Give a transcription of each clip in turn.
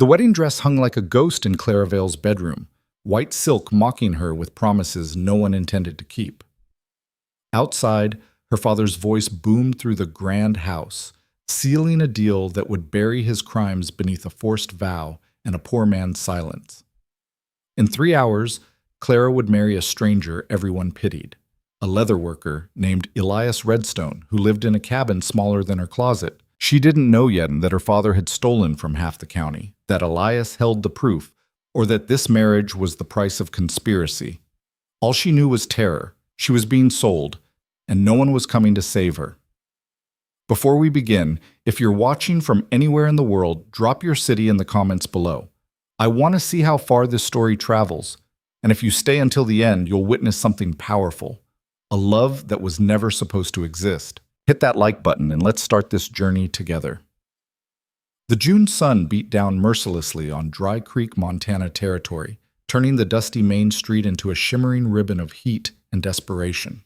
The wedding dress hung like a ghost in Clara Vale's bedroom, white silk mocking her with promises no one intended to keep. Outside, her father's voice boomed through the grand house, sealing a deal that would bury his crimes beneath a forced vow and a poor man's silence. In 3 hours, Clara would marry a stranger everyone pitied, a leather worker named Elias Redstone, who lived in a cabin smaller than her closet. She didn't know yet that her father had stolen from half the county, that Elias held the proof, or that this marriage was the price of conspiracy. All she knew was terror. She was being sold, and no one was coming to save her. Before we begin, if you're watching from anywhere in the world, drop your city in the comments below. I want to see how far this story travels, and if you stay until the end, you'll witness something powerful, a love that was never supposed to exist. Hit that like button and let's start this journey together. The June sun beat down mercilessly on Dry Creek, Montana territory, turning the dusty main street into a shimmering ribbon of heat and desperation.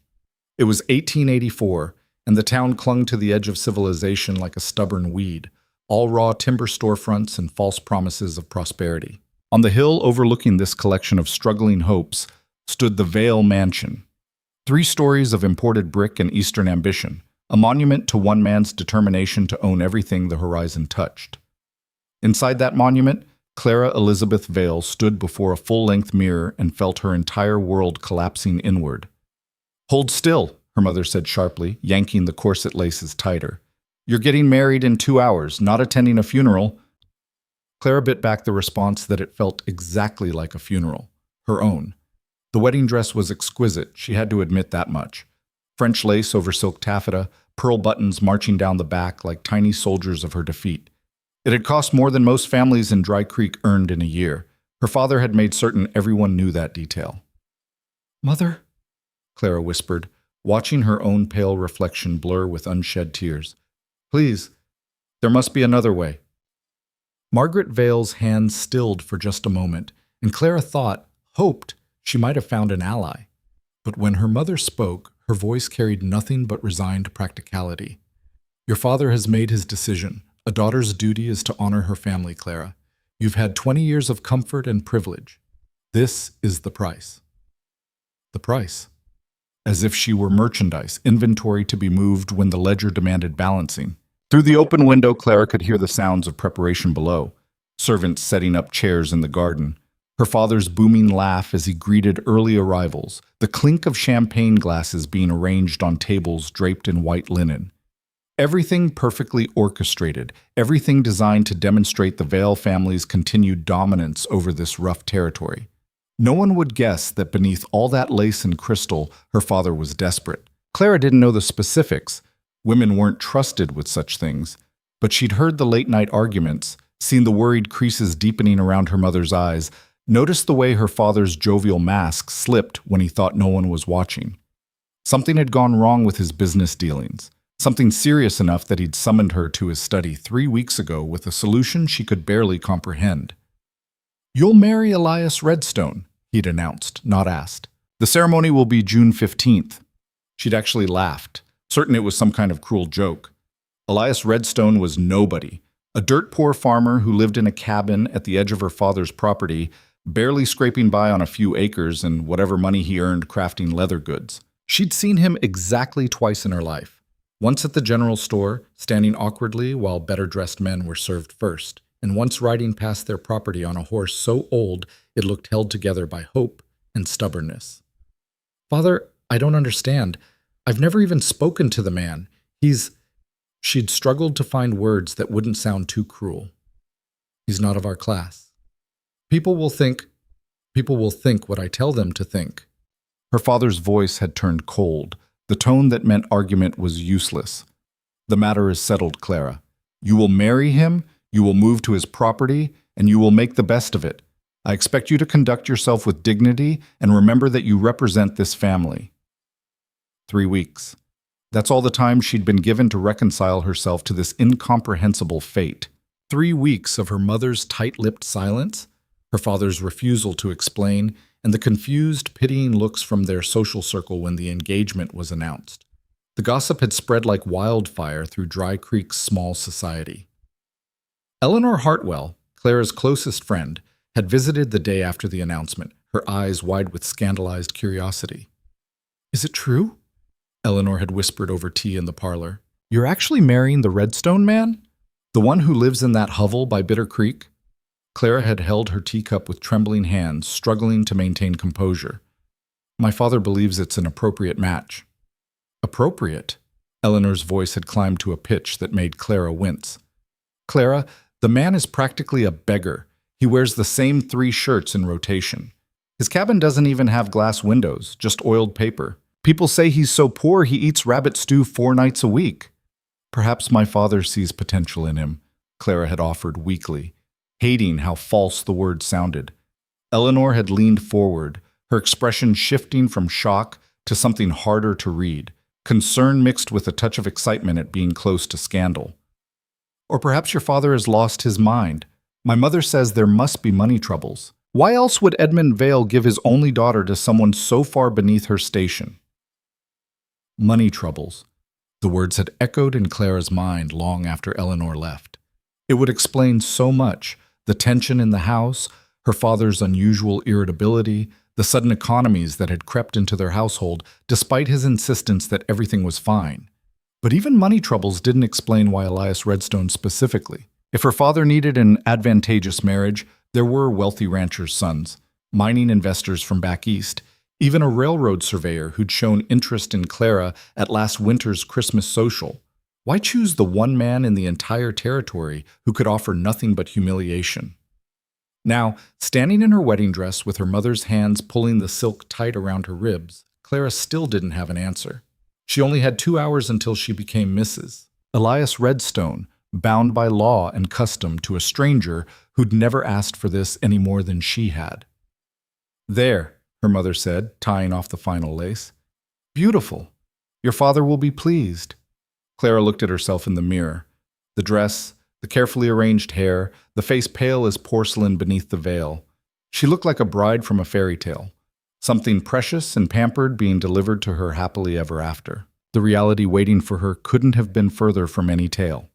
It was 1884, and the town clung to the edge of civilization like a stubborn weed, all raw timber storefronts and false promises of prosperity. On the hill overlooking this collection of struggling hopes stood the Vale Mansion, 3 stories of imported brick and Eastern ambition, a monument to one man's determination to own everything the horizon touched. Inside that monument, Clara Elizabeth Vale stood before a full-length mirror and felt her entire world collapsing inward. "Hold still," her mother said sharply, yanking the corset laces tighter. "You're getting married in 2 hours, not attending a funeral." Clara bit back the response that it felt exactly like a funeral, her own. The wedding dress was exquisite, she had to admit that much. French lace over silk taffeta, pearl buttons marching down the back like tiny soldiers of her defeat. It had cost more than most families in Dry Creek earned in a year. Her father had made certain everyone knew that detail. "Mother," Clara whispered, watching her own pale reflection blur with unshed tears. "Please, there must be another way." Margaret Vale's hands stilled for just a moment, and Clara hoped, she might have found an ally. But when her mother spoke, her voice carried nothing but resigned practicality. "Your father has made his decision. A daughter's duty is to honor her family, Clara. You've had 20 years of comfort and privilege. This is the price." The price? As if she were merchandise, inventory to be moved when the ledger demanded balancing. Through the open window, Clara could hear the sounds of preparation below, servants setting up chairs in the garden, her father's booming laugh as he greeted early arrivals, the clink of champagne glasses being arranged on tables draped in white linen. Everything perfectly orchestrated, everything designed to demonstrate the Vale family's continued dominance over this rough territory. No one would guess that beneath all that lace and crystal, her father was desperate. Clara didn't know the specifics. Women weren't trusted with such things. But she'd heard the late-night arguments, seen the worried creases deepening around her mother's eyes, noticed the way her father's jovial mask slipped when he thought no one was watching. Something had gone wrong with his business dealings, something serious enough that he'd summoned her to his study 3 weeks ago with a solution she could barely comprehend. "You'll marry Elias Redstone," he'd announced, not asked. "The ceremony will be June 15th. She'd actually laughed, certain it was some kind of cruel joke. Elias Redstone was nobody, a dirt-poor farmer who lived in a cabin at the edge of her father's property, barely scraping by on a few acres and whatever money he earned crafting leather goods. She'd seen him exactly twice in her life. Once at the general store, standing awkwardly while better-dressed men were served first, and once riding past their property on a horse so old it looked held together by hope and stubbornness. "Father, I don't understand. I've never even spoken to the man. She'd struggled to find words that wouldn't sound too cruel. "He's not of our class. People will think what I tell them to think." Her father's voice had turned cold, the tone that meant argument was useless. "The matter is settled, Clara. You will marry him, you will move to his property, and you will make the best of it. I expect you to conduct yourself with dignity and remember that you represent this family." 3 weeks. That's all the time she'd been given to reconcile herself to this incomprehensible fate. 3 weeks of her mother's tight-lipped silence, her father's refusal to explain, and the confused, pitying looks from their social circle when the engagement was announced. The gossip had spread like wildfire through Dry Creek's small society. Eleanor Hartwell, Clara's closest friend, had visited the day after the announcement, her eyes wide with scandalized curiosity. "Is it true?" Eleanor had whispered over tea in the parlor. "You're actually marrying the Redstone man? The one who lives in that hovel by Bitter Creek?" Clara had held her teacup with trembling hands, struggling to maintain composure. "My father believes it's an appropriate match." "Appropriate?" Eleanor's voice had climbed to a pitch that made Clara wince. "Clara, the man is practically a beggar. He wears the same 3 shirts in rotation. His cabin doesn't even have glass windows, just oiled paper. People say he's so poor he eats rabbit stew 4 nights a week." "Perhaps my father sees potential in him," Clara had offered weakly, hating how false the words sounded. Eleanor had leaned forward, her expression shifting from shock to something harder to read, concern mixed with a touch of excitement at being close to scandal. "Or perhaps your father has lost his mind. My mother says there must be money troubles. Why else would Edmund Vale give his only daughter to someone so far beneath her station?" Money troubles. The words had echoed in Clara's mind long after Eleanor left. It would explain so much: the tension in the house, her father's unusual irritability, the sudden economies that had crept into their household despite his insistence that everything was fine. But even money troubles didn't explain why Elias Redstone specifically. If her father needed an advantageous marriage, there were wealthy ranchers' sons, mining investors from back east, even a railroad surveyor who'd shown interest in Clara at last winter's Christmas social. Why choose the one man in the entire territory who could offer nothing but humiliation? Now, standing in her wedding dress with her mother's hands pulling the silk tight around her ribs, Clara still didn't have an answer. She only had 2 hours until she became Mrs. Elias Redstone, bound by law and custom to a stranger who'd never asked for this any more than she had. "There," her mother said, tying off the final lace. "Beautiful. Your father will be pleased." Clara looked at herself in the mirror. The dress, the carefully arranged hair, the face pale as porcelain beneath the veil. She looked like a bride from a fairy tale, something precious and pampered being delivered to her happily ever after. The reality waiting for her couldn't have been further from any tale.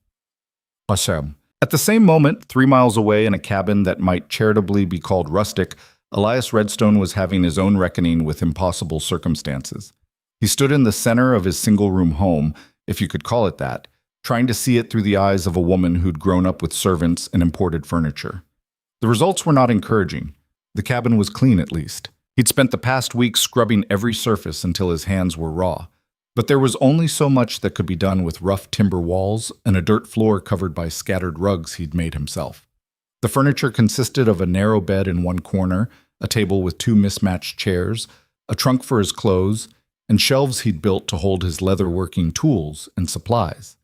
Hashem. At the same moment, 3 miles away in a cabin that might charitably be called rustic, Elias Redstone was having his own reckoning with impossible circumstances. He stood in the center of his single-room home, if you could call it that, trying to see it through the eyes of a woman who'd grown up with servants and imported furniture. The results were not encouraging. The cabin was clean, at least. He'd spent the past week scrubbing every surface until his hands were raw. But there was only so much that could be done with rough timber walls and a dirt floor covered by scattered rugs he'd made himself. The furniture consisted of a narrow bed in one corner, a table with 2 mismatched chairs, a trunk for his clothes, and shelves he'd built to hold his leather-working tools and supplies.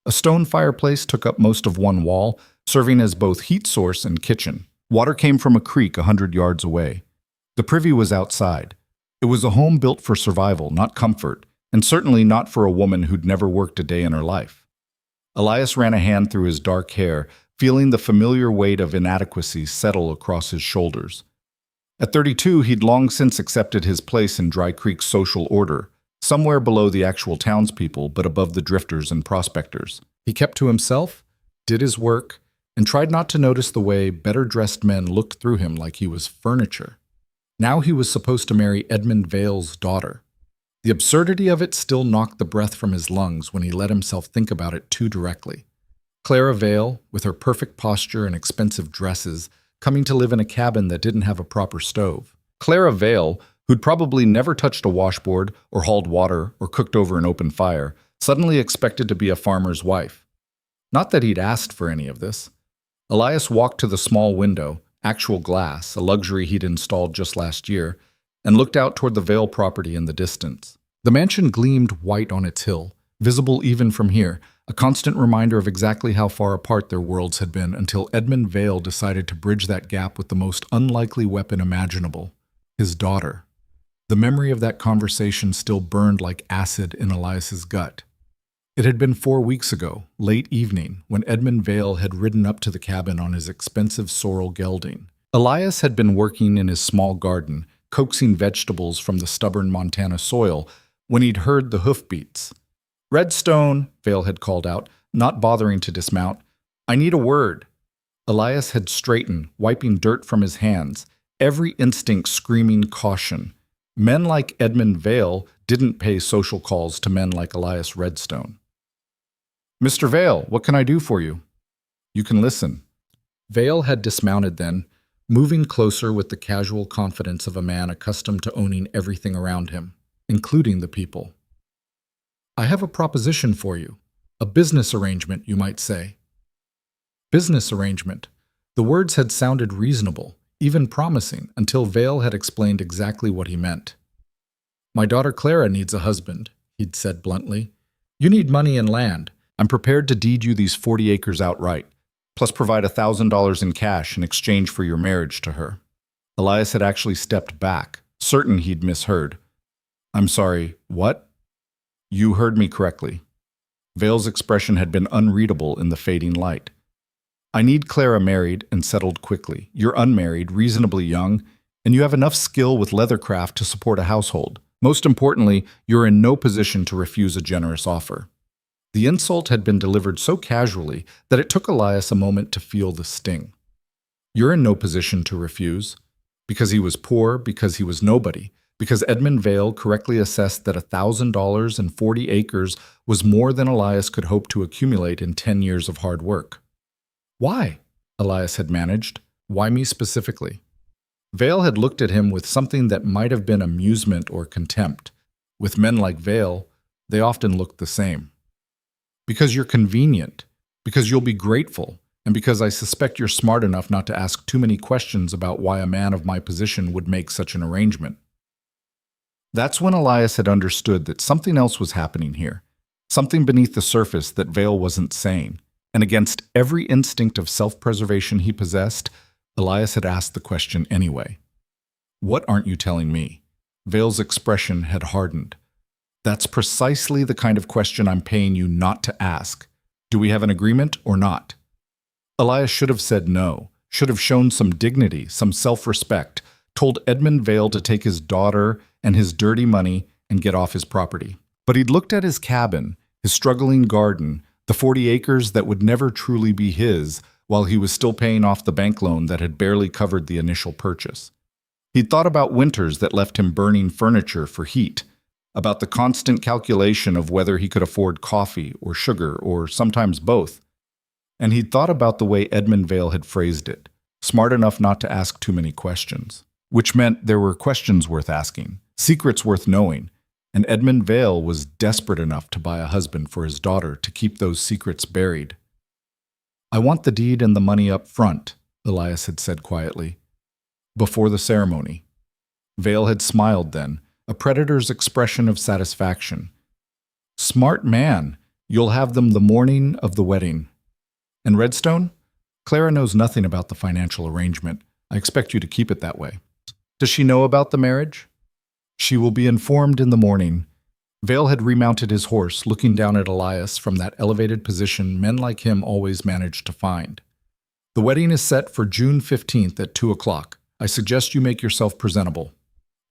A stone fireplace took up most of one wall, serving as both heat source and kitchen. Water came from a creek 100 yards away. The privy was outside. It was a home built for survival, not comfort, and certainly not for a woman who'd never worked a day in her life. Elias ran a hand through his dark hair, feeling the familiar weight of inadequacy settle across his shoulders. At 32, he'd long since accepted his place in Dry Creek's social order, somewhere below the actual townspeople but above the drifters and prospectors. He kept to himself, did his work, and tried not to notice the way better-dressed men looked through him like he was furniture. Now he was supposed to marry Edmund Vale's daughter. The absurdity of it still knocked the breath from his lungs when he let himself think about it too directly. Clara Vale, with her perfect posture and expensive dresses, coming to live in a cabin that didn't have a proper stove. Clara Vale, who'd probably never touched a washboard or hauled water or cooked over an open fire, suddenly expected to be a farmer's wife. Not that he'd asked for any of this. Elias walked to the small window, actual glass, a luxury he'd installed just last year, and looked out toward the Vale property in the distance. The mansion gleamed white on its hill, visible even from here, a constant reminder of exactly how far apart their worlds had been until Edmund Vale decided to bridge that gap with the most unlikely weapon imaginable, his daughter. The memory of that conversation still burned like acid in Elias's gut. It had been 4 weeks ago, late evening, when Edmund Vale had ridden up to the cabin on his expensive sorrel gelding. Elias had been working in his small garden, coaxing vegetables from the stubborn Montana soil, when he'd heard the hoofbeats. "Redstone," Vale had called out, not bothering to dismount. "I need a word." Elias had straightened, wiping dirt from his hands, every instinct screaming caution. Men like Edmund Vale didn't pay social calls to men like Elias Redstone. "Mr. Vale, what can I do for you?" "You can listen." Vale had dismounted then, moving closer with the casual confidence of a man accustomed to owning everything around him, including the people. "I have a proposition for you. A business arrangement, you might say." Business arrangement. The words had sounded reasonable, even promising, until Vale had explained exactly what he meant. "My daughter Clara needs a husband," he'd said bluntly. "You need money and land. I'm prepared to deed you these 40 acres outright, plus provide $1,000 in cash in exchange for your marriage to her." Elias had actually stepped back, certain he'd misheard. "I'm sorry, what?" "You heard me correctly." Vale's expression had been unreadable in the fading light. "I need Clara married and settled quickly. You're unmarried, reasonably young, and you have enough skill with leathercraft to support a household. Most importantly, you're in no position to refuse a generous offer." The insult had been delivered so casually that it took Elias a moment to feel the sting. You're in no position to refuse. Because he was poor, because he was nobody, because Edmund Vale correctly assessed that $1,000 and 40 acres was more than Elias could hope to accumulate in 10 years of hard work. "Why?" Elias had managed. "Why me specifically?" Vale had looked at him with something that might have been amusement or contempt. With men like Vale, they often looked the same. "Because you're convenient, because you'll be grateful, and because I suspect you're smart enough not to ask too many questions about why a man of my position would make such an arrangement." That's when Elias had understood that something else was happening here, something beneath the surface that Vale wasn't saying, and against every instinct of self-preservation he possessed, Elias had asked the question anyway. "What aren't you telling me?" Vale's expression had hardened. "That's precisely the kind of question I'm paying you not to ask. Do we have an agreement or not?" Elias should have said no, should have shown some dignity, some self-respect, told Edmund Vale to take his daughter and his dirty money and get off his property. But he'd looked at his cabin, his struggling garden, the 40 acres that would never truly be his, while he was still paying off the bank loan that had barely covered the initial purchase. He'd thought about winters that left him burning furniture for heat, about the constant calculation of whether he could afford coffee or sugar or sometimes both. And he'd thought about the way Edmund Vale had phrased it, smart enough not to ask too many questions, which meant there were questions worth asking, secrets worth knowing, and Edmund Vale was desperate enough to buy a husband for his daughter to keep those secrets buried. "I want the deed and the money up front," Elias had said quietly. "Before the ceremony." Vale had smiled then, a predator's expression of satisfaction. "Smart man, you'll have them the morning of the wedding." "And Redstone? Clara knows nothing about the financial arrangement. I expect you to keep it that way." "Does she know about the marriage?" "She will be informed in the morning." Vale had remounted his horse, looking down at Elias from that elevated position men like him always managed to find. "The wedding is set for June 15th at 2 o'clock. I suggest you make yourself presentable."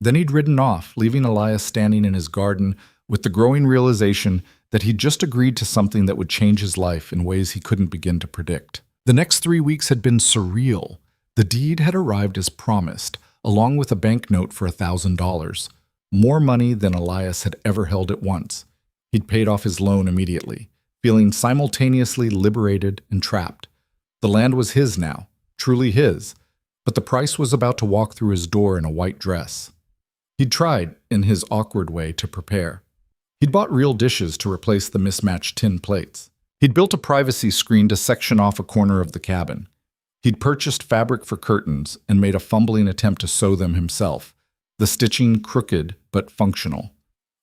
Then he'd ridden off, leaving Elias standing in his garden with the growing realization that he'd just agreed to something that would change his life in ways he couldn't begin to predict. The next 3 weeks had been surreal. The deed had arrived as promised, along with a banknote for $1,000, more money than Elias had ever held at once. He'd paid off his loan immediately, feeling simultaneously liberated and trapped. The land was his now, truly his, but the price was about to walk through his door in a white dress. He'd tried, in his awkward way, to prepare. He'd bought real dishes to replace the mismatched tin plates. He'd built a privacy screen to section off a corner of the cabin. He'd purchased fabric for curtains and made a fumbling attempt to sew them himself, the stitching crooked but functional.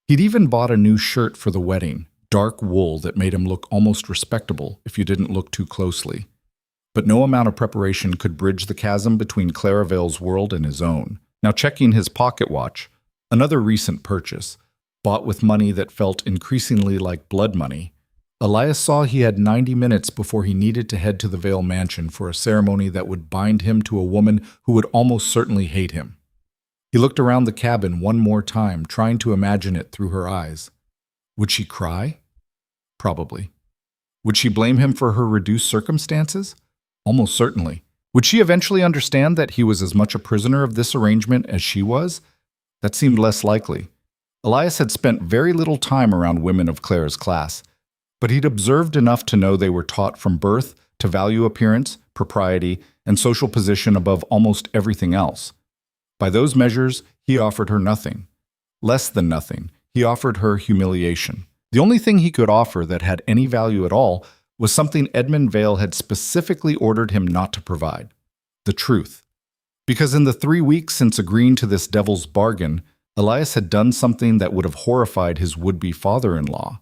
He'd even bought a new shirt for the wedding, dark wool that made him look almost respectable if you didn't look too closely. But no amount of preparation could bridge the chasm between Clara Vale's world and his own. Now checking his pocket watch, another recent purchase, bought with money that felt increasingly like blood money, Elias saw he had 90 minutes before he needed to head to the Vale mansion for a ceremony that would bind him to a woman who would almost certainly hate him. He looked around the cabin one more time, trying to imagine it through her eyes. Would she cry? Probably. Would she blame him for her reduced circumstances? Almost certainly. Would she eventually understand that he was as much a prisoner of this arrangement as she was? That seemed less likely. Elias had spent very little time around women of Clara's class, but he'd observed enough to know they were taught from birth to value appearance, propriety, and social position above almost everything else. By those measures, he offered her nothing. Less than nothing. He offered her humiliation. The only thing he could offer that had any value at all was something Edmund Vale had specifically ordered him not to provide: the truth. Because in the 3 weeks since agreeing to this devil's bargain, Elias had done something that would have horrified his would-be father-in-law.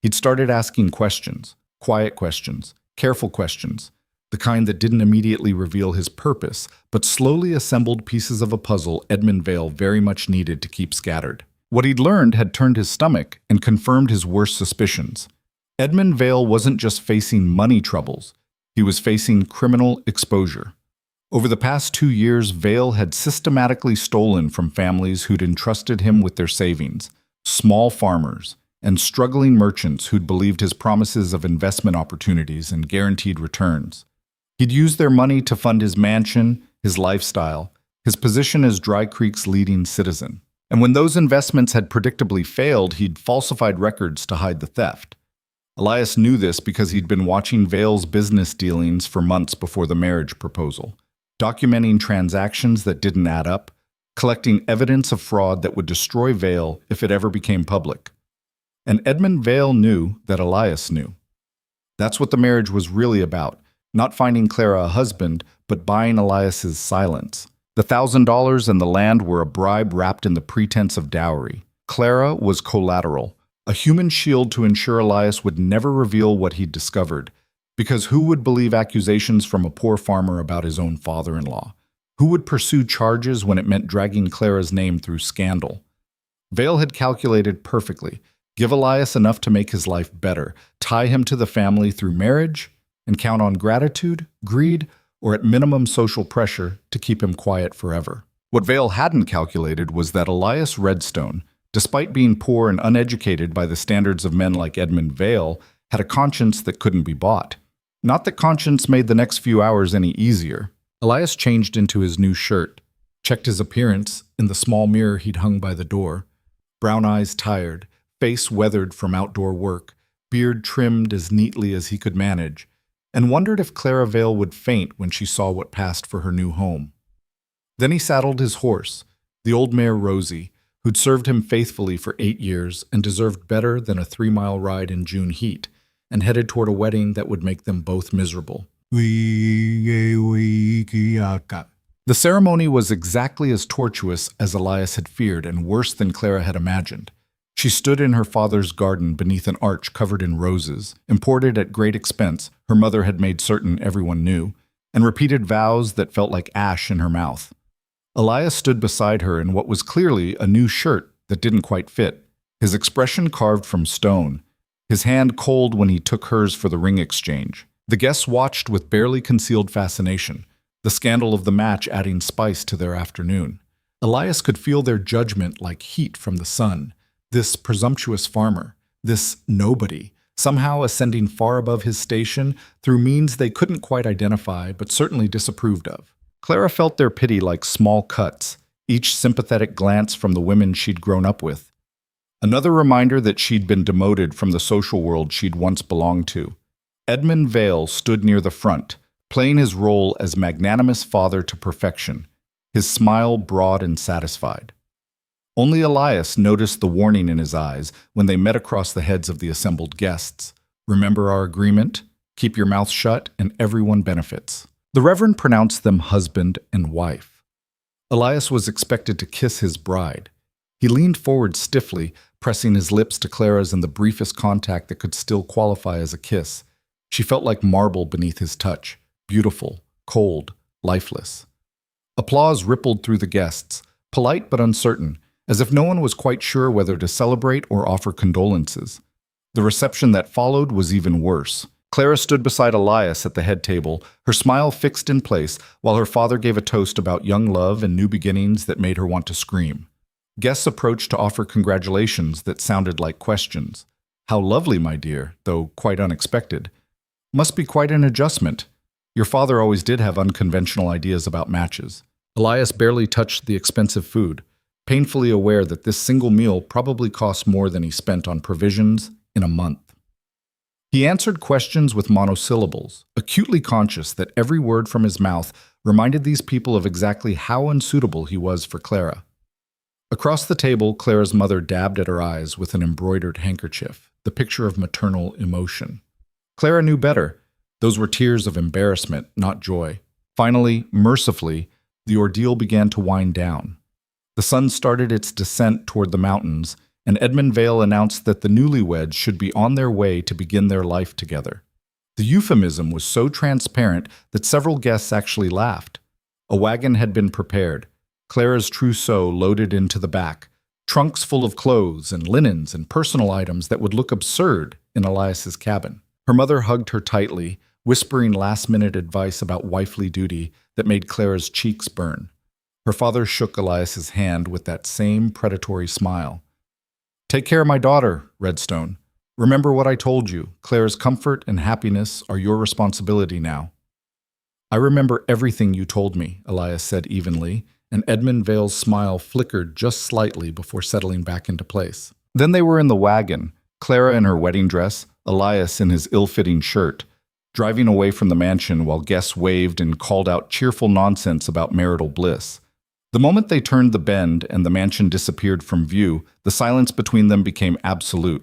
He'd started asking questions, quiet questions, careful questions, the kind that didn't immediately reveal his purpose, but slowly assembled pieces of a puzzle Edmund Vale very much needed to keep scattered. What he'd learned had turned his stomach and confirmed his worst suspicions. Edmund Vale wasn't just facing money troubles, he was facing criminal exposure. Over the past 2 years, Vale had systematically stolen from families who'd entrusted him with their savings, small farmers, and struggling merchants who'd believed his promises of investment opportunities and guaranteed returns. He'd used their money to fund his mansion, his lifestyle, his position as Dry Creek's leading citizen. And when those investments had predictably failed, he'd falsified records to hide the theft. Elias knew this because he'd been watching Vale's business dealings for months before the marriage proposal, documenting transactions that didn't add up, collecting evidence of fraud that would destroy Vale if it ever became public. And Edmund Vale knew that Elias knew. That's what the marriage was really about, not finding Clara a husband, but buying Elias's silence. The $1,000 and the land were a bribe wrapped in the pretense of dowry. Clara was collateral, a human shield to ensure Elias would never reveal what he'd discovered, because who would believe accusations from a poor farmer about his own father-in-law? Who would pursue charges when it meant dragging Clara's name through scandal? Vale had calculated perfectly: give Elias enough to make his life better, tie him to the family through marriage, and count on gratitude, greed, or at minimum social pressure to keep him quiet forever. What Vale hadn't calculated was that Elias Redstone, despite being poor and uneducated by the standards of men like Edmund Vale, had a conscience that couldn't be bought. Not that conscience made the next few hours any easier. Elias changed into his new shirt, checked his appearance in the small mirror he'd hung by the door. Brown eyes tired, face weathered from outdoor work, beard trimmed as neatly as he could manage, and wondered if Clara Vale would faint when she saw what passed for her new home. Then he saddled his horse, the old mare Rosie, who'd served him faithfully for 8 years and deserved better than a 3-mile ride in June heat, and headed toward a wedding that would make them both miserable. The ceremony was exactly as tortuous as Elias had feared and worse than Clara had imagined. She stood in her father's garden beneath an arch covered in roses, imported at great expense, her mother had made certain everyone knew, and repeated vows that felt like ash in her mouth. Elias stood beside her in what was clearly a new shirt that didn't quite fit, his expression carved from stone, his hand cold when he took hers for the ring exchange. The guests watched with barely concealed fascination, the scandal of the match adding spice to their afternoon. Elias could feel their judgment like heat from the sun. This presumptuous farmer, this nobody, somehow ascending far above his station through means they couldn't quite identify but certainly disapproved of. Clara felt their pity like small cuts, each sympathetic glance from the women she'd grown up with. Another reminder that she'd been demoted from the social world she'd once belonged to. Edmund Vale stood near the front, playing his role as magnanimous father to perfection, his smile broad and satisfied. Only Elias noticed the warning in his eyes when they met across the heads of the assembled guests. Remember our agreement? Keep your mouth shut and everyone benefits. The Reverend pronounced them husband and wife. Elias was expected to kiss his bride. He leaned forward stiffly, pressing his lips to Clara's in the briefest contact that could still qualify as a kiss. She felt like marble beneath his touch, beautiful, cold, lifeless. Applause rippled through the guests, polite but uncertain, as if no one was quite sure whether to celebrate or offer condolences. The reception that followed was even worse. Clara stood beside Elias at the head table, her smile fixed in place, while her father gave a toast about young love and new beginnings that made her want to scream. Guests approached to offer congratulations that sounded like questions. How lovely, my dear, though quite unexpected. Must be quite an adjustment. Your father always did have unconventional ideas about matches. Elias barely touched the expensive food, painfully aware that this single meal probably cost more than he spent on provisions in a month. He answered questions with monosyllables, acutely conscious that every word from his mouth reminded these people of exactly how unsuitable he was for Clara. Across the table, Clara's mother dabbed at her eyes with an embroidered handkerchief, the picture of maternal emotion. Clara knew better. Those were tears of embarrassment, not joy. Finally, mercifully, the ordeal began to wind down. The sun started its descent toward the mountains, and Edmund Vale announced that the newlyweds should be on their way to begin their life together. The euphemism was so transparent that several guests actually laughed. A wagon had been prepared, Clara's trousseau loaded into the back, trunks full of clothes and linens and personal items that would look absurd in Elias's cabin. Her mother hugged her tightly, whispering last-minute advice about wifely duty that made Clara's cheeks burn. Her father shook Elias's hand with that same predatory smile. "Take care of my daughter, Redstone. Remember what I told you. Clara's comfort and happiness are your responsibility now." "I remember everything you told me," Elias said evenly, and Edmund Vale's smile flickered just slightly before settling back into place. Then they were in the wagon, Clara in her wedding dress, Elias in his ill-fitting shirt, driving away from the mansion while guests waved and called out cheerful nonsense about marital bliss. The moment they turned the bend and the mansion disappeared from view, the silence between them became absolute.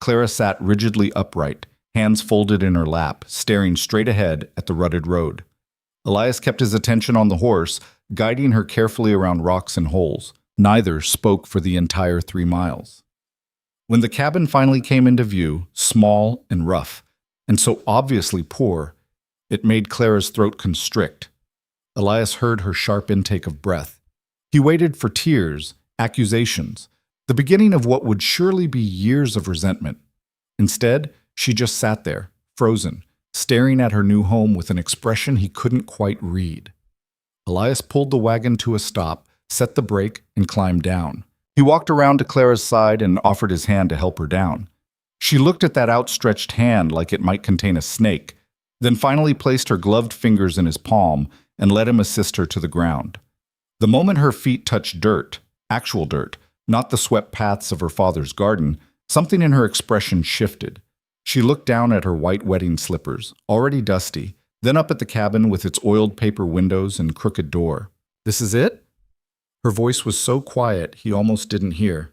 Clara sat rigidly upright, hands folded in her lap, staring straight ahead at the rutted road. Elias kept his attention on the horse, guiding her carefully around rocks and holes. Neither spoke for the entire 3 miles. When the cabin finally came into view, small and rough, and so obviously poor, it made Clara's throat constrict. Elias heard her sharp intake of breath. He waited for tears, accusations, the beginning of what would surely be years of resentment. Instead, she just sat there, frozen, staring at her new home with an expression he couldn't quite read. Elias pulled the wagon to a stop, set the brake, and climbed down. He walked around to Clara's side and offered his hand to help her down. She looked at that outstretched hand like it might contain a snake, then finally placed her gloved fingers in his palm and let him assist her to the ground. The moment her feet touched dirt, actual dirt, not the swept paths of her father's garden, something in her expression shifted. She looked down at her white wedding slippers, already dusty, then up at the cabin with its oiled paper windows and crooked door. "This is it?" Her voice was so quiet he almost didn't hear.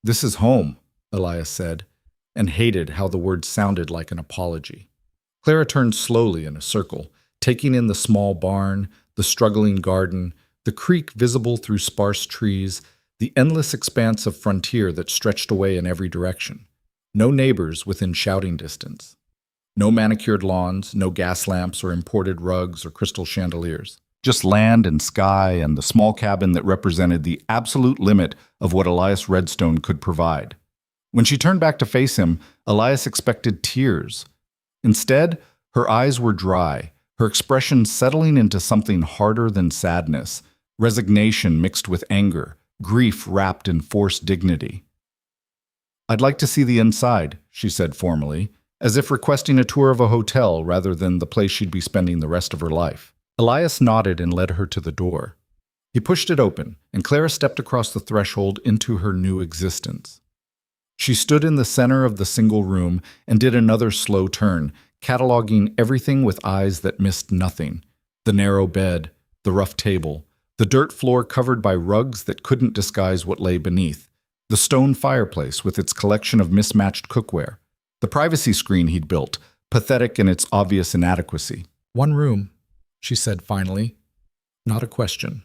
"This is home," Elias said, and hated how the word sounded like an apology. Clara turned slowly in a circle, taking in the small barn, the struggling garden, the creek visible through sparse trees, the endless expanse of frontier that stretched away in every direction. No neighbors within shouting distance. No manicured lawns, no gas lamps or imported rugs or crystal chandeliers. Just land and sky and the small cabin that represented the absolute limit of what Elias Redstone could provide. When she turned back to face him, Elias expected tears. Instead, her eyes were dry, her expression settling into something harder than sadness, resignation mixed with anger, grief wrapped in forced dignity. "I'd like to see the inside," she said formally, as if requesting a tour of a hotel rather than the place she'd be spending the rest of her life. Elias nodded and led her to the door. He pushed it open, and Clara stepped across the threshold into her new existence. She stood in the center of the single room and did another slow turn, cataloging everything with eyes that missed nothing. The narrow bed, the rough table, the dirt floor covered by rugs that couldn't disguise what lay beneath, the stone fireplace with its collection of mismatched cookware, the privacy screen he'd built, pathetic in its obvious inadequacy. "One room," she said finally. Not a question.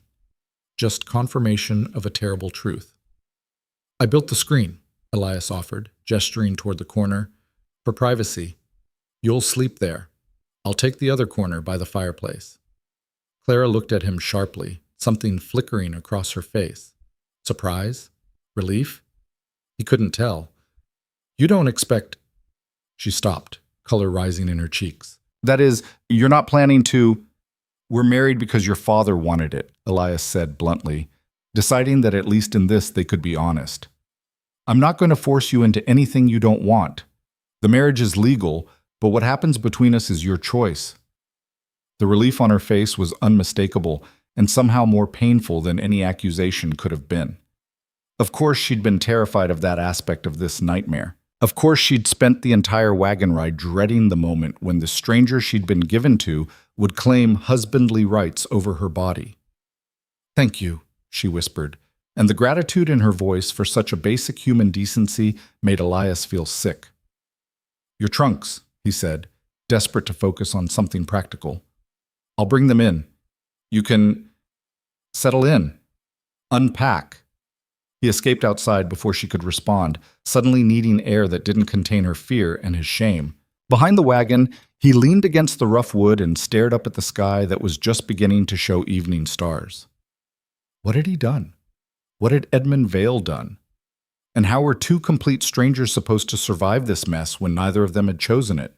Just confirmation of a terrible truth. "I built the screen," Elias offered, gesturing toward the corner. "For privacy. You'll sleep there. I'll take the other corner by the fireplace." Clara looked at him sharply, something flickering across her face. Surprise? Relief? He couldn't tell. "You don't expect—" She stopped, color rising in her cheeks. "That is, you're not planning to—" "We're married because your father wanted it," Elias said bluntly, deciding that at least in this they could be honest. "I'm not going to force you into anything you don't want. The marriage is legal, but what happens between us is your choice." The relief on her face was unmistakable and somehow more painful than any accusation could have been. Of course, she'd been terrified of that aspect of this nightmare. Of course, she'd spent the entire wagon ride dreading the moment when the stranger she'd been given to would claim husbandly rights over her body. "Thank you," she whispered, and the gratitude in her voice for such a basic human decency made Elias feel sick. "Your trunks," he said, desperate to focus on something practical. "I'll bring them in. You can settle in. Unpack." He escaped outside before she could respond, suddenly needing air that didn't contain her fear and his shame. Behind the wagon, he leaned against the rough wood and stared up at the sky that was just beginning to show evening stars. What had he done? What had Edmund Vale done? And how were two complete strangers supposed to survive this mess when neither of them had chosen it?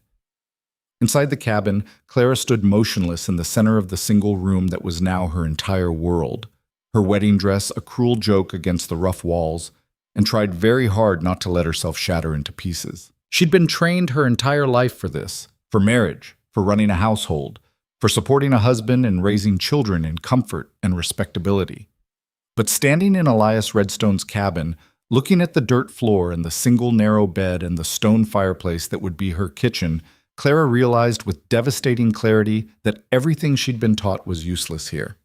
Inside the cabin, Clara stood motionless in the center of the single room that was now her entire world, her wedding dress a cruel joke against the rough walls, and tried very hard not to let herself shatter into pieces. She'd been trained her entire life for this, for marriage, for running a household, for supporting a husband and raising children in comfort and respectability. But standing in Elias Redstone's cabin, looking at the dirt floor and the single narrow bed and the stone fireplace that would be her kitchen, Clara realized with devastating clarity that everything she'd been taught was useless here.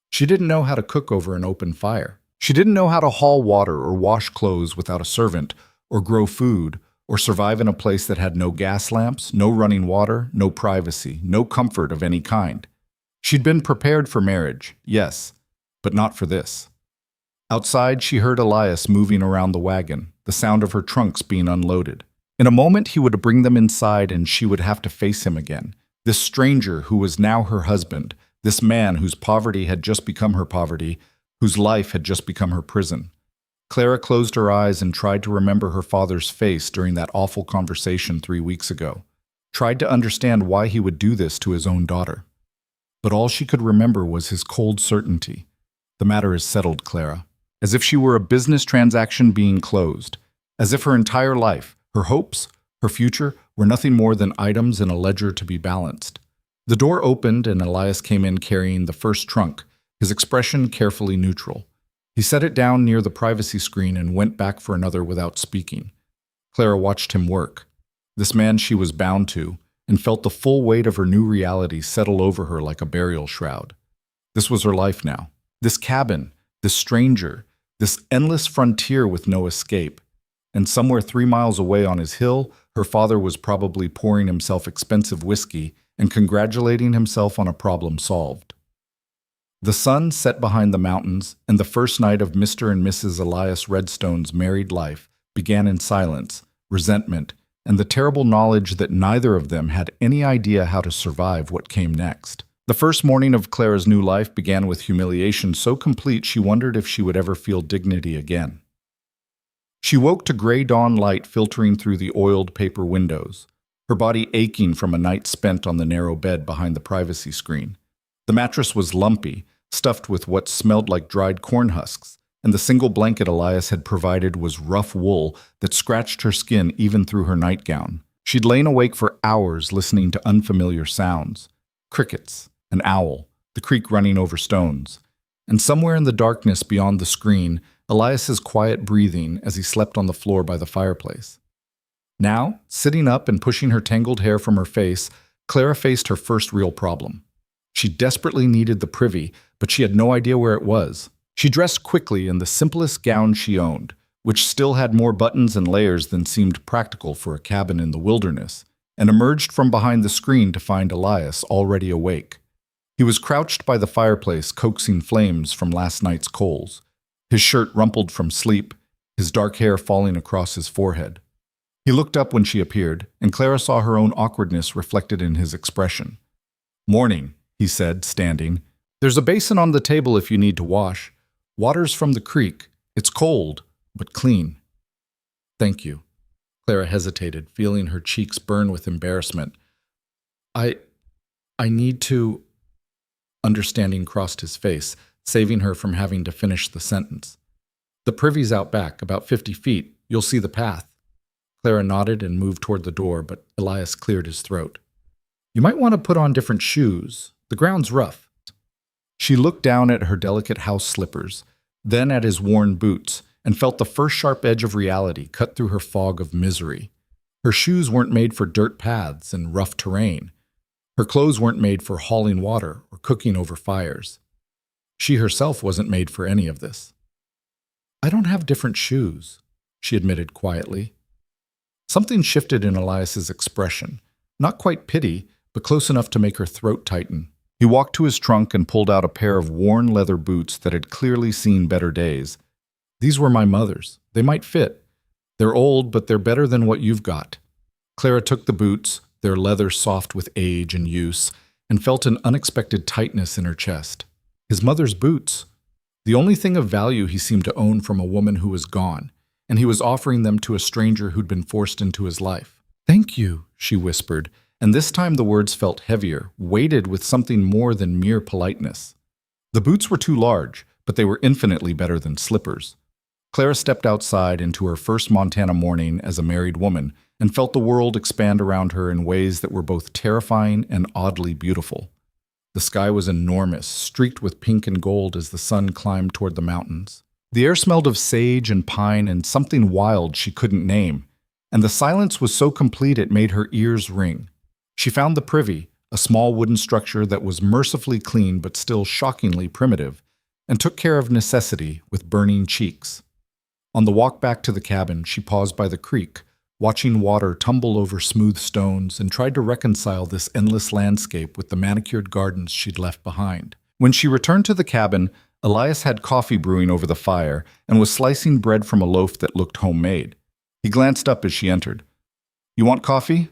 She didn't know how to cook over an open fire. She didn't know how to haul water or wash clothes without a servant, or grow food, or survive in a place that had no gas lamps, no running water, no privacy, no comfort of any kind. She'd been prepared for marriage, yes, but not for this. Outside, she heard Elias moving around the wagon, the sound of her trunks being unloaded. In a moment, he would bring them inside and she would have to face him again. This stranger who was now her husband, this man whose poverty had just become her poverty, whose life had just become her prison. Clara closed her eyes and tried to remember her father's face during that awful conversation 3 weeks ago, tried to understand why he would do this to his own daughter. But all she could remember was his cold certainty. "The matter is settled, Clara." As if she were a business transaction being closed, as if her entire life, her hopes, her future, were nothing more than items in a ledger to be balanced. The door opened and Elias came in carrying the first trunk, his expression carefully neutral. He set it down near the privacy screen and went back for another without speaking. Clara watched him work. This man she was bound to, and felt the full weight of her new reality settle over her like a burial shroud. This was her life now. This cabin, this stranger, this endless frontier with no escape. And somewhere 3 miles away on his hill, her father was probably pouring himself expensive whiskey and congratulating himself on a problem solved. The sun set behind the mountains, and the first night of Mr. and Mrs. Elias Redstone's married life began in silence, resentment, and the terrible knowledge that neither of them had any idea how to survive what came next. The first morning of Clara's new life began with humiliation so complete she wondered if she would ever feel dignity again. She woke to gray dawn light filtering through the oiled paper windows, her body aching from a night spent on the narrow bed behind the privacy screen. The mattress was lumpy, stuffed with what smelled like dried corn husks, and the single blanket Elias had provided was rough wool that scratched her skin even through her nightgown. She'd lain awake for hours listening to unfamiliar sounds. Crickets, an owl, the creek running over stones. And somewhere in the darkness beyond the screen, Elias's quiet breathing as he slept on the floor by the fireplace. Now, sitting up and pushing her tangled hair from her face, Clara faced her first real problem. She desperately needed the privy, but she had no idea where it was. She dressed quickly in the simplest gown she owned, which still had more buttons and layers than seemed practical for a cabin in the wilderness, and emerged from behind the screen to find Elias already awake. He was crouched by the fireplace, coaxing flames from last night's coals, his shirt rumpled from sleep, his dark hair falling across his forehead. He looked up when she appeared, and Clara saw her own awkwardness reflected in his expression. "Morning," he said, standing. "There's a basin on the table if you need to wash. Water's from the creek. It's cold, but clean." "Thank you." Clara hesitated, feeling her cheeks burn with embarrassment. I need to—" Understanding crossed his face, saving her from having to finish the sentence. "The privy's out back, about 50 feet. You'll see the path." Clara nodded and moved toward the door, but Elias cleared his throat. "You might want to put on different shoes. The ground's rough. She looked down at her delicate house slippers, then at his worn boots, and felt the first sharp edge of reality cut through her fog of misery. Her shoes weren't made for dirt paths and rough terrain. Her clothes weren't made for hauling water or cooking over fires. She herself wasn't made for any of this. "I don't have different shoes," she admitted quietly. Something shifted in Elias's expression, not quite pity, but close enough to make her throat tighten. He walked to his trunk and pulled out a pair of worn leather boots that had clearly seen better days. "These were my mother's. They might fit. They're old, but they're better than what you've got." Clara took the boots, their leather soft with age and use, and felt an unexpected tightness in her chest. His mother's boots. The only thing of value he seemed to own from a woman who was gone, and he was offering them to a stranger who'd been forced into his life. "Thank you," she whispered, and this time the words felt heavier, weighted with something more than mere politeness. The boots were too large, but they were infinitely better than slippers. Clara stepped outside into her first Montana morning as a married woman and felt the world expand around her in ways that were both terrifying and oddly beautiful. The sky was enormous, streaked with pink and gold as the sun climbed toward the mountains. The air smelled of sage and pine and something wild she couldn't name, and the silence was so complete it made her ears ring. She found the privy, a small wooden structure that was mercifully clean but still shockingly primitive, and took care of necessity with burning cheeks. On the walk back to the cabin, she paused by the creek, watching water tumble over smooth stones, and tried to reconcile this endless landscape with the manicured gardens she'd left behind. When she returned to the cabin, Elias had coffee brewing over the fire and was slicing bread from a loaf that looked homemade. He glanced up as she entered. "You want coffee?"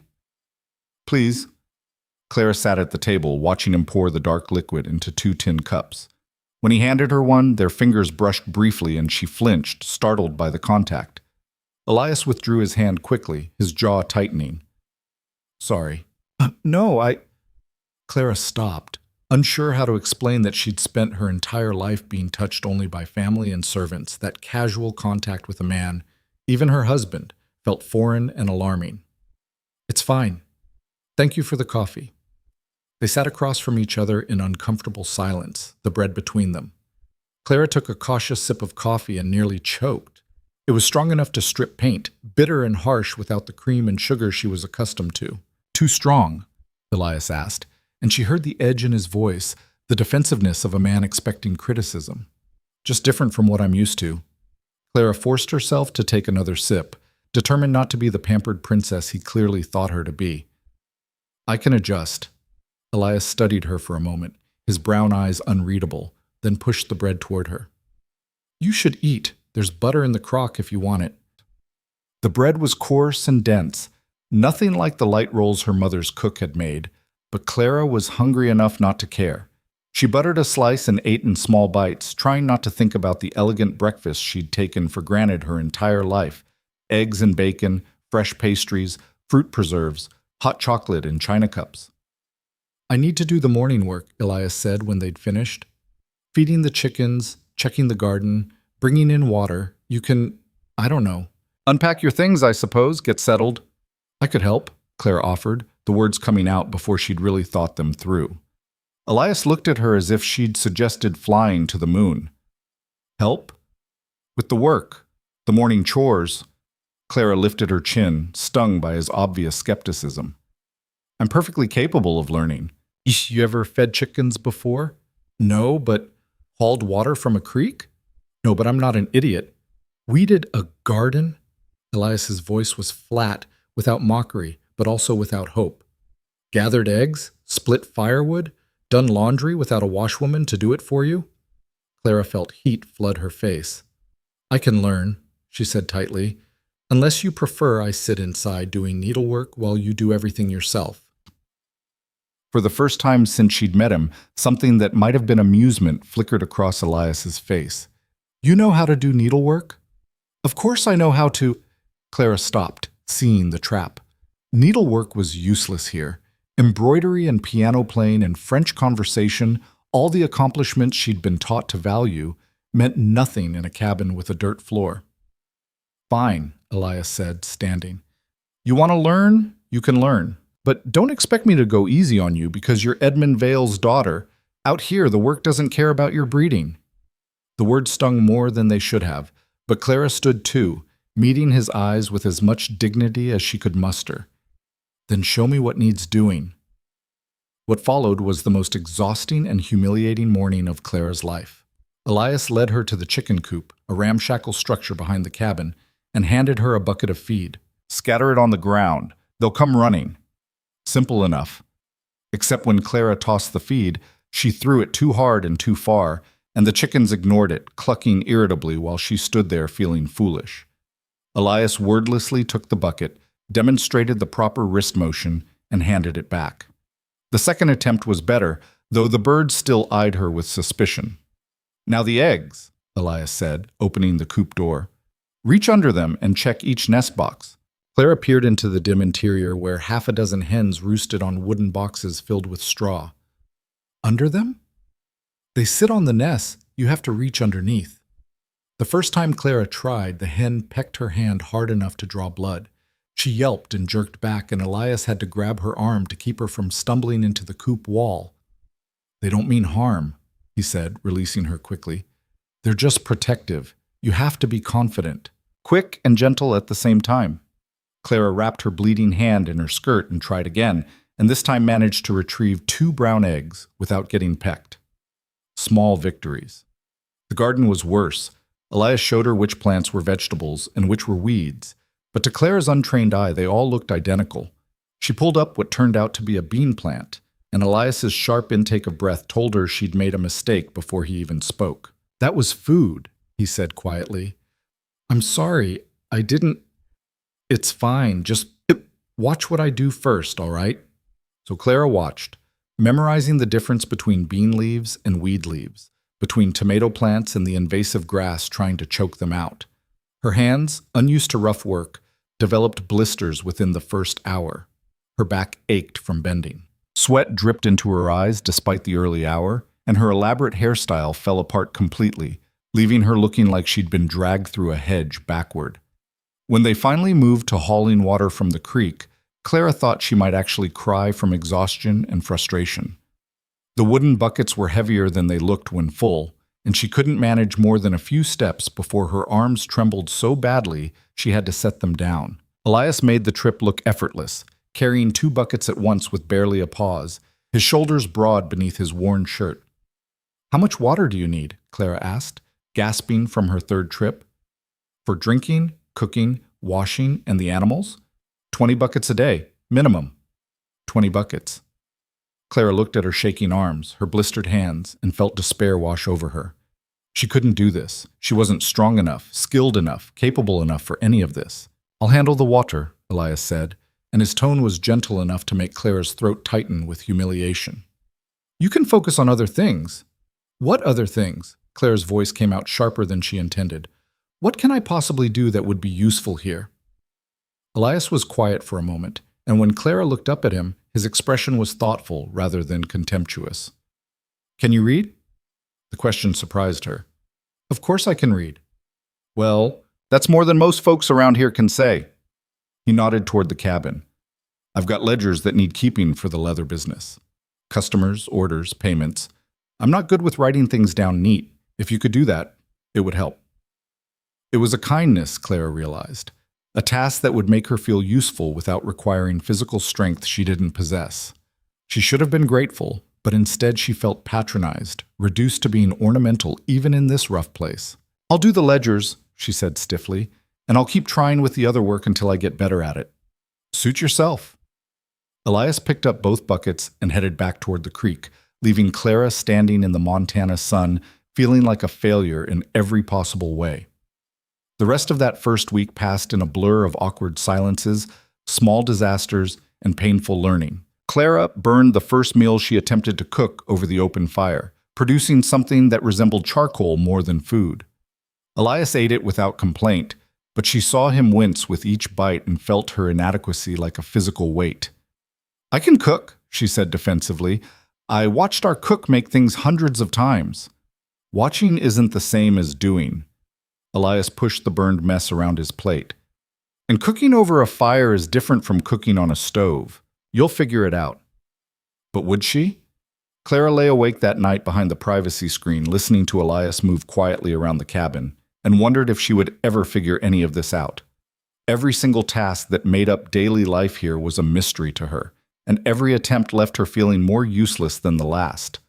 "Please." Clara sat at the table, watching him pour the dark liquid into 2 tin cups. When he handed her one, their fingers brushed briefly and she flinched, startled by the contact. Elias withdrew his hand quickly, his jaw tightening. "Sorry." No, Clara stopped, unsure how to explain that she'd spent her entire life being touched only by family and servants. That casual contact with a man, even her husband, felt foreign and alarming. "It's fine. Thank you for the coffee." They sat across from each other in uncomfortable silence, the bread between them. Clara took a cautious sip of coffee and nearly choked. It was strong enough to strip paint, bitter and harsh without the cream and sugar she was accustomed to. "Too strong?" Elias asked, and she heard the edge in his voice, the defensiveness of a man expecting criticism. "Just different from what I'm used to." Clara forced herself to take another sip, determined not to be the pampered princess he clearly thought her to be. "I can adjust." Elias studied her for a moment, his brown eyes unreadable, then pushed the bread toward her. "You should eat. There's butter in the crock if you want it." The bread was coarse and dense, nothing like the light rolls her mother's cook had made, but Clara was hungry enough not to care. She buttered a slice and ate in small bites, trying not to think about the elegant breakfast she'd taken for granted her entire life: eggs and bacon, fresh pastries, fruit preserves, hot chocolate in china cups. "I need to do the morning work," Elias said when they'd finished. "Feeding the chickens, checking the garden, bringing in water. You can, I don't know." "Unpack your things, I suppose, get settled." "I could help," Clara offered, the words coming out before she'd really thought them through. Elias looked at her as if she'd suggested flying to the moon. "Help?" "With the work, the morning chores." Clara lifted her chin, stung by his obvious skepticism. "I'm perfectly capable of learning." "You ever fed chickens before?" "No, but..." "Hauled water from a creek?" "No, but I'm not an idiot." "Weeded a garden?" Elias's voice was flat, without mockery, but also without hope. "Gathered eggs? Split firewood? Done laundry without a washwoman to do it for you?" Clara felt heat flood her face. "I can learn," she said tightly, "unless you prefer I sit inside doing needlework while you do everything yourself." For the first time since she'd met him, something that might have been amusement flickered across Elias's face. "You know how to do needlework?" "Of course I know how to..." Clara stopped, seeing the trap. Needlework was useless here. Embroidery and piano playing and French conversation, all the accomplishments she'd been taught to value, meant nothing in a cabin with a dirt floor. "Fine," Elias said, standing. "You want to learn? You can learn. But don't expect me to go easy on you because you're Edmund Vale's daughter. Out here, the work doesn't care about your breeding." The words stung more than they should have, but Clara stood too, meeting his eyes with as much dignity as she could muster. "Then show me what needs doing." What followed was the most exhausting and humiliating morning of Clara's life. Elias led her to the chicken coop, a ramshackle structure behind the cabin, and handed her a bucket of feed. "Scatter it on the ground. They'll come running." Simple enough. Except when Clara tossed the feed, she threw it too hard and too far, and the chickens ignored it, clucking irritably while she stood there feeling foolish. Elias wordlessly took the bucket, demonstrated the proper wrist motion, and handed it back. The second attempt was better, though the birds still eyed her with suspicion. "Now the eggs," Elias said, opening the coop door. "Reach under them and check each nest box." Clara peered into the dim interior where half a dozen hens roosted on wooden boxes filled with straw. "Under them?" "They sit on the nests. You have to reach underneath." The first time Clara tried, the hen pecked her hand hard enough to draw blood. She yelped and jerked back, and Elias had to grab her arm to keep her from stumbling into the coop wall. "They don't mean harm," he said, releasing her quickly. "They're just protective. You have to be confident. Quick and gentle at the same time." Clara wrapped her bleeding hand in her skirt and tried again, and this time managed to retrieve 2 brown eggs without getting pecked. Small victories. The garden was worse. Elias showed her which plants were vegetables and which were weeds, but to Clara's untrained eye, they all looked identical. She pulled up what turned out to be a bean plant, and Elias's sharp intake of breath told her she'd made a mistake before he even spoke. "That was food," he said quietly. "I'm sorry, I didn't—" "It's fine, just watch what I do first, all right?" So Clara watched, memorizing the difference between bean leaves and weed leaves, between tomato plants and the invasive grass trying to choke them out. Her hands, unused to rough work, developed blisters within the first hour. Her back ached from bending. Sweat dripped into her eyes despite the early hour, and her elaborate hairstyle fell apart completely, leaving her looking like she'd been dragged through a hedge backward. When they finally moved to hauling water from the creek, Clara thought she might actually cry from exhaustion and frustration. The wooden buckets were heavier than they looked when full, and she couldn't manage more than a few steps before her arms trembled so badly she had to set them down. Elias made the trip look effortless, carrying 2 buckets at once with barely a pause, his shoulders broad beneath his worn shirt. "How much water do you need?" Clara asked, gasping from her third trip. "For drinking, cooking, washing, and the animals? 20 buckets a day, minimum." 20 buckets. Clara looked at her shaking arms, her blistered hands, and felt despair wash over her. She couldn't do this. She wasn't strong enough, skilled enough, capable enough for any of this. "I'll handle the water," Elias said, and his tone was gentle enough to make Clara's throat tighten with humiliation. "You can focus on other things." "What other things?" Clara's voice came out sharper than she intended. "What can I possibly do that would be useful here?" Elias was quiet for a moment, and when Clara looked up at him, his expression was thoughtful rather than contemptuous. "Can you read?" The question surprised her. "Of course I can read." "Well, that's more than most folks around here can say." He nodded toward the cabin. "I've got ledgers that need keeping for the leather business. Customers, orders, payments. I'm not good with writing things down neat. If you could do that, it would help." It was a kindness, Clara realized. A task that would make her feel useful without requiring physical strength she didn't possess. She should have been grateful, but instead she felt patronized, reduced to being ornamental even in this rough place. "I'll do the ledgers," she said stiffly, "and I'll keep trying with the other work until I get better at it." "Suit yourself." Elias picked up both buckets and headed back toward the creek, leaving Clara standing in the Montana sun, feeling like a failure in every possible way. The rest of that first week passed in a blur of awkward silences, small disasters, and painful learning. Clara burned the first meal she attempted to cook over the open fire, producing something that resembled charcoal more than food. Elias ate it without complaint, but she saw him wince with each bite and felt her inadequacy like a physical weight. "I can cook," she said defensively. "I watched our cook make things hundreds of times." "Watching isn't the same as doing." Elias pushed the burned mess around his plate. "And cooking over a fire is different from cooking on a stove. You'll figure it out. But would she? Clara lay awake that night behind the privacy screen, listening to Elias move quietly around the cabin, and wondered if she would ever figure any of this out. Every single task that made up daily life here was a mystery to her, and every attempt left her feeling more useless than the last.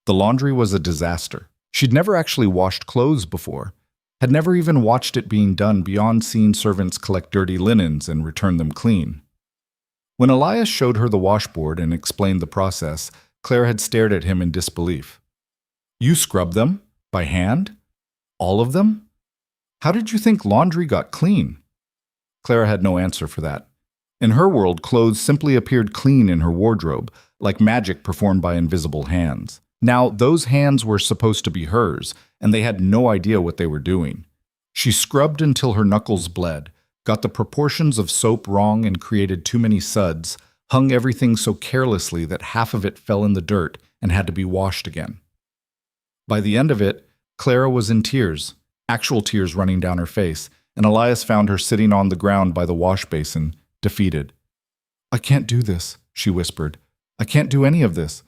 The laundry was a disaster. She'd never actually washed clothes before, had never even watched it being done beyond seeing servants collect dirty linens and return them clean. When Elias showed her the washboard and explained the process, Claire had stared at him in disbelief. You scrub them? By hand? All of them? How did you think laundry got clean? Clara had no answer for that. In her world, clothes simply appeared clean in her wardrobe, like magic performed by invisible hands. Now, those hands were supposed to be hers, and they had no idea what they were doing. She scrubbed until her knuckles bled, got the proportions of soap wrong and created too many suds, hung everything so carelessly that half of it fell in the dirt and had to be washed again. By the end of it, Clara was in tears, actual tears running down her face, and Elias found her sitting on the ground by the wash basin, defeated. I can't do this, she whispered. I can't do any of this.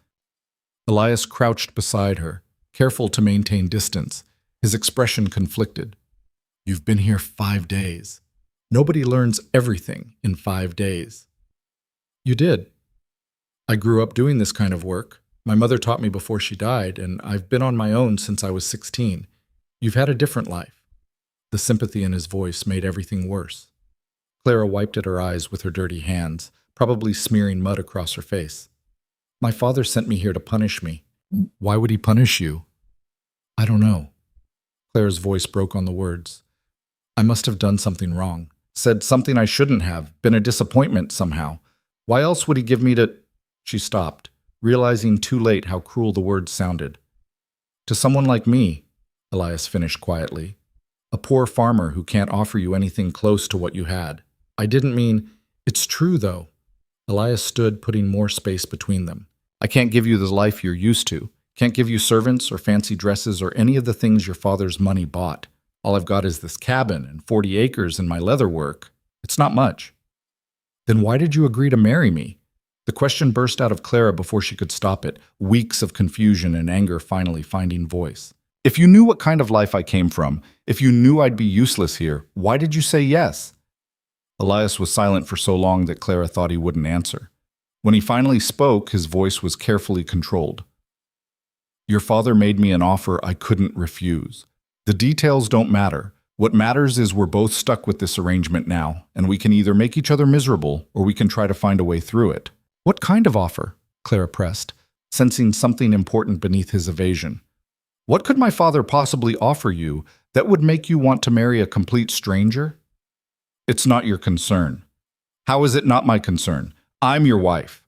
Elias crouched beside her, careful to maintain distance, his expression conflicted. You've been here 5 days. Nobody learns everything in 5 days. You did. I grew up doing this kind of work. My mother taught me before she died, and I've been on my own since I was 16. You've had a different life. The sympathy in his voice made everything worse. Clara wiped at her eyes with her dirty hands, probably smearing mud across her face. My father sent me here to punish me. Why would he punish you? I don't know. Clara's voice broke on the words. I must have done something wrong, said something I shouldn't have, been a disappointment somehow. Why else would he give me to... She stopped, realizing too late how cruel the words sounded. To someone like me, Elias finished quietly. A poor farmer who can't offer you anything close to what you had. I didn't mean... It's true, though. Elias stood, putting more space between them. I can't give you the life you're used to. Can't give you servants or fancy dresses or any of the things your father's money bought. All I've got is this cabin and 40 acres and my leather work. It's not much. Then why did you agree to marry me? The question burst out of Clara before she could stop it, weeks of confusion and anger finally finding voice. If you knew what kind of life I came from, if you knew I'd be useless here, why did you say yes? Elias was silent for so long that Clara thought he wouldn't answer. When he finally spoke, his voice was carefully controlled. Your father made me an offer I couldn't refuse. The details don't matter. What matters is we're both stuck with this arrangement now, and we can either make each other miserable or we can try to find a way through it. What kind of offer? Clara pressed, sensing something important beneath his evasion. What could my father possibly offer you that would make you want to marry a complete stranger? It's not your concern. How is it not my concern? I'm your wife.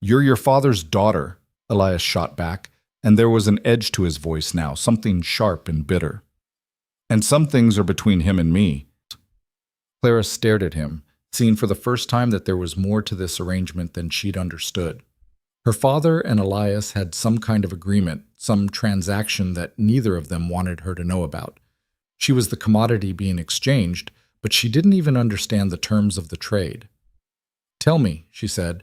You're your father's daughter, Elias shot back, and there was an edge to his voice now, something sharp and bitter. And some things are between him and me. Clara stared at him, seeing for the first time that there was more to this arrangement than she'd understood. Her father and Elias had some kind of agreement, some transaction that neither of them wanted her to know about. She was the commodity being exchanged, but she didn't even understand the terms of the trade. Tell me, she said.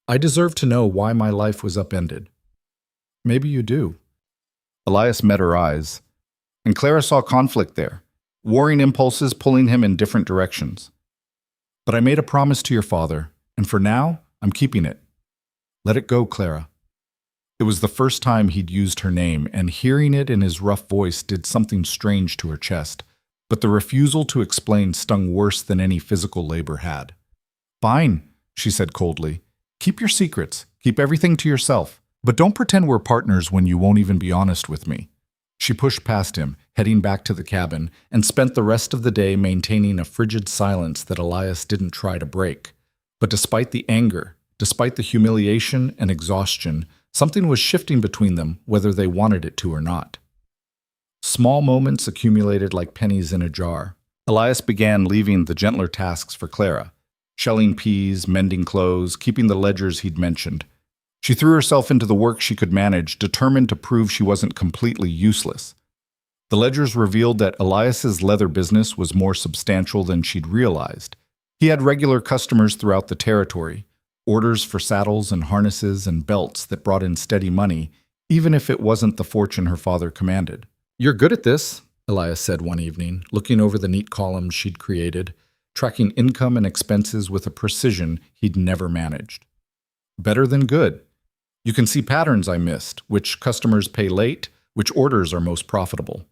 I deserve to know why my life was upended. Maybe you do. Elias met her eyes, and Clara saw conflict there, warring impulses pulling him in different directions. But I made a promise to your father, and for now, I'm keeping it. Let it go, Clara. It was the first time he'd used her name, and hearing it in his rough voice did something strange to her chest, but the refusal to explain stung worse than any physical labor had. Fine, she said coldly. Keep your secrets, keep everything to yourself, but don't pretend we're partners when you won't even be honest with me. She pushed past him, heading back to the cabin, and spent the rest of the day maintaining a frigid silence that Elias didn't try to break. But despite the anger, despite the humiliation and exhaustion, something was shifting between them, whether they wanted it to or not. Small moments accumulated like pennies in a jar. Elias began leaving the gentler tasks for Clara, shelling peas, mending clothes, keeping the ledgers he'd mentioned. She threw herself into the work she could manage, determined to prove she wasn't completely useless. The ledgers revealed that Elias's leather business was more substantial than she'd realized. He had regular customers throughout the territory, orders for saddles and harnesses and belts that brought in steady money, even if it wasn't the fortune her father commanded. "You're good at this," Elias said one evening, looking over the neat columns she'd created, tracking income and expenses with a precision he'd never managed. "Better than good. You can see patterns I missed, which customers pay late, which orders are most profitable."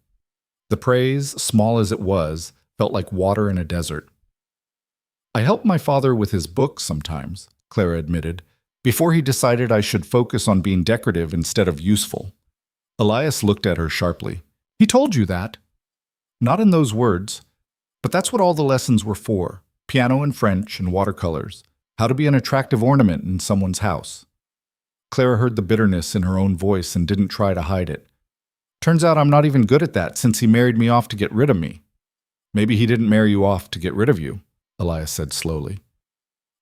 The praise, small as it was, felt like water in a desert. "I help my father with his books sometimes," Clara admitted, "before he decided I should focus on being decorative instead of useful." Elias looked at her sharply. "He told you that?" "Not in those words. But that's what all the lessons were for. Piano and French and watercolors. How to be an attractive ornament in someone's house." Clara heard the bitterness in her own voice and didn't try to hide it. "Turns out I'm not even good at that since he married me off to get rid of me." "Maybe he didn't marry you off to get rid of you," Elias said slowly.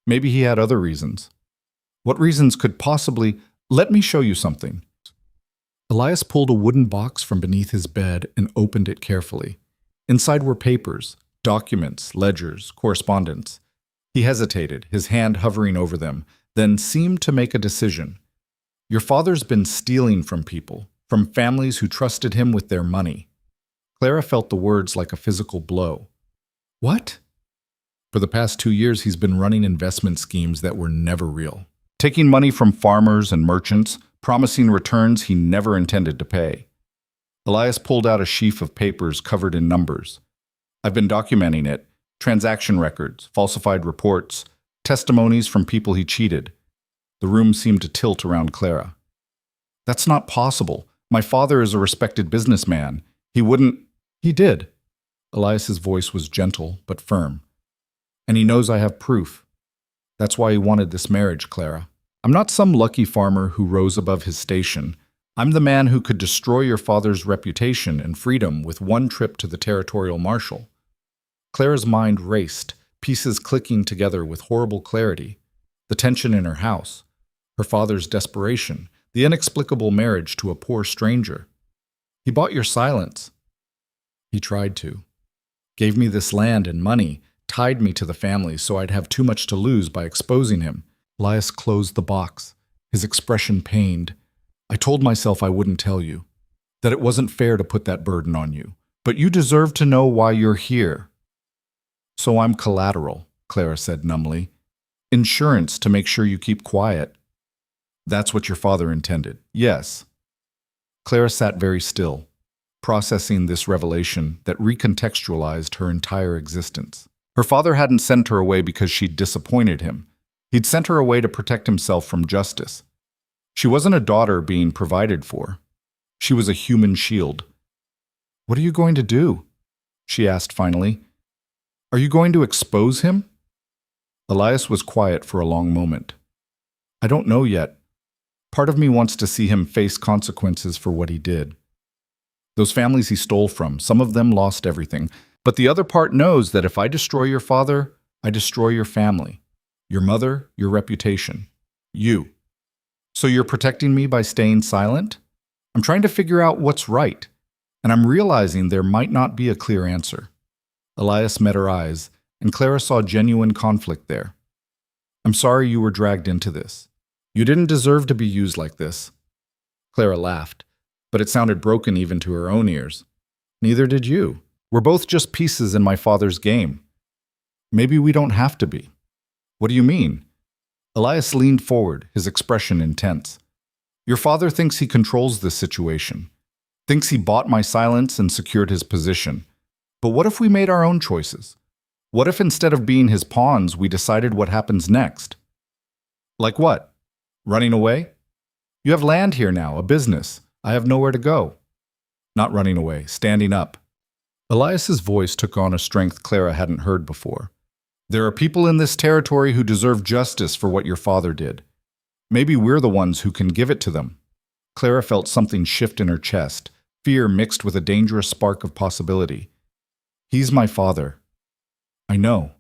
"Maybe he had other reasons." "What reasons could possibly— Let me show you something." Elias pulled a wooden box from beneath his bed and opened it carefully. Inside were papers, documents, ledgers, correspondence. He hesitated, his hand hovering over them, then seemed to make a decision. "Your father's been stealing from people, from families who trusted him with their money." Clara felt the words like a physical blow. "What?" "For the past 2 years, he's been running investment schemes that were never real. Taking money from farmers and merchants, promising returns he never intended to pay." Elias pulled out a sheaf of papers covered in numbers. "I've been documenting it. Transaction records, falsified reports, testimonies from people he cheated." The room seemed to tilt around Clara. "That's not possible. My father is a respected businessman. He wouldn't—" "He did." Elias's voice was gentle but firm. "And he knows I have proof. That's why he wanted this marriage, Clara. I'm not some lucky farmer who rose above his station. I'm the man who could destroy your father's reputation and freedom with one trip to the territorial marshal." Clara's mind raced, pieces clicking together with horrible clarity. The tension in her house, her father's desperation, the inexplicable marriage to a poor stranger. "He bought your silence." "He tried to. Gave me this land and money, tied me to the family so I'd have too much to lose by exposing him." Elias closed the box, his expression pained. "I told myself I wouldn't tell you, that it wasn't fair to put that burden on you, but you deserve to know why you're here." "So I'm collateral," Clara said numbly. "Insurance to make sure you keep quiet." "That's what your father intended." "Yes." Clara sat very still, processing this revelation that recontextualized her entire existence. Her father hadn't sent her away because she'd disappointed him. He'd sent her away to protect himself from justice. She wasn't a daughter being provided for. She was a human shield. "What are you going to do?" she asked finally. "Are you going to expose him?" Elias was quiet for a long moment. "I don't know yet. Part of me wants to see him face consequences for what he did. Those families he stole from, some of them lost everything. But the other part knows that if I destroy your father, I destroy your family, your mother, your reputation, you. So you're protecting me by staying silent? I'm trying to figure out what's right, and I'm realizing there might not be a clear answer." Elias met her eyes, and Clara saw genuine conflict there. "I'm sorry you were dragged into this. You didn't deserve to be used like this." Clara laughed, but it sounded broken even to her own ears. "Neither did you. We're both just pieces in my father's game. Maybe we don't have to be." "What do you mean?" Elias leaned forward, his expression intense. "Your father thinks he controls this situation, thinks he bought my silence and secured his position. But what if we made our own choices? What if instead of being his pawns, we decided what happens next?" "Like what? Running away? You have land here now, a business. I have nowhere to go." "Not running away, standing up." Elias's voice took on a strength Clara hadn't heard before. "There are people in this territory who deserve justice for what your father did. Maybe we're the ones who can give it to them." Clara felt something shift in her chest, fear mixed with a dangerous spark of possibility. "He's my father. I know.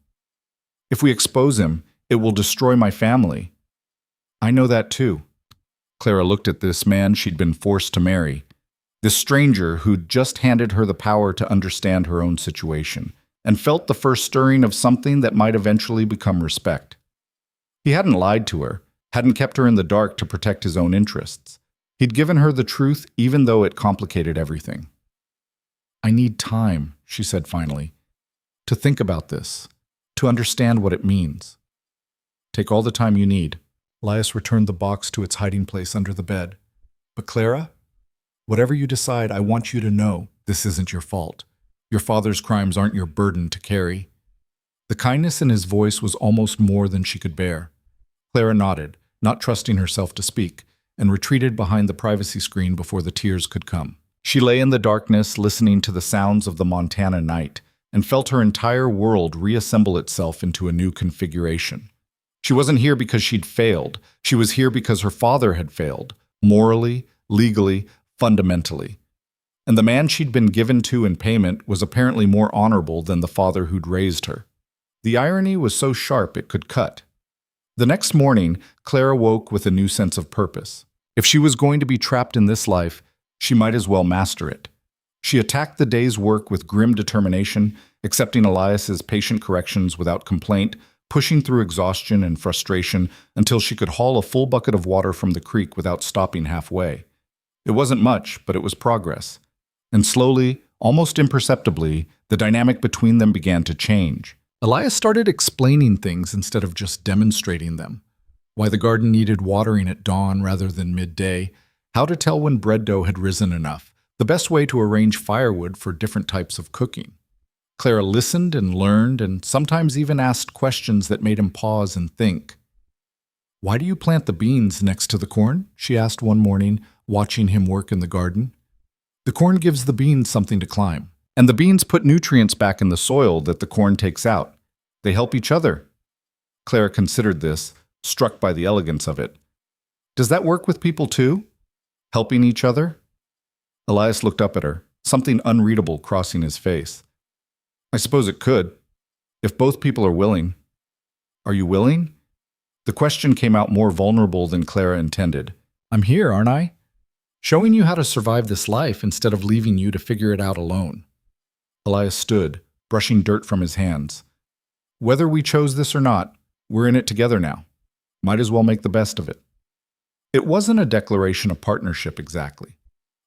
If we expose him, it will destroy my family. I know that too." Clara looked at this man she'd been forced to marry, this stranger who'd just handed her the power to understand her own situation, and felt the first stirring of something that might eventually become respect. He hadn't lied to her, hadn't kept her in the dark to protect his own interests. He'd given her the truth even though it complicated everything. "I need time," she said finally, "to think about this, to understand what it means." "Take all the time you need." Elias returned the box to its hiding place under the bed. "But Clara, whatever you decide, I want you to know this isn't your fault. Your father's crimes aren't your burden to carry." The kindness in his voice was almost more than she could bear. Clara nodded, not trusting herself to speak, and retreated behind the privacy screen before the tears could come. She lay in the darkness, listening to the sounds of the Montana night, and felt her entire world reassemble itself into a new configuration. She wasn't here because she'd failed. She was here because her father had failed, morally, legally, fundamentally. And the man she'd been given to in payment was apparently more honorable than the father who'd raised her. The irony was so sharp it could cut. The next morning, Clara woke with a new sense of purpose. If she was going to be trapped in this life, she might as well master it. She attacked the day's work with grim determination, accepting Elias's patient corrections without complaint, pushing through exhaustion and frustration until she could haul a full bucket of water from the creek without stopping halfway. It wasn't much, but it was progress. And slowly, almost imperceptibly, the dynamic between them began to change. Elias started explaining things instead of just demonstrating them. Why the garden needed watering at dawn rather than midday, how to tell when bread dough had risen enough, the best way to arrange firewood for different types of cooking. Clara listened and learned and sometimes even asked questions that made him pause and think. "Why do you plant the beans next to the corn?" she asked one morning, watching him work in the garden. "The corn gives the beans something to climb, and the beans put nutrients back in the soil that the corn takes out. They help each other." Clara considered this, struck by the elegance of it. "Does that work with people too? Helping each other?" Elias looked up at her, something unreadable crossing his face. "I suppose it could, if both people are willing." "Are you willing?" The question came out more vulnerable than Clara intended. "I'm here, aren't I? Showing you how to survive this life instead of leaving you to figure it out alone." Elias stood, brushing dirt from his hands. "Whether we chose this or not, we're in it together now. Might as well make the best of it." It wasn't a declaration of partnership exactly,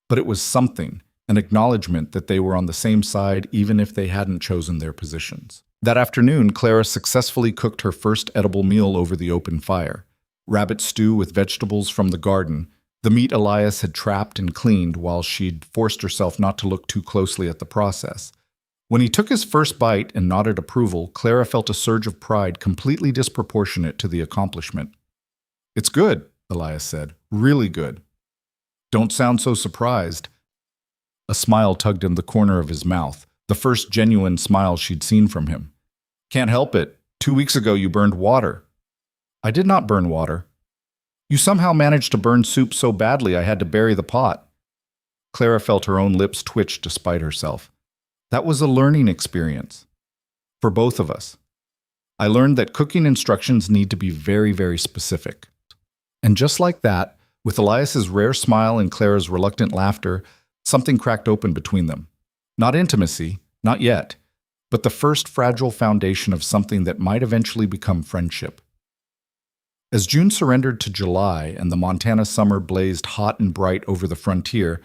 but it was something, an acknowledgement that they were on the same side even if they hadn't chosen their positions. That afternoon, Clara successfully cooked her first edible meal over the open fire. Rabbit stew with vegetables from the garden, the meat Elias had trapped and cleaned while she'd forced herself not to look too closely at the process. When he took his first bite and nodded approval, Clara felt a surge of pride completely disproportionate to the accomplishment. "It's good," Elias said. "Really good." "Don't sound so surprised." A smile tugged in the corner of his mouth, the first genuine smile she'd seen from him. "Can't help it. 2 weeks ago you burned water." "I did not burn water." "You somehow managed to burn soup so badly I had to bury the pot." Clara felt her own lips twitch despite herself. That was a learning experience. For both of us. I learned that cooking instructions need to be very, very specific. And just like that, with Elias's rare smile and Clara's reluctant laughter, something cracked open between them. Not intimacy, not yet, but the first fragile foundation of something that might eventually become friendship. As June surrendered to July and the Montana summer blazed hot and bright over the frontier,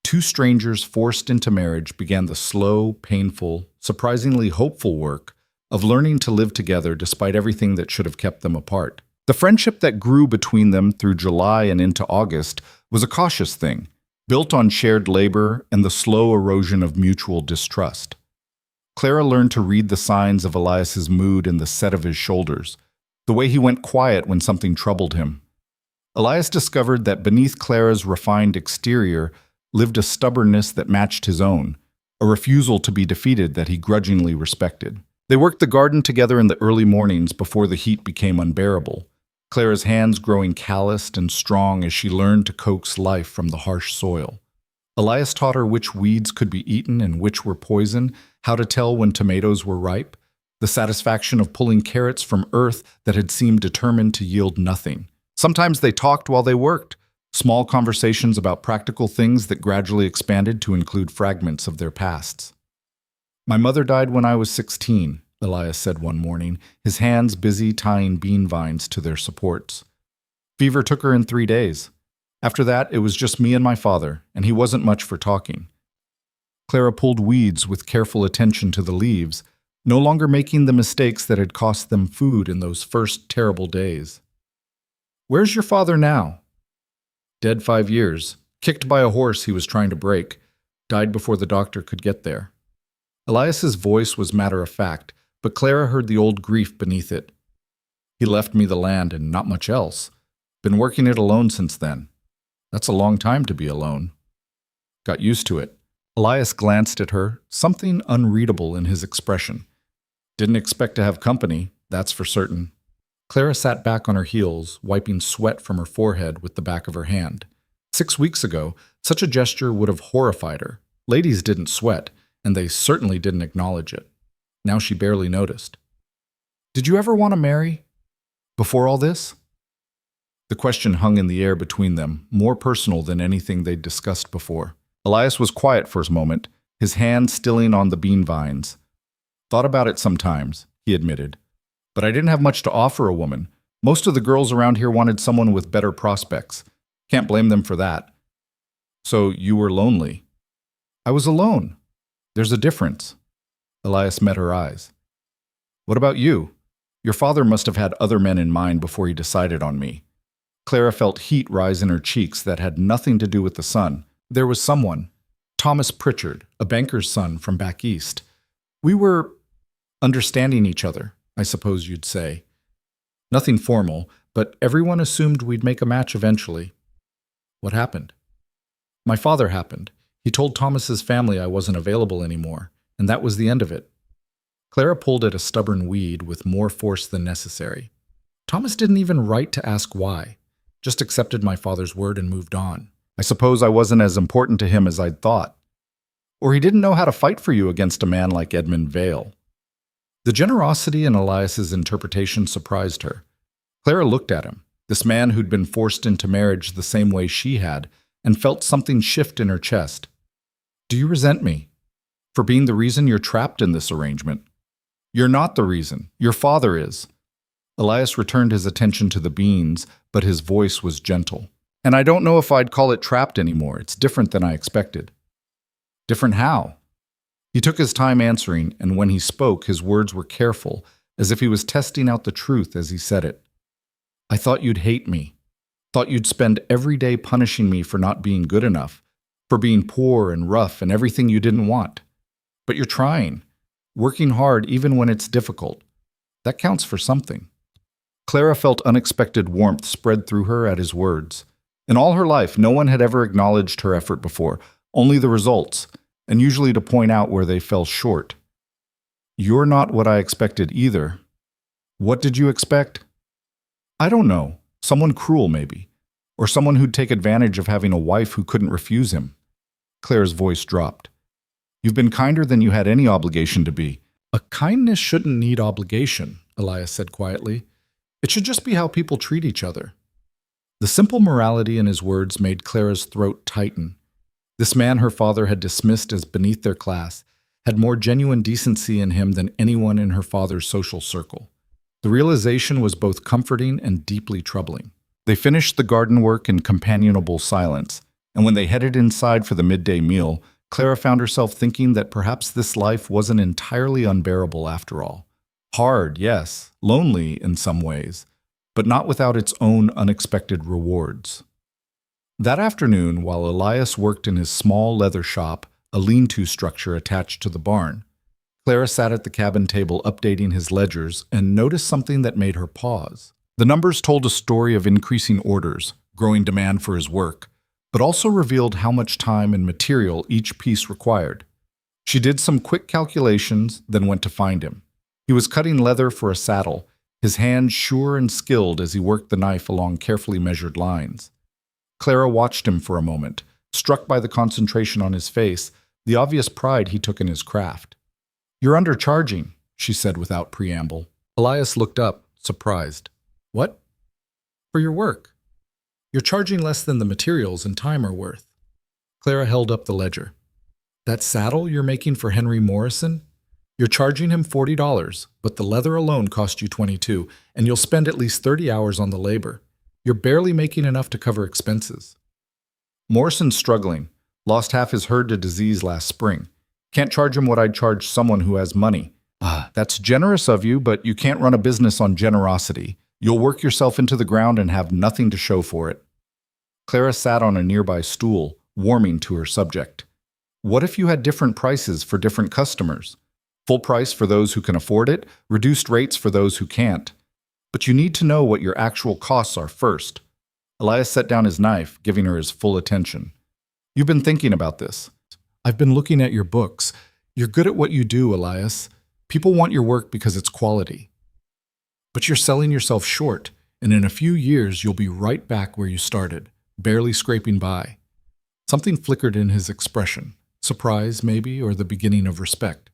two strangers forced into marriage began the slow, painful, surprisingly hopeful work of learning to live together despite everything that should have kept them apart. The friendship that grew between them through July and into August was a cautious thing, built on shared labor and the slow erosion of mutual distrust. Clara learned to read the signs of Elias's mood in the set of his shoulders, the way he went quiet when something troubled him. Elias discovered that beneath Clara's refined exterior lived a stubbornness that matched his own, a refusal to be defeated that he grudgingly respected. They worked the garden together in the early mornings before the heat became unbearable, Clara's hands growing calloused and strong as she learned to coax life from the harsh soil. Elias taught her which weeds could be eaten and which were poison, how to tell when tomatoes were ripe, the satisfaction of pulling carrots from earth that had seemed determined to yield nothing. Sometimes they talked while they worked, small conversations about practical things that gradually expanded to include fragments of their pasts. "My mother died when I was 16, Elias said one morning, his hands busy tying bean vines to their supports. Fever took her in 3 days. After that, it was just me and my father, and he wasn't much for talking. Clara pulled weeds with careful attention to the leaves, no longer making the mistakes that had cost them food in those first terrible days. "Where's your father now?" "Dead 5 years, kicked by a horse he was trying to break, died before the doctor could get there." Elias's voice was matter-of-fact, but Clara heard the old grief beneath it. "He left me the land and not much else. Been working it alone since then. That's a long time to be alone." "Got used to it." Elias glanced at her, something unreadable in his expression. "Didn't expect to have company, that's for certain." Clara sat back on her heels, wiping sweat from her forehead with the back of her hand. 6 weeks ago, such a gesture would have horrified her. Ladies didn't sweat, and they certainly didn't acknowledge it. Now she barely noticed. "Did you ever want to marry? Before all this?" The question hung in the air between them, more personal than anything they'd discussed before. Elias was quiet for a moment, his hand stilling on the bean vines. "Thought about it sometimes," he admitted. "But I didn't have much to offer a woman. Most of the girls around here wanted someone with better prospects. Can't blame them for that." "So you were lonely?" "I was alone. There's a difference." Elias met her eyes. "What about you? Your father must have had other men in mind before he decided on me." Clara felt heat rise in her cheeks that had nothing to do with the sun. "There was someone. Thomas Pritchard, a banker's son from back east. We were understanding each other, I suppose you'd say. Nothing formal, but everyone assumed we'd make a match eventually." "What happened?" "My father happened. He told Thomas's family I wasn't available anymore, and that was the end of it." Clara pulled at a stubborn weed with more force than necessary. "Thomas didn't even write to ask why. Just accepted my father's word and moved on. I suppose I wasn't as important to him as I'd thought. Or he didn't know how to fight for you against a man like Edmund Vale." The generosity in Elias's interpretation surprised her. Clara looked at him, this man who'd been forced into marriage the same way she had, and felt something shift in her chest. "Do you resent me? For being the reason you're trapped in this arrangement?" "You're not the reason. Your father is." Elias returned his attention to the beans, but his voice was gentle. "And I don't know if I'd call it trapped anymore. It's different than I expected." "Different how?" He took his time answering, and when he spoke, his words were careful, as if he was testing out the truth as he said it. "I thought you'd hate me. Thought you'd spend every day punishing me for not being good enough, for being poor and rough and everything you didn't want. But you're trying, working hard even when it's difficult. That counts for something." Clara felt unexpected warmth spread through her at his words. In all her life, no one had ever acknowledged her effort before, only the results, and usually to point out where they fell short. "You're not what I expected either." "What did you expect?" "I don't know. Someone cruel, maybe. Or someone who'd take advantage of having a wife who couldn't refuse him." Claire's voice dropped. "You've been kinder than you had any obligation to be." "A kindness shouldn't need obligation," Elias said quietly. "It should just be how people treat each other." The simple morality in his words made Clara's throat tighten. This man her father had dismissed as beneath their class had more genuine decency in him than anyone in her father's social circle. The realization was both comforting and deeply troubling. They finished the garden work in companionable silence, and when they headed inside for the midday meal, Clara found herself thinking that perhaps this life wasn't entirely unbearable after all. Hard, yes, lonely in some ways, but not without its own unexpected rewards. That afternoon, while Elias worked in his small leather shop, a lean-to structure attached to the barn, Clara sat at the cabin table updating his ledgers and noticed something that made her pause. The numbers told a story of increasing orders, growing demand for his work, but also revealed how much time and material each piece required. She did some quick calculations, then went to find him. He was cutting leather for a saddle, his hands sure and skilled as he worked the knife along carefully measured lines. Clara watched him for a moment, struck by the concentration on his face, the obvious pride he took in his craft. "You're undercharging," she said without preamble. Elias looked up, surprised. "What?" "For your work. You're charging less than the materials and time are worth." Clara held up the ledger. "That saddle you're making for Henry Morrison? You're charging him $40, but the leather alone cost you $22, and you'll spend at least 30 hours on the labor. You're barely making enough to cover expenses. Morrison's struggling. Lost half his herd to disease last spring. Can't charge him what I'd charge someone who has money. That's generous of you, but you can't run a business on generosity. You'll work yourself into the ground and have nothing to show for it. Clara sat on a nearby stool, warming to her subject. What if you had different prices for different customers? Full price for those who can afford it, reduced rates for those who can't. But you need to know what your actual costs are first. Elias set down his knife, giving her his full attention. You've been thinking about this. I've been looking at your books. You're good at what you do, Elias. People want your work because it's quality. But you're selling yourself short, and in a few years you'll be right back where you started, barely scraping by. Something flickered in his expression. Surprise, maybe, or the beginning of respect.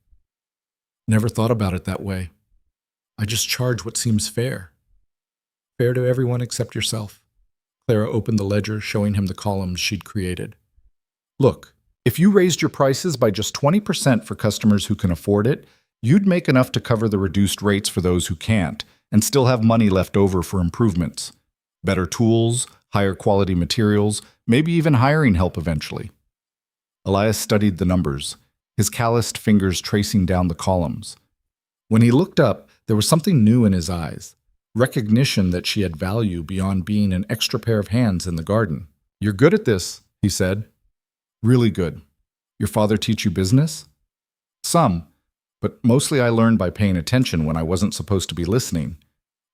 Never thought about it that way. I just charge what seems fair. Fair to everyone except yourself. Clara opened the ledger, showing him the columns she'd created. Look, if you raised your prices by just 20% for customers who can afford it, you'd make enough to cover the reduced rates for those who can't, and still have money left over for improvements. Better tools, higher quality materials, maybe even hiring help eventually. Elias studied the numbers, his calloused fingers tracing down the columns. When he looked up, there was something new in his eyes, recognition that she had value beyond being an extra pair of hands in the garden. You're good at this, he said. Really good. Your father teach you business? Some, but mostly I learned by paying attention when I wasn't supposed to be listening.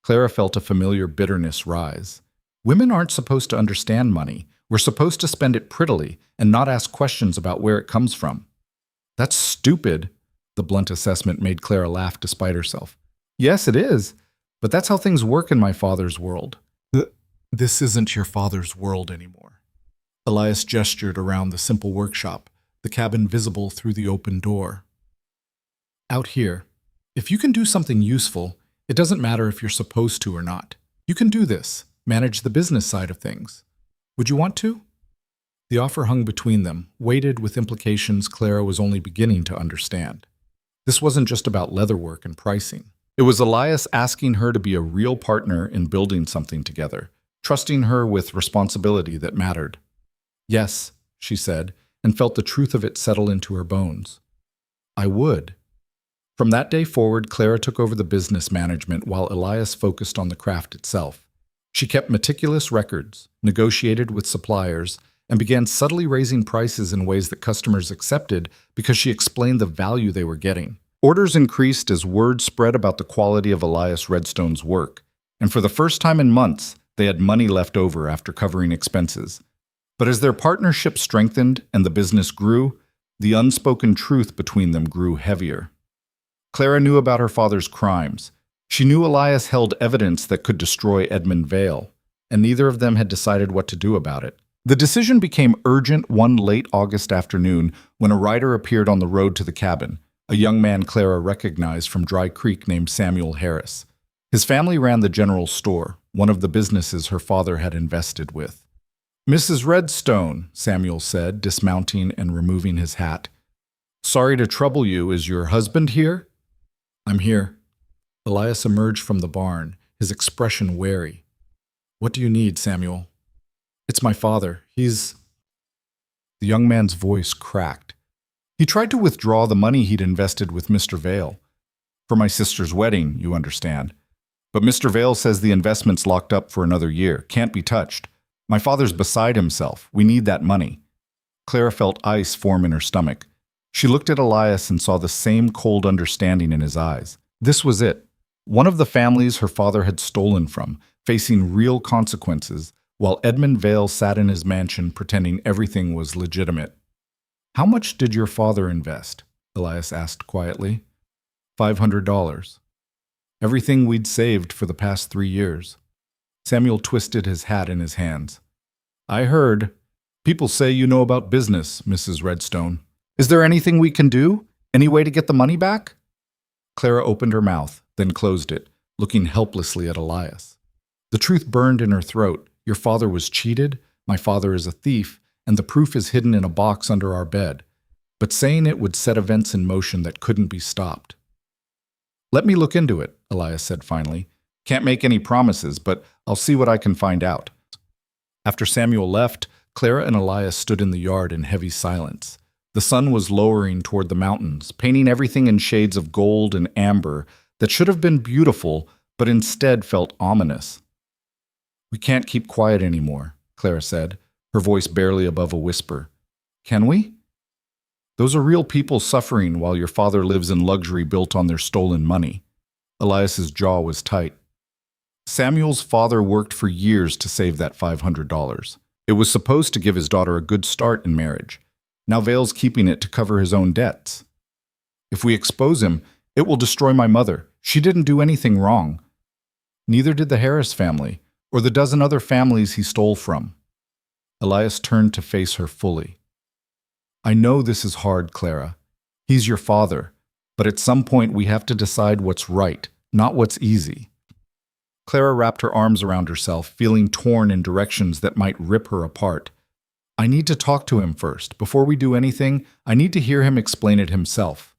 Clara felt a familiar bitterness rise. Women aren't supposed to understand money. We're supposed to spend it prettily and not ask questions about where it comes from. That's stupid. The blunt assessment made Clara laugh despite herself. Yes, it is, but that's how things work in my father's world. This isn't your father's world anymore. Elias gestured around the simple workshop, the cabin visible through the open door. Out here, if you can do something useful, it doesn't matter if you're supposed to or not. You can do this, manage the business side of things. Would you want to? The offer hung between them, weighted with implications Clara was only beginning to understand. This wasn't just about leatherwork and pricing. It was Elias asking her to be a real partner in building something together, trusting her with responsibility that mattered. Yes, she said, and felt the truth of it settle into her bones. I would. From that day forward, Clara took over the business management while Elias focused on the craft itself. She kept meticulous records, negotiated with suppliers, and began subtly raising prices in ways that customers accepted because she explained the value they were getting. Orders increased as word spread about the quality of Elias Redstone's work, and for the first time in months, they had money left over after covering expenses. But as their partnership strengthened and the business grew, the unspoken truth between them grew heavier. Clara knew about her father's crimes. She knew Elias held evidence that could destroy Edmund Vale, and neither of them had decided what to do about it. The decision became urgent one late August afternoon when a rider appeared on the road to the cabin, a young man Clara recognized from Dry Creek named Samuel Harris. His family ran the general store, one of the businesses her father had invested with. Mrs. Redstone, Samuel said, dismounting and removing his hat. Sorry to trouble you. Is your husband here? I'm here. Elias emerged from the barn, his expression wary. What do you need, Samuel? It's my father. He's... The young man's voice cracked. He tried to withdraw the money he'd invested with Mr. Vale. For my sister's wedding, you understand. But Mr. Vale says the investment's locked up for another year, can't be touched. My father's beside himself. We need that money. Clara felt ice form in her stomach. She looked at Elias and saw the same cold understanding in his eyes. This was it. One of the families her father had stolen from, facing real consequences, while Edmund Vale sat in his mansion pretending everything was legitimate. How much did your father invest? Elias asked quietly. $500. Everything we'd saved for the past 3 years. Samuel twisted his hat in his hands. I heard. People say you know about business, Mrs. Redstone. Is there anything we can do? Any way to get the money back? Clara opened her mouth, then closed it, looking helplessly at Elias. The truth burned in her throat. Your father was cheated, my father is a thief, and the proof is hidden in a box under our bed. but saying it would set events in motion that couldn't be stopped. "Let me look into it," Elias said finally. "Can't make any promises, but I'll see what I can find out." After Samuel left, Clara and Elias stood in the yard in heavy silence. The sun was lowering toward the mountains, painting everything in shades of gold and amber that should have been beautiful, but instead felt ominous. "We can't keep quiet anymore," Clara said, her voice barely above a whisper. "Can we? Those are real people suffering while your father lives in luxury built on their stolen money." Elias's jaw was tight. Samuel's father worked for years to save that $500. It was supposed to give his daughter a good start in marriage. Now Vale's keeping it to cover his own debts. "If we expose him, it will destroy my mother. She didn't do anything wrong. Neither did the Harris family, or the dozen other families he stole from." Elias turned to face her fully. "I know this is hard, Clara. He's your father, but at some point we have to decide what's right, not what's easy." Clara wrapped her arms around herself, feeling torn in directions that might rip her apart. "I need to talk to him first. Before we do anything, I need to hear him explain it himself."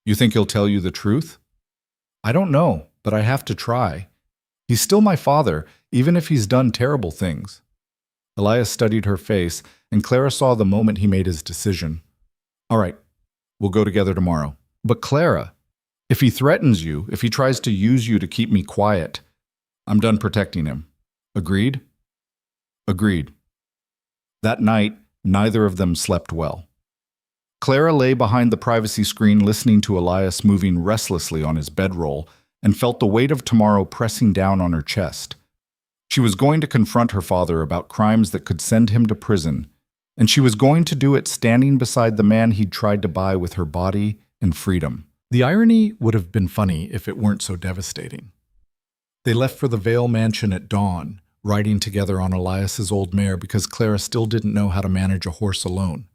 "You think he'll tell you the truth?" "I don't know, but I have to try. He's still my father, even if he's done terrible things." Elias studied her face, and Clara saw the moment he made his decision. "All right, we'll go together tomorrow." "But Clara, if he threatens you, if he tries to use you to keep me quiet, I'm done protecting him. Agreed?" "Agreed." That night, neither of them slept well. Clara lay behind the privacy screen listening to Elias moving restlessly on his bedroll and felt the weight of tomorrow pressing down on her chest. She was going to confront her father about crimes that could send him to prison, and she was going to do it standing beside the man he'd tried to buy with her body and freedom. The irony would have been funny if it weren't so devastating. They left for the Vale mansion at dawn, riding together on Elias's old mare because Clara still didn't know how to manage a horse alone.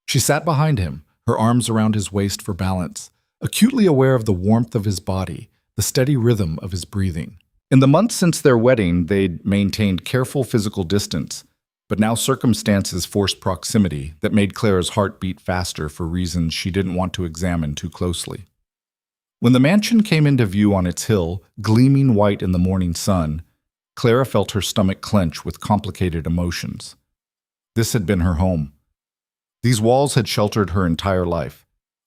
She sat behind him, her arms around his waist for balance, acutely aware of the warmth of his body, the steady rhythm of his breathing. In the months since their wedding, they'd maintained careful physical distance, but now circumstances forced proximity that made Clara's heart beat faster for reasons she didn't want to examine too closely. When the mansion came into view on its hill, gleaming white in the morning sun, Clara felt her stomach clench with complicated emotions. This had been her home. These walls had sheltered her entire life,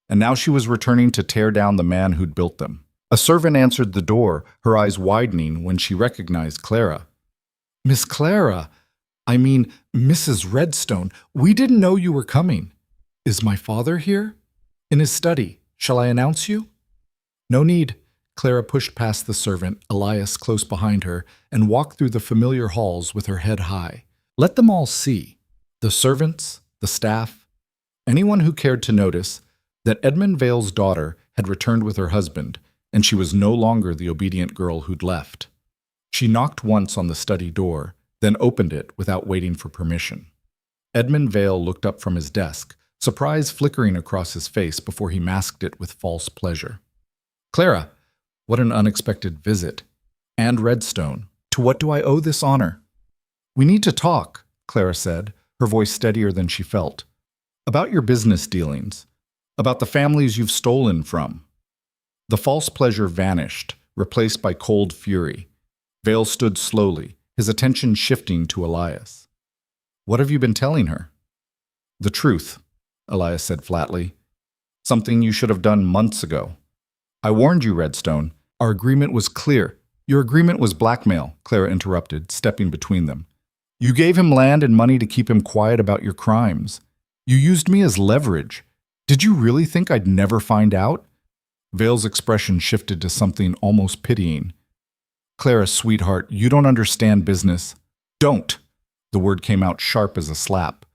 and now she was returning to tear down the man who'd built them. A servant answered the door, her eyes widening when she recognized Clara. "Miss Clara, I mean, Mrs. Redstone, we didn't know you were coming. Is my father here?" "In his study. Shall I announce you?" "No need." Clara pushed past the servant, Elias close behind her, and walked through the familiar halls with her head high. Let them all see, the servants, the staff, anyone who cared to notice, that Edmund Vale's daughter had returned with her husband, and she was no longer the obedient girl who'd left. She knocked once on the study door, then opened it without waiting for permission. Edmund Vale looked up from his desk, surprise flickering across his face before he masked it with false pleasure. "Clara, what an unexpected visit. And Redstone. To what do I owe this honor?" "We need to talk," Clara said, her voice steadier than she felt. "About your business dealings. About the families you've stolen from." The false pleasure vanished, replaced by cold fury. Vale stood slowly, his attention shifting to Elias. "What have you been telling her?" "The truth," Elias said flatly. "Something you should have done months ago. I warned you, Redstone. Our agreement was clear." "Your agreement was blackmail," Clara interrupted, stepping between them. "You gave him land and money to keep him quiet about your crimes. You used me as leverage. Did you really think I'd never find out?" Vale's expression shifted to something almost pitying. "Clara, sweetheart, you don't understand business." "Don't!" The word came out sharp as a slap.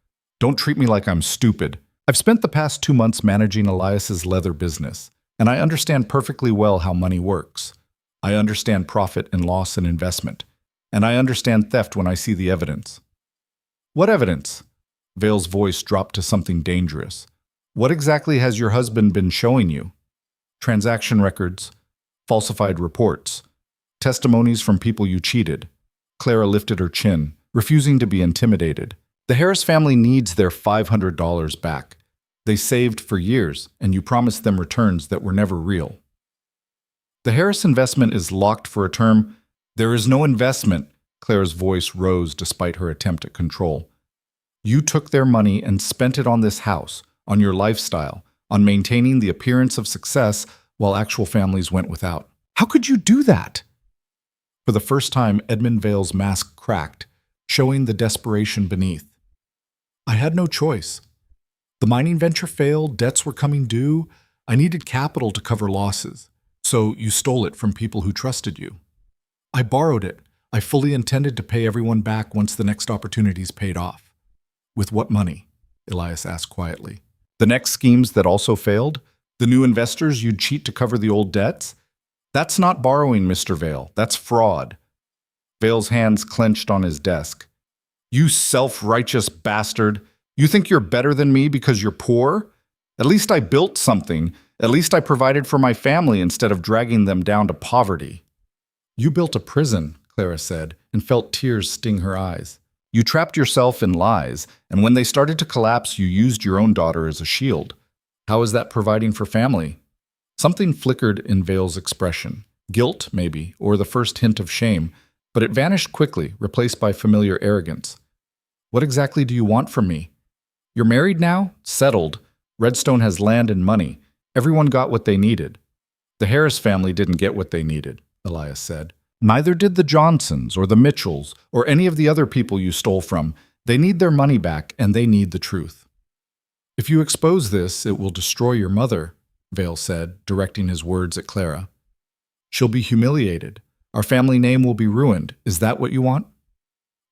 "Don't treat me like I'm stupid. I've spent the past 2 months managing Elias's leather business, and I understand perfectly well how money works. I understand profit and loss and investment, and I understand theft when I see the evidence." "What evidence?" Vale's voice dropped to something dangerous. "What exactly has your husband been showing you?" "Transaction records, falsified reports, testimonies from people you cheated." Clara lifted her chin, refusing to be intimidated. "The Harris family needs their $500 back. They saved for years, and you promised them returns that were never real. The Harris investment is locked for a term. There is no investment. Clara's voice rose despite her attempt at control. You took their money and spent it on this house, on your lifestyle, on maintaining the appearance of success while actual families went without. How could you do that? For the first time, Edmund Vale's mask cracked, showing the desperation beneath. I had no choice. The mining venture failed, debts were coming due. I needed capital to cover losses. So you stole it from people who trusted you. I borrowed it. I fully intended to pay everyone back once the next opportunities paid off. With what money? Elias asked quietly. The next schemes that also failed? The new investors you'd cheat to cover the old debts? That's not borrowing, Mr. Vale. That's fraud. Vale's hands clenched on his desk. You self-righteous bastard. You think you're better than me because you're poor? At least I built something. At least I provided for my family instead of dragging them down to poverty. You built a prison, Clara said, and felt tears sting her eyes. You trapped yourself in lies, and when they started to collapse, you used your own daughter as a shield. How is that providing for family? Something flickered in Vale's expression. Guilt, maybe, or the first hint of shame, but it vanished quickly, replaced by familiar arrogance. What exactly do you want from me? You're married now? Settled. Redstone has land and money. Everyone got what they needed. The Harris family didn't get what they needed, Elias said. Neither did the Johnsons or the Mitchells or any of the other people you stole from. They need their money back, and they need the truth. If you expose this, it will destroy your mother, Vale said, directing his words at Clara. She'll be humiliated. Our family name will be ruined. Is that what you want?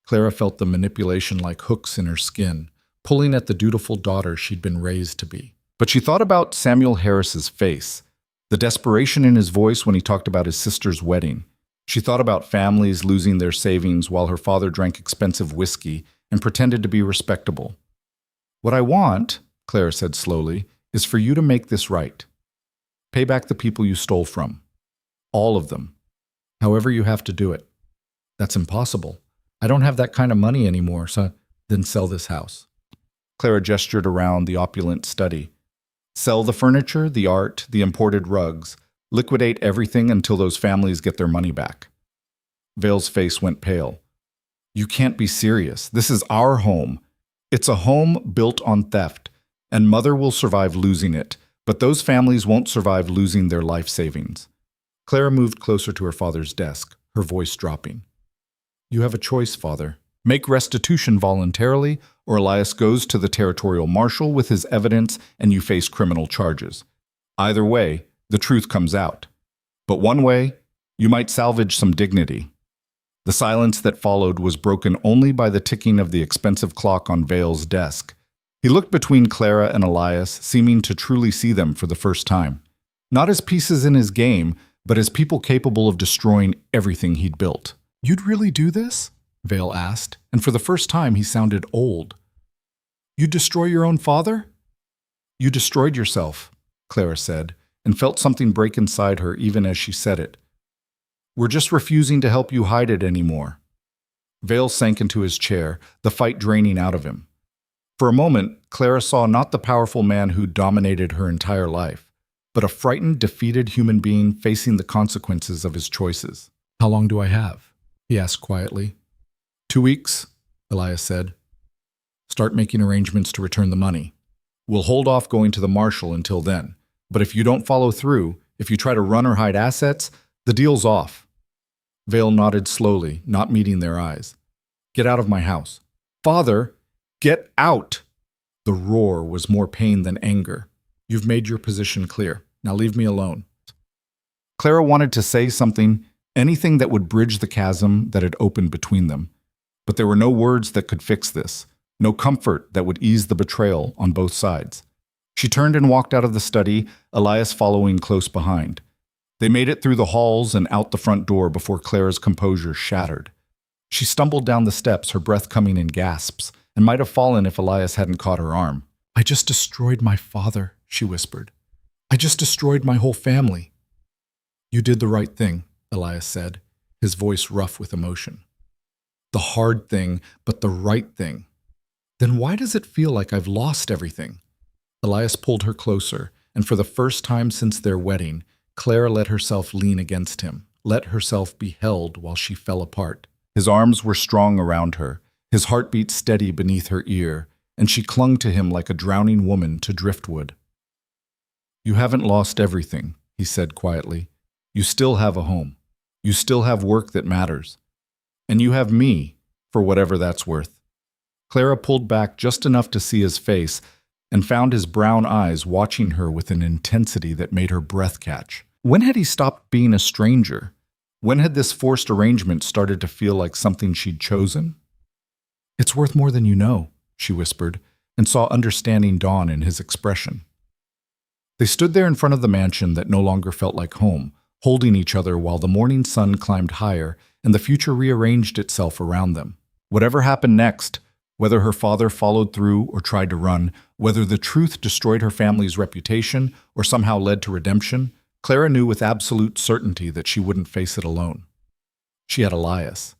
Clara felt the manipulation like hooks in her skin, pulling at the dutiful daughter she'd been raised to be. But she thought about Samuel Harris's face, the desperation in his voice when he talked about his sister's wedding. She thought about families losing their savings while her father drank expensive whiskey and pretended to be respectable. What I want, Clara said slowly, is for you to make this right. Pay back the people you stole from. All of them. However you have to do it. That's impossible. I don't have that kind of money anymore, so then sell this house. Clara gestured around the opulent study. Sell the furniture, the art, the imported rugs. Liquidate everything until those families get their money back. Vale's face went pale. You can't be serious. This is our home. It's a home built on theft, and Mother will survive losing it, but those families won't survive losing their life savings. Clara moved closer to her father's desk, her voice dropping. You have a choice, Father. Make restitution voluntarily, or Elias goes to the territorial marshal with his evidence and you face criminal charges. Either way, the truth comes out. But one way, you might salvage some dignity. The silence that followed was broken only by the ticking of the expensive clock on Vale's desk. He looked between Clara and Elias, seeming to truly see them for the first time. Not as pieces in his game, but as people capable of destroying everything he'd built. You'd really do this? Vale asked, and for the first time he sounded old. You'd destroy your own father? You destroyed yourself, Clara said, and felt something break inside her even as she said it. We're just refusing to help you hide it anymore. Vale sank into his chair, the fight draining out of him. For a moment, Clara saw not the powerful man who dominated her entire life, but a frightened, defeated human being facing the consequences of his choices. How long do I have? He asked quietly. 2 weeks, Elias said. Start making arrangements to return the money. We'll hold off going to the marshal until then, but if you don't follow through, if you try to run or hide assets, the deal's off. Vale nodded slowly, not meeting their eyes. Get out of my house. Father, get out! The roar was more pain than anger. You've made your position clear. Now leave me alone. Clara wanted to say something, anything that would bridge the chasm that had opened between them. But there were no words that could fix this, no comfort that would ease the betrayal on both sides. She turned and walked out of the study, Elias following close behind. They made it through the halls and out the front door before Clara's composure shattered. She stumbled down the steps, her breath coming in gasps, and might have fallen if Elias hadn't caught her arm. I just destroyed my father, she whispered. I just destroyed my whole family. You did the right thing, Elias said, his voice rough with emotion. The hard thing, but the right thing. Then why does it feel like I've lost everything? Elias pulled her closer, and for the first time since their wedding, Clara let herself lean against him, let herself be held while she fell apart. His arms were strong around her, his heartbeat steady beneath her ear, and she clung to him like a drowning woman to driftwood. "You haven't lost everything," he said quietly. "You still have a home. You still have work that matters. And you have me, for whatever that's worth." Clara pulled back just enough to see his face and found his brown eyes watching her with an intensity that made her breath catch. When had he stopped being a stranger? When had this forced arrangement started to feel like something she'd chosen? "It's worth more than you know," she whispered, and saw understanding dawn in his expression. They stood there in front of the mansion that no longer felt like home, holding each other while the morning sun climbed higher and the future rearranged itself around them. Whatever happened next, whether her father followed through or tried to run, whether the truth destroyed her family's reputation or somehow led to redemption, Clara knew with absolute certainty that she wouldn't face it alone. She had Elias.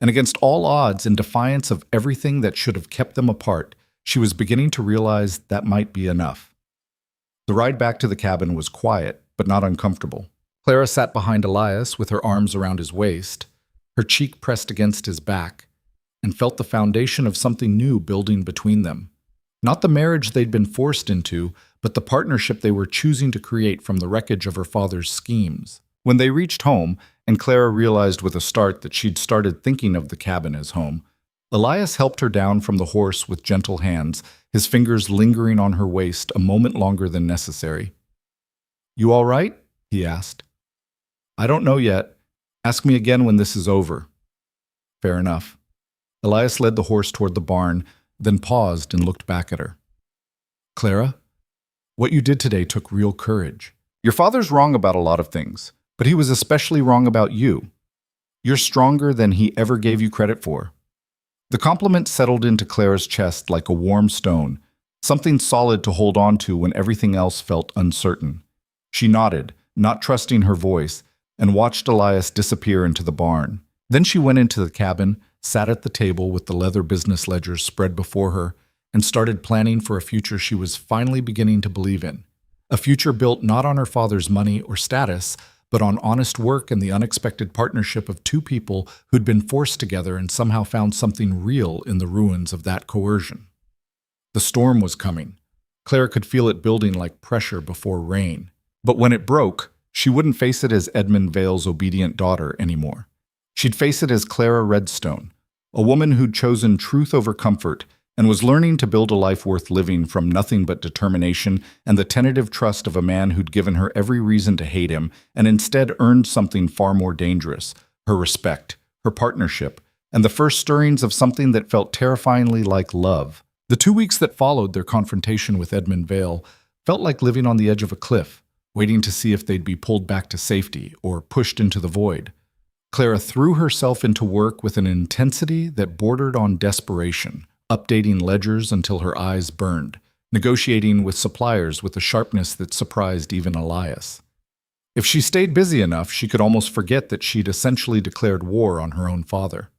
And against all odds, in defiance of everything that should have kept them apart, she was beginning to realize that might be enough. The ride back to the cabin was quiet, but not uncomfortable. Clara sat behind Elias with her arms around his waist, her cheek pressed against his back, and felt the foundation of something new building between them. Not the marriage they'd been forced into, but the partnership they were choosing to create from the wreckage of her father's schemes. When they reached home, and Clara realized with a start that she'd started thinking of the cabin as home, Elias helped her down from the horse with gentle hands, his fingers lingering on her waist a moment longer than necessary. "You all right?" he asked. "I don't know yet. Ask me again when this is over." "Fair enough." Elias led the horse toward the barn, then paused and looked back at her. "Clara, what you did today took real courage. Your father's wrong about a lot of things, but he was especially wrong about you. You're stronger than he ever gave you credit for." The compliment settled into Clara's chest like a warm stone, something solid to hold on to when everything else felt uncertain. She nodded, not trusting her voice, and watched Elias disappear into the barn. Then she went into the cabin, sat at the table with the leather business ledgers spread before her, and started planning for a future she was finally beginning to believe in. A future built not on her father's money or status, but on honest work and the unexpected partnership of two people who'd been forced together and somehow found something real in the ruins of that coercion. The storm was coming. Clara could feel it building like pressure before rain. But when it broke, she wouldn't face it as Edmund Vale's obedient daughter anymore. She'd face it as Clara Redstone, a woman who'd chosen truth over comfort and was learning to build a life worth living from nothing but determination and the tentative trust of a man who'd given her every reason to hate him and instead earned something far more dangerous: her respect, her partnership, and the first stirrings of something that felt terrifyingly like love. The 2 weeks that followed their confrontation with Edmund Vale felt like living on the edge of a cliff, waiting to see if they'd be pulled back to safety or pushed into the void. Clara threw herself into work with an intensity that bordered on desperation, updating ledgers until her eyes burned, negotiating with suppliers with a sharpness that surprised even Elias. If she stayed busy enough, she could almost forget that she'd essentially declared war on her own father.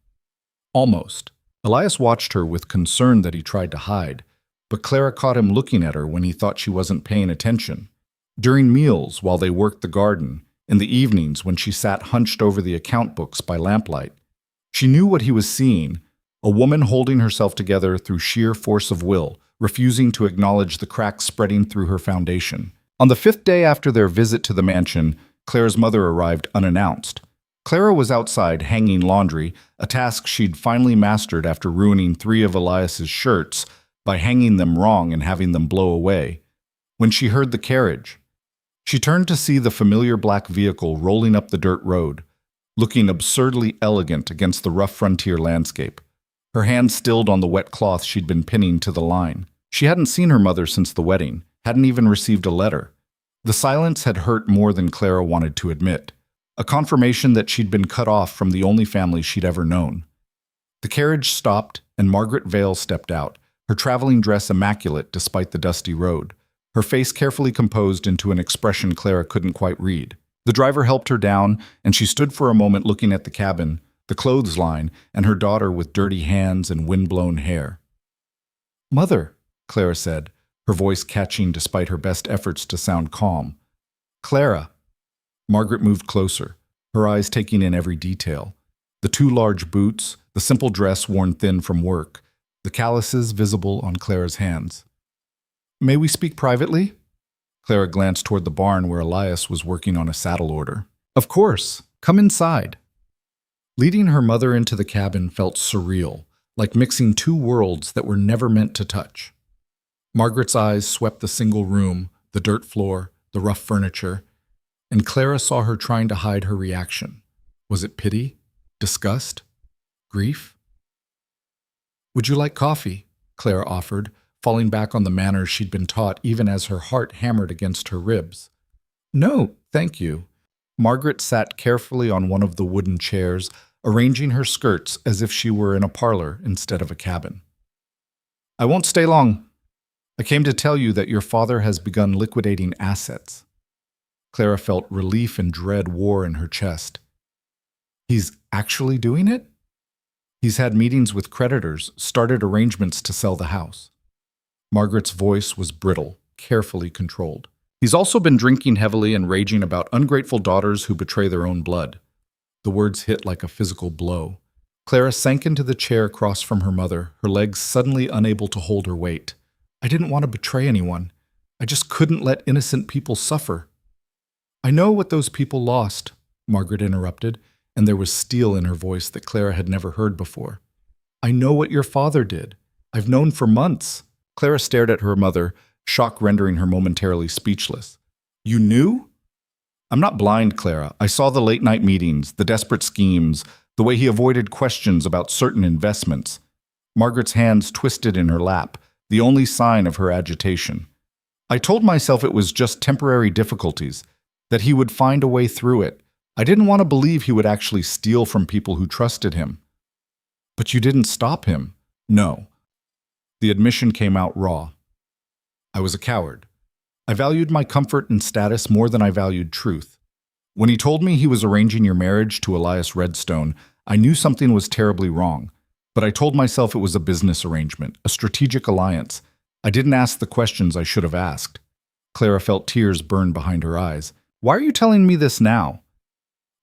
Almost. Elias watched her with concern that he tried to hide, but Clara caught him looking at her when he thought she wasn't paying attention. During meals, while they worked the garden, in the evenings when she sat hunched over the account books by lamplight. She knew what he was seeing: a woman holding herself together through sheer force of will, refusing to acknowledge the cracks spreading through her foundation. On the 5th day after their visit to the mansion, Clara's mother arrived unannounced. Clara was outside hanging laundry, a task she'd finally mastered after ruining 3 of Elias's shirts by hanging them wrong and having them blow away. When she heard the carriage, she turned to see the familiar black vehicle rolling up the dirt road, looking absurdly elegant against the rough frontier landscape. Her hand stilled on the wet cloth she'd been pinning to the line. She hadn't seen her mother since the wedding, hadn't even received a letter. The silence had hurt more than Clara wanted to admit, a confirmation that she'd been cut off from the only family she'd ever known. The carriage stopped, and Margaret Vale stepped out, her traveling dress immaculate despite the dusty road, her face carefully composed into an expression Clara couldn't quite read. The driver helped her down, and she stood for a moment looking at the cabin, the clothesline, and her daughter with dirty hands and wind-blown hair. "Mother," Clara said, her voice catching despite her best efforts to sound calm. Clara. Margaret moved closer, her eyes taking in every detail. The two large boots, the simple dress worn thin from work, the calluses visible on Clara's hands. May we speak privately? Clara glanced toward the barn where Elias was working on a saddle order. Of course. Come inside. Leading her mother into the cabin felt surreal, like mixing two worlds that were never meant to touch. Margaret's eyes swept the single room, the dirt floor, the rough furniture, and Clara saw her trying to hide her reaction. Was it pity? Disgust? Grief? Would you like coffee? Clara offered, falling back on the manners she'd been taught even as her heart hammered against her ribs. No, thank you. Margaret sat carefully on one of the wooden chairs, arranging her skirts as if she were in a parlor instead of a cabin. I won't stay long. I came to tell you that your father has begun liquidating assets. Clara felt relief and dread war in her chest. He's actually doing it? He's had meetings with creditors, started arrangements to sell the house. Margaret's voice was brittle, carefully controlled. He's also been drinking heavily and raging about ungrateful daughters who betray their own blood. The words hit like a physical blow. Clara sank into the chair across from her mother, her legs suddenly unable to hold her weight. I didn't want to betray anyone. I just couldn't let innocent people suffer. I know what those people lost, Margaret interrupted, and there was steel in her voice that Clara had never heard before. I know what your father did. I've known for months. Clara stared at her mother, shock rendering her momentarily speechless. You knew? I'm not blind, Clara. I saw the late-night meetings, the desperate schemes, the way he avoided questions about certain investments. Margaret's hands twisted in her lap, the only sign of her agitation. I told myself it was just temporary difficulties, that he would find a way through it. I didn't want to believe he would actually steal from people who trusted him. But you didn't stop him. No. The admission came out raw. I was a coward. I valued my comfort and status more than I valued truth. When he told me he was arranging your marriage to Elias Redstone, I knew something was terribly wrong. But I told myself it was a business arrangement, a strategic alliance. I didn't ask the questions I should have asked. Clara felt tears burn behind her eyes. Why are you telling me this now?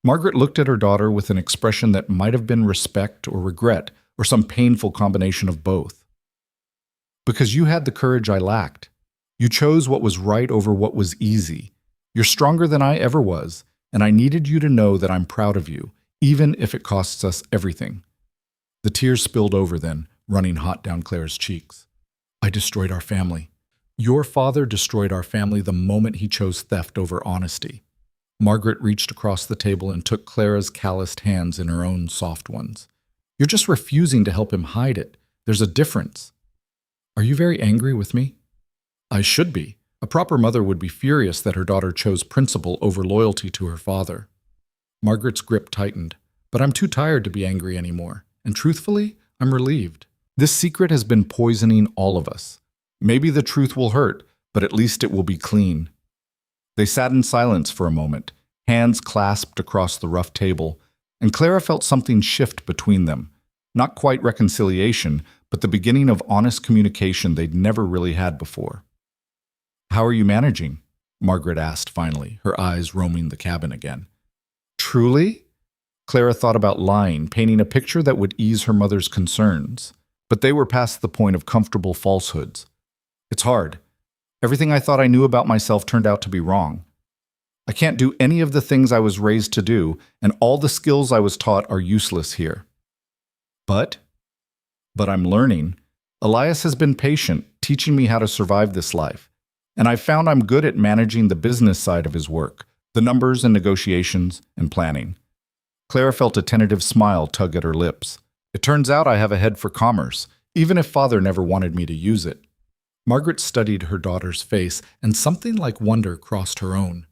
Margaret looked at her daughter with an expression that might have been respect or regret, or some painful combination of both. Because you had the courage I lacked. You chose what was right over what was easy. You're stronger than I ever was, and I needed you to know that I'm proud of you, even if it costs us everything. The tears spilled over then, running hot down Clara's cheeks. I destroyed our family. Your father destroyed our family the moment he chose theft over honesty. Margaret reached across the table and took Clara's calloused hands in her own soft ones. You're just refusing to help him hide it. There's a difference. Are you very angry with me? I should be. A proper mother would be furious that her daughter chose principle over loyalty to her father. Margaret's grip tightened, but I'm too tired to be angry anymore. And truthfully, I'm relieved. This secret has been poisoning all of us. Maybe the truth will hurt, but at least it will be clean. They sat in silence for a moment, hands clasped across the rough table, and Clara felt something shift between them. Not quite reconciliation, but the beginning of honest communication they'd never really had before. How are you managing? Margaret asked finally, her eyes roaming the cabin again. Truly? Clara thought about lying, painting a picture that would ease her mother's concerns. But they were past the point of comfortable falsehoods. It's hard. Everything I thought I knew about myself turned out to be wrong. I can't do any of the things I was raised to do, and all the skills I was taught are useless here. But I'm learning. Elias has been patient, teaching me how to survive this life. And I've found I'm good at managing the business side of his work, the numbers and negotiations and planning. Clara felt a tentative smile tug at her lips. It turns out I have a head for commerce, even if father never wanted me to use it. Margaret studied her daughter's face, and something like wonder crossed her own.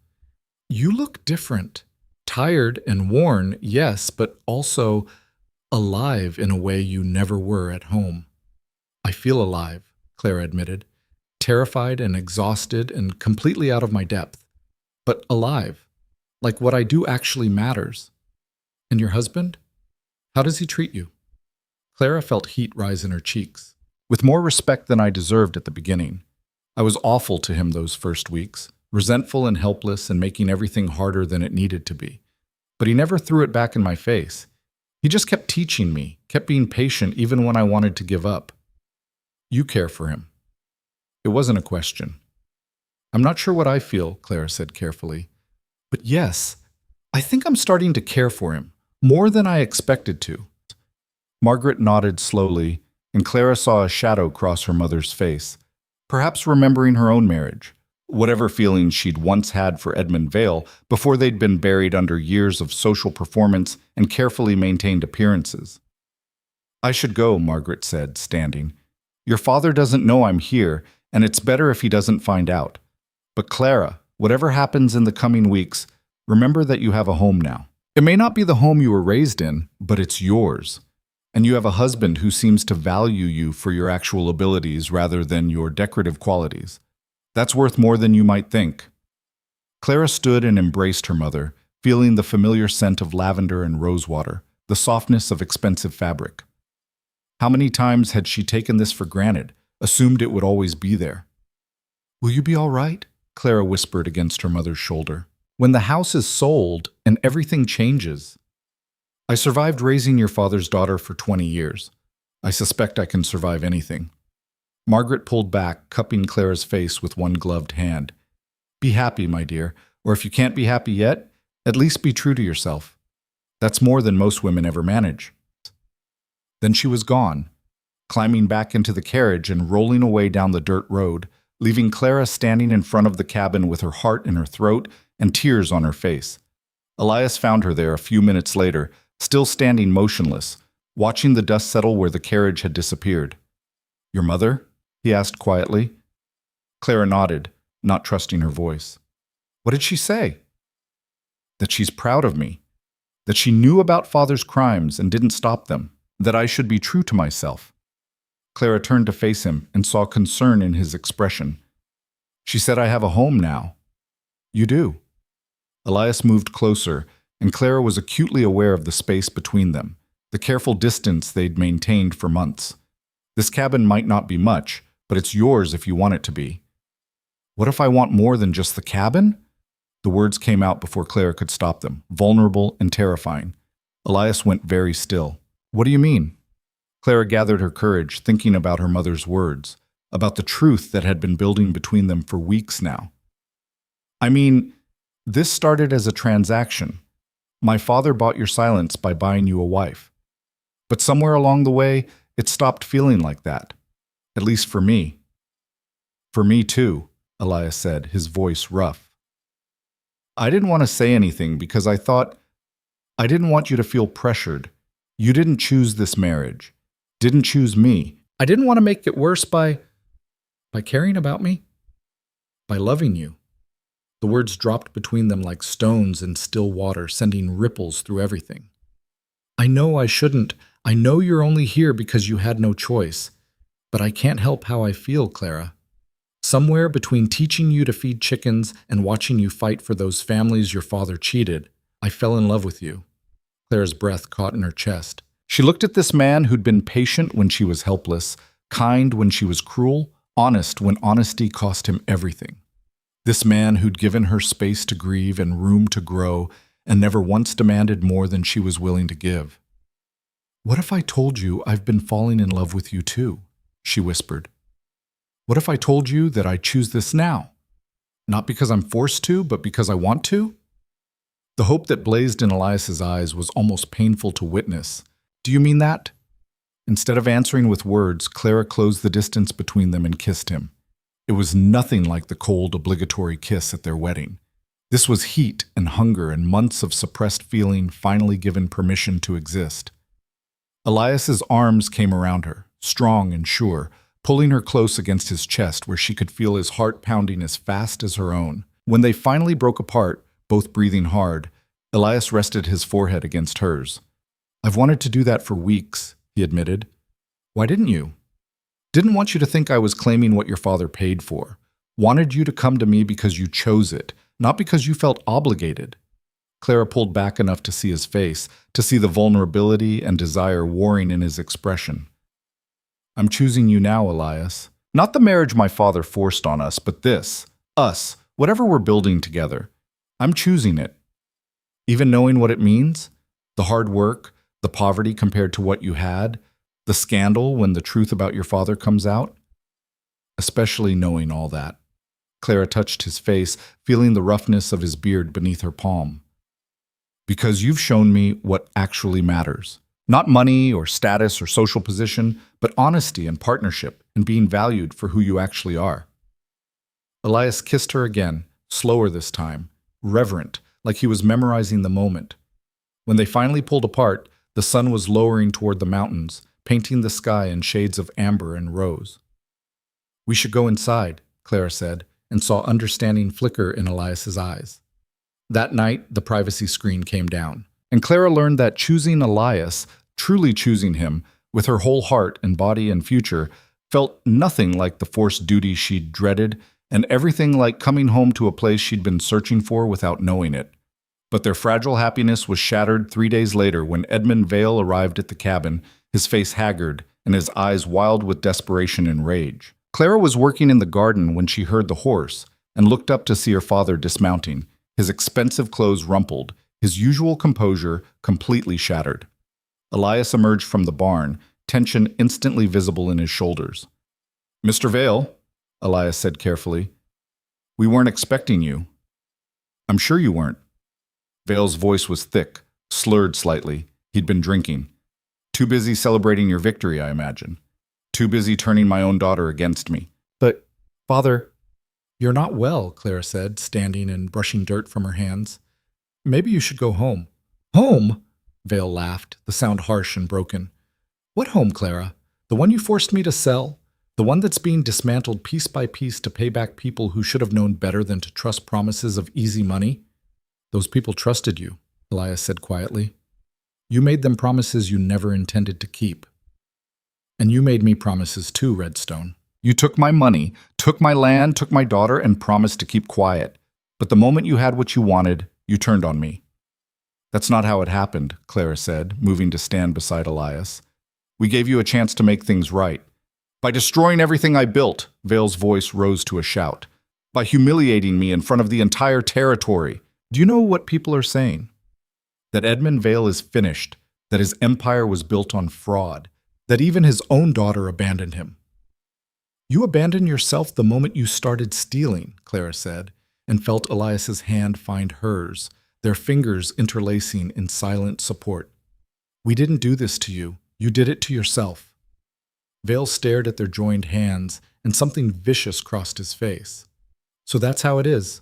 You look different. Tired and worn, yes, but also alive in a way you never were at home. I feel alive, Clara admitted, terrified and exhausted and completely out of my depth. But alive, like what I do actually matters. And your husband? How does he treat you? Clara felt heat rise in her cheeks. With more respect than I deserved at the beginning. I was awful to him those first weeks, resentful and helpless and making everything harder than it needed to be. But he never threw it back in my face. He just kept teaching me, kept being patient even when I wanted to give up. You care for him. It wasn't a question. I'm not sure what I feel, Clara said carefully. But yes, I think I'm starting to care for him, more than I expected to. Margaret nodded slowly, and Clara saw a shadow cross her mother's face, perhaps remembering her own marriage, whatever feelings she'd once had for Edmund Vale before they'd been buried under years of social performance and carefully maintained appearances. I should go, Margaret said, standing. Your father doesn't know I'm here, and it's better if he doesn't find out. But Clara, whatever happens in the coming weeks, remember that you have a home now. It may not be the home you were raised in, but it's yours. And you have a husband who seems to value you for your actual abilities rather than your decorative qualities. That's worth more than you might think. Clara stood and embraced her mother, feeling the familiar scent of lavender and rosewater, the softness of expensive fabric. How many times had she taken this for granted, assumed it would always be there? Will you be all right? Clara whispered against her mother's shoulder. When the house is sold and everything changes. I survived raising your father's daughter for 20 years. I suspect I can survive anything. Margaret pulled back, cupping Clara's face with one gloved hand. Be happy, my dear, or if you can't be happy yet, at least be true to yourself. That's more than most women ever manage. Then she was gone, climbing back into the carriage and rolling away down the dirt road, leaving Clara standing in front of the cabin with her heart in her throat and tears on her face. Elias found her there a few minutes later, still standing motionless, watching the dust settle where the carriage had disappeared. Your mother? He asked quietly. Clara nodded, not trusting her voice. What did she say? That she's proud of me, that she knew about father's crimes and didn't stop them, that I should be true to myself. Clara turned to face him and saw concern in his expression. She said I have a home now. You do. Elias moved closer, and Clara was acutely aware of the space between them, the careful distance they'd maintained for months. This cabin might not be much, but it's yours if you want it to be. What if I want more than just the cabin? The words came out before Clara could stop them, vulnerable and terrifying. Elias went very still. What do you mean? Clara gathered her courage, thinking about her mother's words, about the truth that had been building between them for weeks now. I mean, this started as a transaction. My father bought your silence by buying you a wife. But somewhere along the way, it stopped feeling like that. At least for me. For me too, Elias said, his voice rough. I didn't want to say anything because I thought, I didn't want you to feel pressured. You didn't choose this marriage. Didn't choose me. I didn't want to make it worse by caring about me. By loving you. The words dropped between them like stones in still water, sending ripples through everything. I know I shouldn't. I know you're only here because you had no choice. But I can't help how I feel, Clara. Somewhere between teaching you to feed chickens and watching you fight for those families your father cheated, I fell in love with you. Clara's breath caught in her chest. She looked at this man who'd been patient when she was helpless, kind when she was cruel, honest when honesty cost him everything. This man who'd given her space to grieve and room to grow and never once demanded more than she was willing to give. What if I told you I've been falling in love with you too? She whispered. What if I told you that I choose this now? Not because I'm forced to, but because I want to? The hope that blazed in Elias's eyes was almost painful to witness. Do you mean that? Instead of answering with words, Clara closed the distance between them and kissed him. It was nothing like the cold, obligatory kiss at their wedding. This was heat and hunger and months of suppressed feeling finally given permission to exist. Elias's arms came around her, strong and sure, pulling her close against his chest where she could feel his heart pounding as fast as her own. When they finally broke apart, both breathing hard, Elias rested his forehead against hers. I've wanted to do that for weeks, he admitted. Why didn't you? Didn't want you to think I was claiming what your father paid for. Wanted you to come to me because you chose it, not because you felt obligated. Clara pulled back enough to see his face, to see the vulnerability and desire warring in his expression. I'm choosing you now, Elias. Not the marriage my father forced on us, but this, us, whatever we're building together. I'm choosing it. Even knowing what it means, the hard work, the poverty compared to what you had, the scandal when the truth about your father comes out, especially knowing all that. Clara touched his face, feeling the roughness of his beard beneath her palm. Because you've shown me what actually matters. Not money or status or social position, but honesty and partnership and being valued for who you actually are. Elias kissed her again, slower this time, reverent, like he was memorizing the moment. When they finally pulled apart, the sun was lowering toward the mountains, painting the sky in shades of amber and rose. "We should go inside," Clara said, and saw understanding flicker in Elias's eyes. That night, the privacy screen came down, and Clara learned that choosing Elias, truly choosing him, with her whole heart and body and future, felt nothing like the forced duty she'd dreaded, and everything like coming home to a place she'd been searching for without knowing it. But their fragile happiness was shattered 3 days later when Edmund Vale arrived at the cabin, his face haggard and his eyes wild with desperation and rage. Clara was working in the garden when she heard the horse and looked up to see her father dismounting, his expensive clothes rumpled, his usual composure completely shattered. Elias emerged from the barn, tension instantly visible in his shoulders. "Mr. Vale," Elias said carefully, "we weren't expecting you." "I'm sure you weren't." Vale's voice was thick, slurred slightly. He'd been drinking. "Too busy celebrating your victory, I imagine. Too busy turning my own daughter against me." "But, Father—" "You're not well," Clara said, standing and brushing dirt from her hands. "Maybe you should go home." "Home?" Vale laughed, the sound harsh and broken. "What home, Clara? The one you forced me to sell? The one that's being dismantled piece by piece to pay back people who should have known better than to trust promises of easy money?" "Those people trusted you," Elias said quietly. "You made them promises you never intended to keep. And you made me promises too, Redstone. You took my money, took my land, took my daughter, and promised to keep quiet. But the moment you had what you wanted, you turned on me." "That's not how it happened," Clara said, moving to stand beside Elias. "We gave you a chance to make things right. By destroying everything I built," Vale's voice rose to a shout. "By humiliating me in front of the entire territory. Do you know what people are saying? That Edmund Vale is finished, that his empire was built on fraud, that even his own daughter abandoned him." "You abandoned yourself the moment you started stealing," Clara said, and felt Elias's hand find hers, their fingers interlacing in silent support. "We didn't do this to you. You did it to yourself." Vale stared at their joined hands, and something vicious crossed his face. "So that's how it is.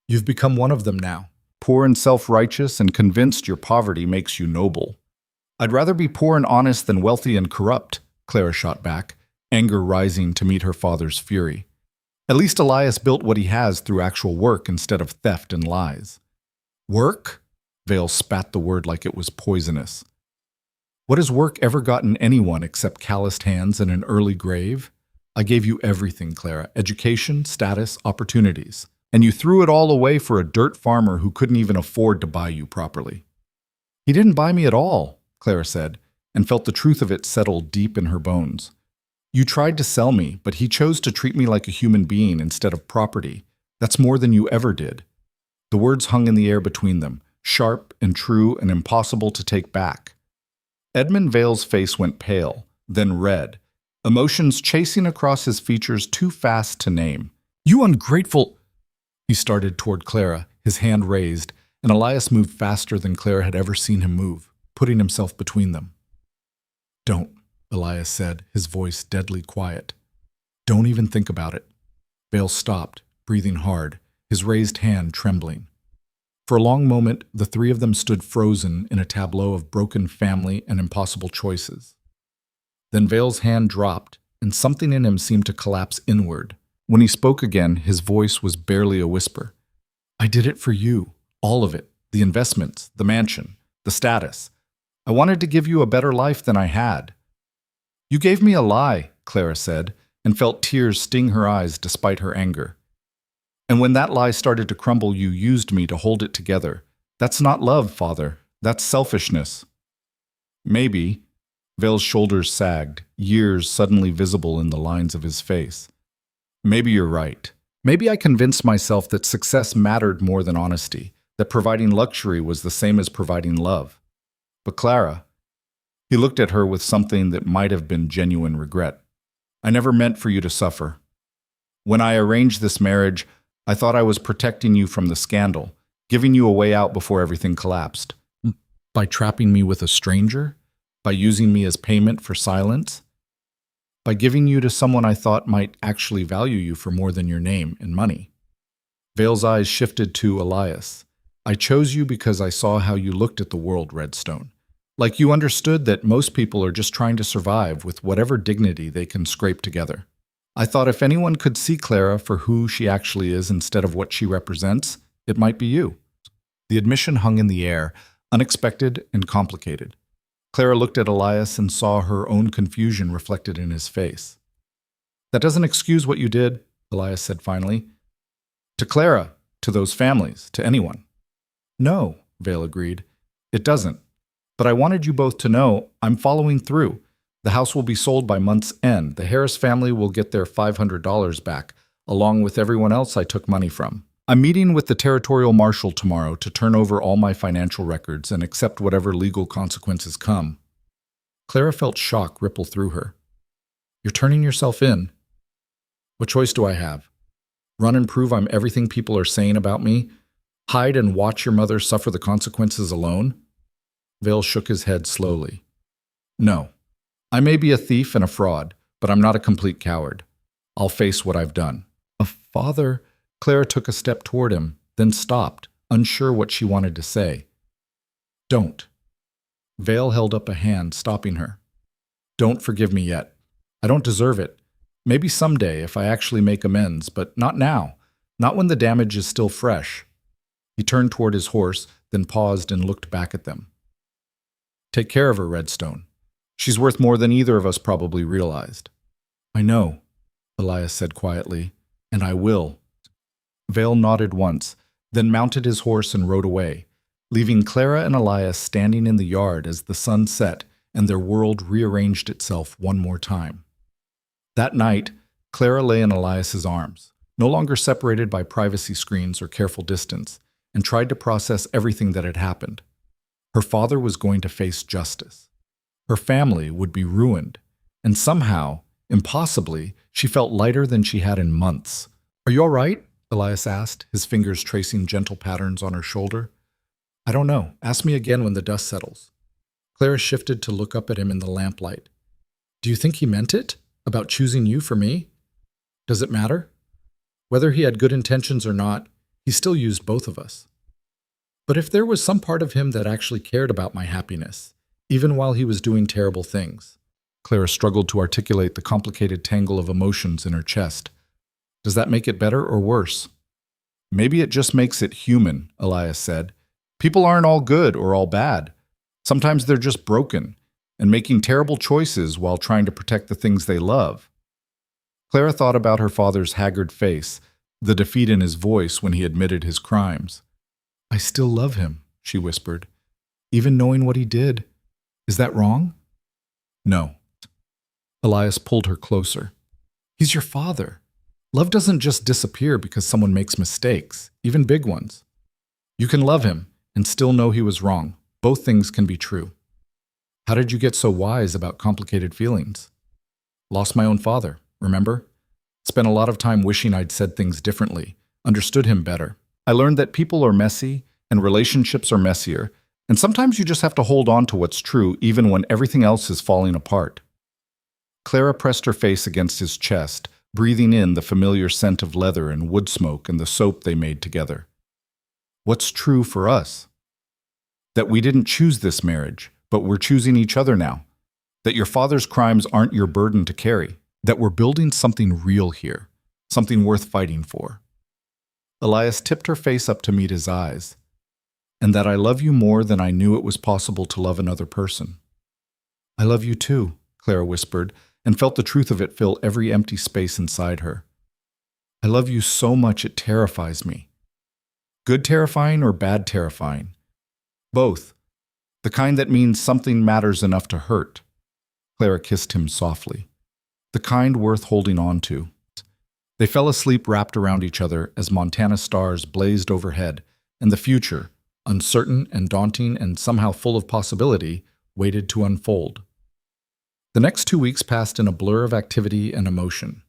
You've become one of them now. Poor and self-righteous and convinced your poverty makes you noble." "I'd rather be poor and honest than wealthy and corrupt," Clara shot back, anger rising to meet her father's fury. "At least Elias built what he has through actual work instead of theft and lies." "Work?" Vale spat the word like it was poisonous. "What has work ever gotten anyone except calloused hands and an early grave? I gave you everything, Clara. Education, status, opportunities. And you threw it all away for a dirt farmer who couldn't even afford to buy you properly." "He didn't buy me at all," Clara said, and felt the truth of it settle deep in her bones. "You tried to sell me, but he chose to treat me like a human being instead of property. That's more than you ever did." The words hung in the air between them, sharp and true and impossible to take back. Edmund Vale's face went pale, then red, emotions chasing across his features too fast to name. "You ungrateful—" He started toward Clara, his hand raised, and Elias moved faster than Clara had ever seen him move, putting himself between them. "Don't," Elias said, his voice deadly quiet. "Don't even think about it." Vale stopped, breathing hard, his raised hand trembling. For a long moment, the three of them stood frozen in a tableau of broken family and impossible choices. Then Vale's hand dropped, and something in him seemed to collapse inward. When he spoke again, his voice was barely a whisper. "I did it for you, all of it, the investments, the mansion, the status. I wanted to give you a better life than I had." "You gave me a lie," Clara said, and felt tears sting her eyes despite her anger. "And when that lie started to crumble, you used me to hold it together. That's not love, Father. That's selfishness." "Maybe." Vale's shoulders sagged, years suddenly visible in the lines of his face. Maybe you're right. Maybe I convinced myself that success mattered more than honesty, that providing luxury was the same as providing love. But Clara, he looked at her with something that might have been genuine regret. I never meant for you to suffer. When I arranged this marriage, I thought I was protecting you from the scandal, giving you a way out before everything collapsed. By trapping me with a stranger? By using me as payment for silence? By giving you to someone I thought might actually value you for more than your name and money? Vale's eyes shifted to Elias. I chose you because I saw how you looked at the world, Redstone. Like you understood that most people are just trying to survive with whatever dignity they can scrape together. I thought if anyone could see Clara for who she actually is instead of what she represents, it might be you. The admission hung in the air, unexpected and complicated. Clara looked at Elias and saw her own confusion reflected in his face. That doesn't excuse what you did, Elias said finally. To Clara, to those families, to anyone. No, Vale agreed. It doesn't. But I wanted you both to know I'm following through. The house will be sold by month's end. The Harris family will get their $500 back, along with everyone else I took money from. I'm meeting with the territorial marshal tomorrow to turn over all my financial records and accept whatever legal consequences come. Clara felt shock ripple through her. You're turning yourself in. What choice do I have? Run and prove I'm everything people are saying about me? Hide and watch your mother suffer the consequences alone? Vale shook his head slowly. No. I may be a thief and a fraud, but I'm not a complete coward. I'll face what I've done. A father... Clara took a step toward him, then stopped, unsure what she wanted to say. Don't. Vale held up a hand, stopping her. Don't forgive me yet. I don't deserve it. Maybe someday if I actually make amends, but not now. Not when the damage is still fresh. He turned toward his horse, then paused and looked back at them. Take care of her, Redstone. She's worth more than either of us probably realized. I know, Elias said quietly, and I will. Vale nodded once, then mounted his horse and rode away, leaving Clara and Elias standing in the yard as the sun set and their world rearranged itself one more time. That night, Clara lay in Elias's arms, no longer separated by privacy screens or careful distance, and tried to process everything that had happened. Her father was going to face justice. Her family would be ruined, and somehow, impossibly, she felt lighter than she had in months. Are you all right? Elias asked, his fingers tracing gentle patterns on her shoulder. I don't know. Ask me again when the dust settles. Clara shifted to look up at him in the lamplight. Do you think he meant it? About choosing you for me? Does it matter? Whether he had good intentions or not, he still used both of us. But if there was some part of him that actually cared about my happiness, even while he was doing terrible things. Clara struggled to articulate the complicated tangle of emotions in her chest. Does that make it better or worse? Maybe it just makes it human, Elias said. People aren't all good or all bad. Sometimes they're just broken and making terrible choices while trying to protect the things they love. Clara thought about her father's haggard face, the defeat in his voice when he admitted his crimes. I still love him, she whispered. Even knowing what he did. Is that wrong? No. Elias pulled her closer. He's your father. Love doesn't just disappear because someone makes mistakes, even big ones. You can love him and still know he was wrong. Both things can be true. How did you get so wise about complicated feelings? Lost my own father, remember? Spent a lot of time wishing I'd said things differently, understood him better. I learned that people are messy and relationships are messier, and sometimes you just have to hold on to what's true even when everything else is falling apart. Clara pressed her face against his chest, breathing in the familiar scent of leather and wood smoke and the soap they made together. What's true for us? That we didn't choose this marriage, but we're choosing each other now. That your father's crimes aren't your burden to carry. That we're building something real here, something worth fighting for. Elias tipped her face up to meet his eyes. And that I love you more than I knew it was possible to love another person. I love you too, Clara whispered, and felt the truth of it fill every empty space inside her. I love you so much it terrifies me. Good terrifying or bad terrifying? Both. The kind that means something matters enough to hurt. Clara kissed him softly. The kind worth holding on to. They fell asleep wrapped around each other as Montana stars blazed overhead, and the future, uncertain and daunting and somehow full of possibility, waited to unfold. The next 2 weeks passed in a blur of activity and emotion.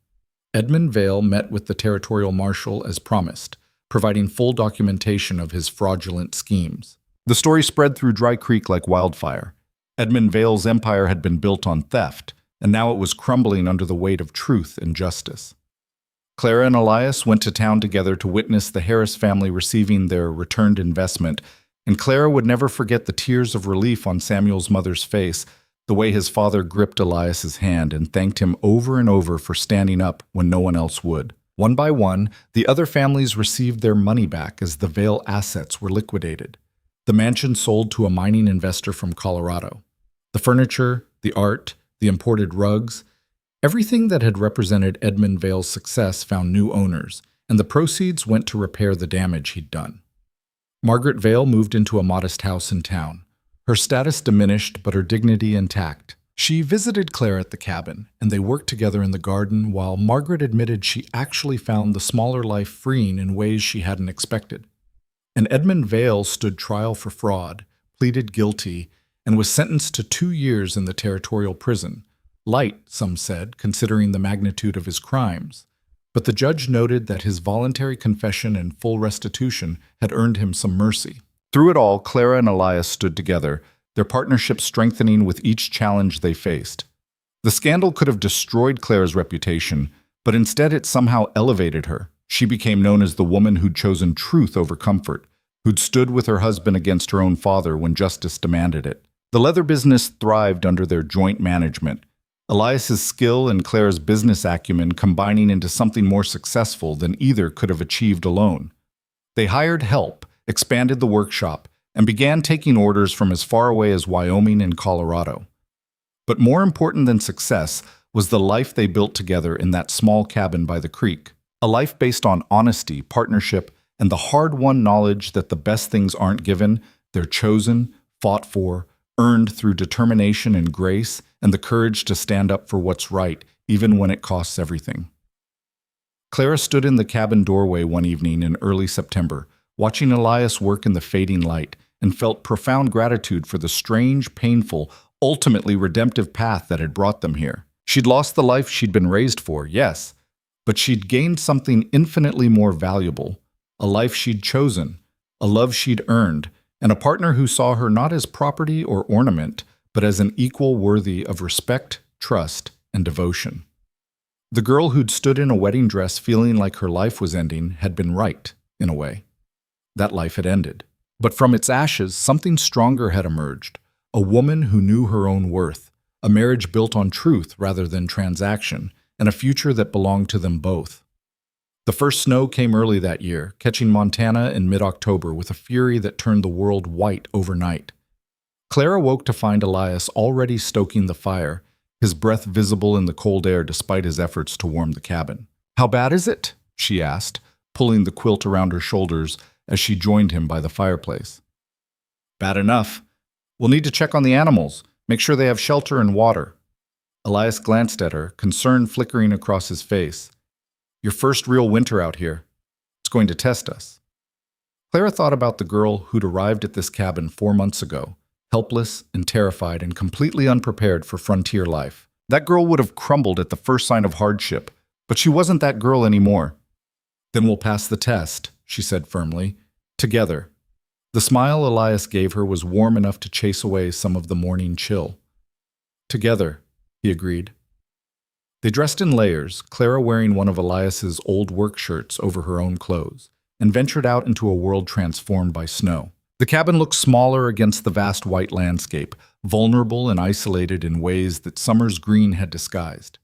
Edmund Vale met with the territorial marshal as promised, providing full documentation of his fraudulent schemes. The story spread through Dry Creek like wildfire. Edmund Vale's empire had been built on theft, and now it was crumbling under the weight of truth and justice. Clara and Elias went to town together to witness the Harris family receiving their returned investment, and Clara would never forget the tears of relief on Samuel's mother's face, the way his father gripped Elias's hand and thanked him over and over for standing up when no one else would. One by one, the other families received their money back as the Vale assets were liquidated. The mansion sold to a mining investor from Colorado. The furniture, the art, the imported rugs, everything that had represented Edmund Vale's success found new owners, and the proceeds went to repair the damage he'd done. Margaret Vale moved into a modest house in town. Her status diminished, but her dignity intact. She visited Claire at the cabin, and they worked together in the garden while Margaret admitted she actually found the smaller life freeing in ways she hadn't expected. And Edmund Vale stood trial for fraud, pleaded guilty, and was sentenced to 2 years in the territorial prison. Light, some said, considering the magnitude of his crimes. But the judge noted that his voluntary confession and full restitution had earned him some mercy. Through it all, Clara and Elias stood together, their partnership strengthening with each challenge they faced. The scandal could have destroyed Clara's reputation, but instead it somehow elevated her. She became known as the woman who'd chosen truth over comfort, who'd stood with her husband against her own father when justice demanded it. The leather business thrived under their joint management, Elias's skill and Clara's business acumen combining into something more successful than either could have achieved alone. They hired help, expanded the workshop, and began taking orders from as far away as Wyoming and Colorado. But more important than success was the life they built together in that small cabin by the creek, a life based on honesty, partnership, and the hard-won knowledge that the best things aren't given, they're chosen, fought for, earned through determination and grace, and the courage to stand up for what's right, even when it costs everything. Clara stood in the cabin doorway one evening in early September, watching Elias work in the fading light, and felt profound gratitude for the strange, painful, ultimately redemptive path that had brought them here. She'd lost the life she'd been raised for, yes, but she'd gained something infinitely more valuable, a life she'd chosen, a love she'd earned, and a partner who saw her not as property or ornament, but as an equal worthy of respect, trust, and devotion. The girl who'd stood in a wedding dress feeling like her life was ending had been right, in a way. That life had ended. But from its ashes, something stronger had emerged, a woman who knew her own worth, a marriage built on truth rather than transaction, and a future that belonged to them both. The first snow came early that year, catching Montana in mid-October with a fury that turned the world white overnight. Clara woke to find Elias already stoking the fire, his breath visible in the cold air despite his efforts to warm the cabin. "How bad is it?" she asked, pulling the quilt around her shoulders as she joined him by the fireplace. "Bad enough. We'll need to check on the animals, make sure they have shelter and water." Elias glanced at her, concern flickering across his face. "Your first real winter out here. It's going to test us." Clara thought about the girl who'd arrived at this cabin 4 months ago, helpless and terrified and completely unprepared for frontier life. That girl would have crumbled at the first sign of hardship, but she wasn't that girl anymore. "Then we'll pass the test," she said firmly. "Together." The smile Elias gave her was warm enough to chase away some of the morning chill. "Together," he agreed. They dressed in layers, Clara wearing one of Elias's old work shirts over her own clothes, and ventured out into a world transformed by snow. The cabin looked smaller against the vast white landscape, vulnerable and isolated in ways that summer's green had disguised.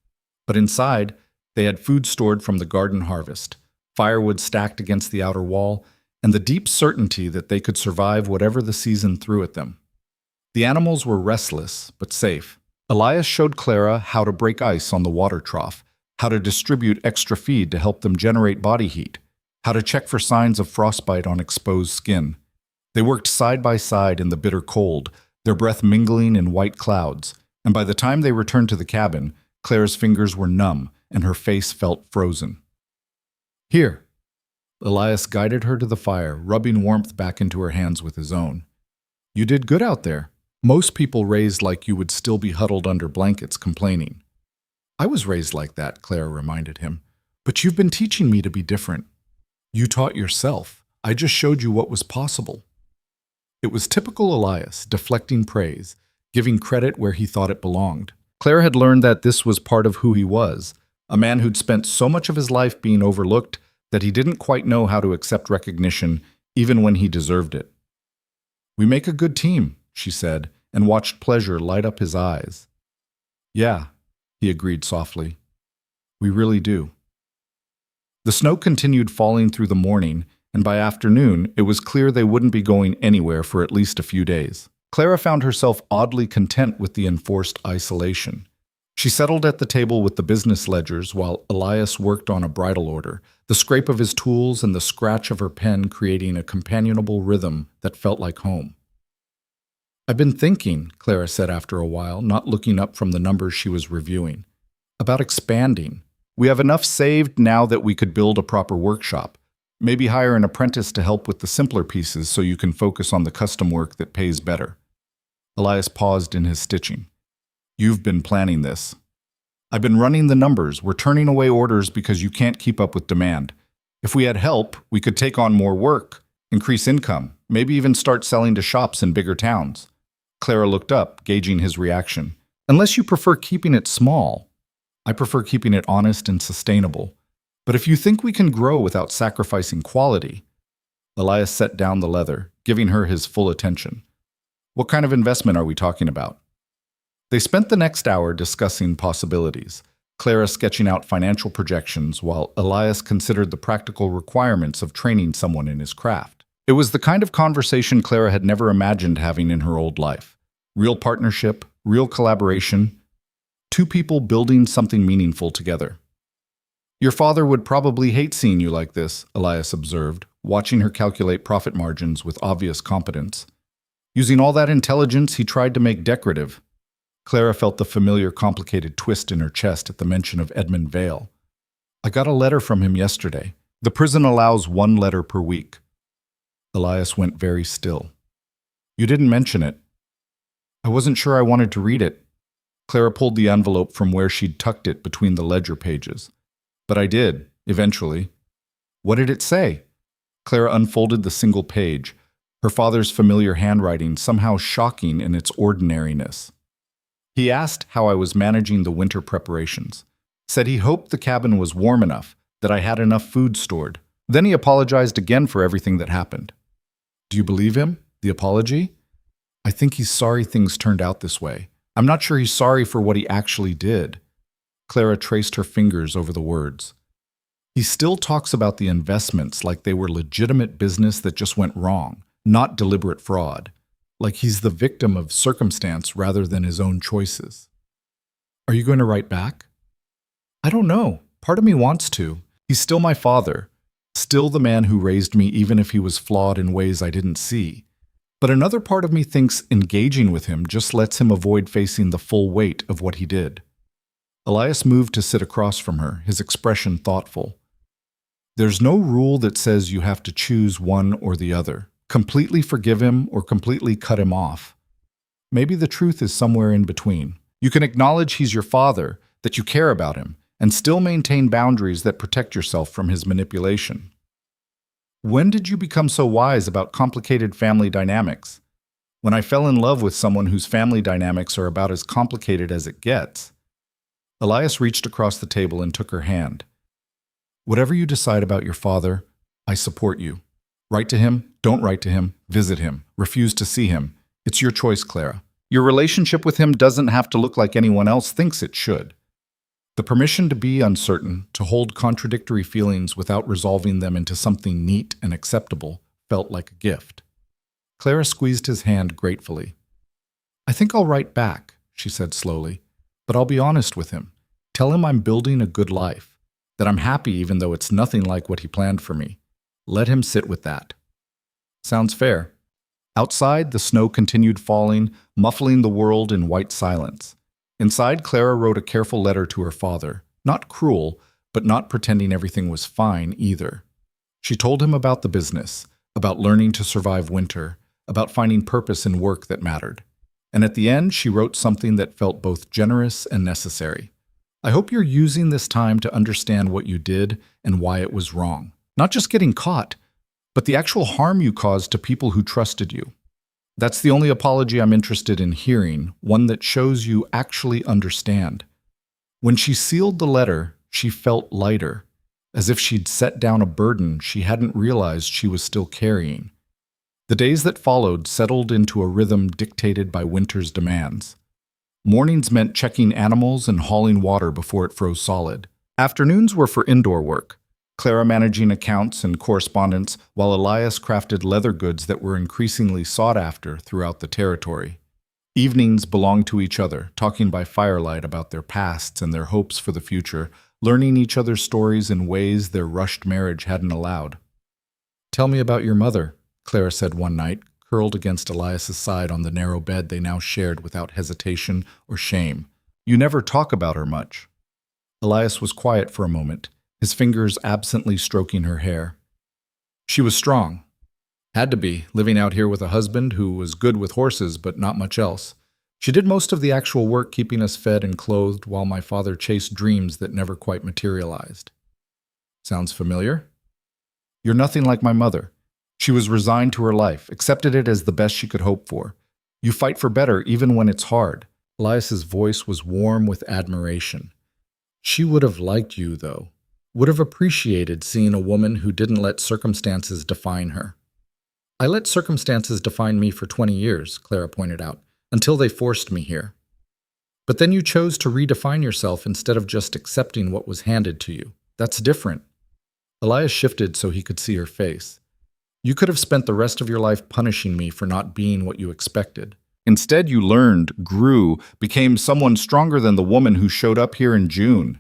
But inside, they had food stored from the garden harvest, firewood stacked against the outer wall, and the deep certainty that they could survive whatever the season threw at them. The animals were restless, but safe. Elias showed Clara how to break ice on the water trough, how to distribute extra feed to help them generate body heat, how to check for signs of frostbite on exposed skin. They worked side by side in the bitter cold, their breath mingling in white clouds, and by the time they returned to the cabin, Clara's fingers were numb and her face felt frozen. Here. Elias guided her to the fire, rubbing warmth back into her hands with his own. You did good out there. Most people raised like you would still be huddled under blankets complaining. I was raised like that, Clara reminded him. But you've been teaching me to be different. You taught yourself. I just showed you what was possible. It was typical Elias, deflecting praise, giving credit where he thought it belonged. Clara had learned that this was part of who he was, a man who'd spent so much of his life being overlooked that he didn't quite know how to accept recognition even when he deserved it. We make a good team, she said, and watched pleasure light up his eyes. Yeah, he agreed softly. We really do. The snow continued falling through the morning, and by afternoon it was clear they wouldn't be going anywhere for at least a few days. Clara found herself oddly content with the enforced isolation. She settled at the table with the business ledgers while Elias worked on a bridal order, the scrape of his tools and the scratch of her pen creating a companionable rhythm that felt like home. I've been thinking, Clara said after a while, not looking up from the numbers she was reviewing, about expanding. We have enough saved now that we could build a proper workshop. Maybe hire an apprentice to help with the simpler pieces so you can focus on the custom work that pays better. Elias paused in his stitching. You've been planning this. I've been running the numbers. We're turning away orders because you can't keep up with demand. If we had help, we could take on more work, increase income, maybe even start selling to shops in bigger towns. Clara looked up, gauging his reaction. Unless you prefer keeping it small. I prefer keeping it honest and sustainable. But if you think we can grow without sacrificing quality. Elias set down the leather, giving her his full attention. What kind of investment are we talking about? They spent the next hour discussing possibilities, Clara sketching out financial projections while Elias considered the practical requirements of training someone in his craft. It was the kind of conversation Clara had never imagined having in her old life. Real partnership, real collaboration, two people building something meaningful together. Your father would probably hate seeing you like this, Elias observed, watching her calculate profit margins with obvious competence. Using all that intelligence he tried to make decorative. Clara felt the familiar complicated twist in her chest at the mention of Edmund Vale. I got a letter from him yesterday. The prison allows 1 letter per week. Elias went very still. You didn't mention it. I wasn't sure I wanted to read it. Clara pulled the envelope from where she'd tucked it between the ledger pages. But I did, eventually. What did it say? Clara unfolded the single page, her father's familiar handwriting somehow shocking in its ordinariness. He asked how I was managing the winter preparations. Said he hoped the cabin was warm enough, that I had enough food stored. Then he apologized again for everything that happened. Do you believe him? The apology? I think he's sorry things turned out this way. I'm not sure he's sorry for what he actually did. Clara traced her fingers over the words. He still talks about the investments like they were legitimate business that just went wrong, not deliberate fraud. Like he's the victim of circumstance rather than his own choices. Are you going to write back? I don't know. Part of me wants to. He's still my father. Still the man who raised me even if he was flawed in ways I didn't see. But another part of me thinks engaging with him just lets him avoid facing the full weight of what he did. Elias moved to sit across from her, his expression thoughtful. There's no rule that says you have to choose one or the other. Completely forgive him or completely cut him off. Maybe the truth is somewhere in between. You can acknowledge he's your father, that you care about him, and still maintain boundaries that protect yourself from his manipulation. When did you become so wise about complicated family dynamics? When I fell in love with someone whose family dynamics are about as complicated as it gets. Elias reached across the table and took her hand. Whatever you decide about your father, I support you. Write to him, don't write to him, visit him, refuse to see him. It's your choice, Clara. Your relationship with him doesn't have to look like anyone else thinks it should. The permission to be uncertain, to hold contradictory feelings without resolving them into something neat and acceptable, felt like a gift. Clara squeezed his hand gratefully. I think I'll write back, she said slowly, but I'll be honest with him. Tell him I'm building a good life, that I'm happy even though it's nothing like what he planned for me. Let him sit with that. Sounds fair. Outside, the snow continued falling, muffling the world in white silence. Inside, Clara wrote a careful letter to her father, not cruel, but not pretending everything was fine either. She told him about the business, about learning to survive winter, about finding purpose in work that mattered. And at the end, she wrote something that felt both generous and necessary. I hope you're using this time to understand what you did and why it was wrong. Not just getting caught, but the actual harm you caused to people who trusted you. That's the only apology I'm interested in hearing, one that shows you actually understand. When she sealed the letter, she felt lighter, as if she'd set down a burden she hadn't realized she was still carrying. The days that followed settled into a rhythm dictated by winter's demands. Mornings meant checking animals and hauling water before it froze solid. Afternoons were for indoor work, Clara managing accounts and correspondence while Elias crafted leather goods that were increasingly sought after throughout the territory. Evenings belonged to each other, talking by firelight about their pasts and their hopes for the future, learning each other's stories in ways their rushed marriage hadn't allowed. "Tell me about your mother," Clara said one night, curled against Elias's side on the narrow bed they now shared without hesitation or shame. "You never talk about her much." Elias was quiet for a moment, his fingers absently stroking her hair. "She was strong. Had to be, living out here with a husband who was good with horses but not much else. She did most of the actual work keeping us fed and clothed while my father chased dreams that never quite materialized." "Sounds familiar?" "You're nothing like my mother. She was resigned to her life, accepted it as the best she could hope for. You fight for better even when it's hard." Elias's voice was warm with admiration. "She would have liked you, though. Would have appreciated seeing a woman who didn't let circumstances define her." "I let circumstances define me for 20 years, Clara pointed out, until they forced me here. But then you chose to redefine yourself instead of just accepting what was handed to you. That's different." Elias shifted so he could see her face. "You could have spent the rest of your life punishing me for not being what you expected. Instead, you learned, grew, became someone stronger than the woman who showed up here in June."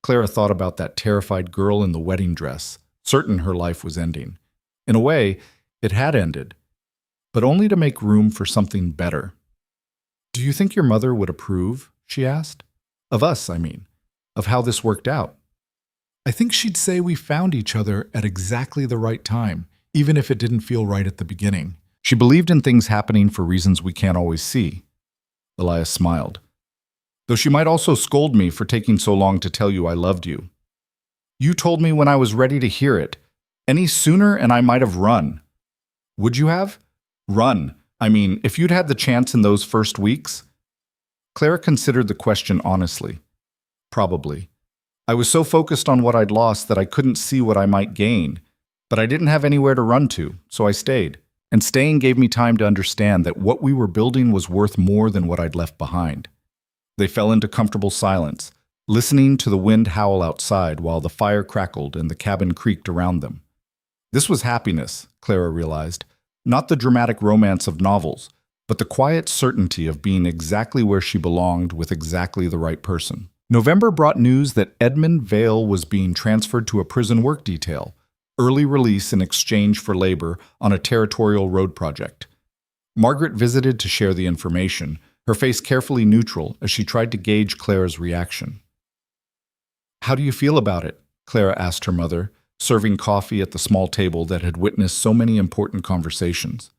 Clara thought about that terrified girl in the wedding dress, certain her life was ending. In a way, it had ended, but only to make room for something better. "Do you think your mother would approve?" she asked. "Of us, I mean. Of how this worked out." "I think she'd say we found each other at exactly the right time, even if it didn't feel right at the beginning. She believed in things happening for reasons we can't always see." Elias smiled. "Though she might also scold me for taking so long to tell you I loved you. You told me when I was ready to hear it. Any sooner and I might have run." "Would you have?" "Run. I mean, if you'd had the chance in those first weeks?" Clara considered the question honestly. "Probably. I was so focused on what I'd lost that I couldn't see what I might gain. But I didn't have anywhere to run to, so I stayed. And staying gave me time to understand that what we were building was worth more than what I'd left behind." They fell into comfortable silence, listening to the wind howl outside while the fire crackled and the cabin creaked around them. This was happiness, Clara realized, not the dramatic romance of novels, but the quiet certainty of being exactly where she belonged with exactly the right person. November brought news that Edmund Vale was being transferred to a prison work detail, early release in exchange for labor on a territorial road project. Margaret visited to share the information, her face carefully neutral as she tried to gauge Clara's reaction. "How do you feel about it?" Clara asked her mother, serving coffee at the small table that had witnessed so many important conversations.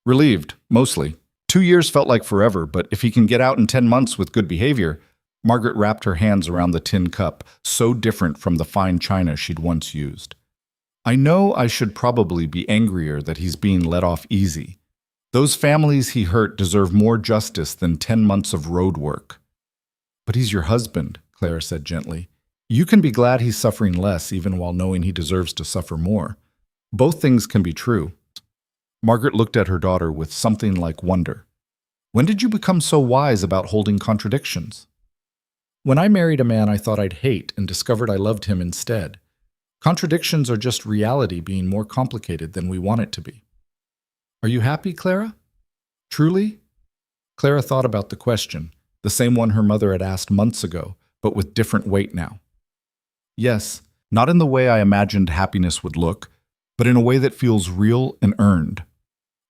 "Relieved, mostly. 2 years felt like forever, but if he can get out in 10 months with good behavior..." Margaret wrapped her hands around the tin cup, so different from the fine china she'd once used. "I know I should probably be angrier that he's being let off easy. Those families he hurt deserve more justice than 10 months of road work." "But he's your husband," Clara said gently. "You can be glad he's suffering less even while knowing he deserves to suffer more. Both things can be true." Margaret looked at her daughter with something like wonder. "When did you become so wise about holding contradictions?" "When I married a man I thought I'd hate and discovered I loved him instead. Contradictions are just reality being more complicated than we want it to be." "Are you happy, Clara? Truly?" Clara thought about the question, the same one her mother had asked months ago, but with different weight now. "Yes, not in the way I imagined happiness would look, but in a way that feels real and earned.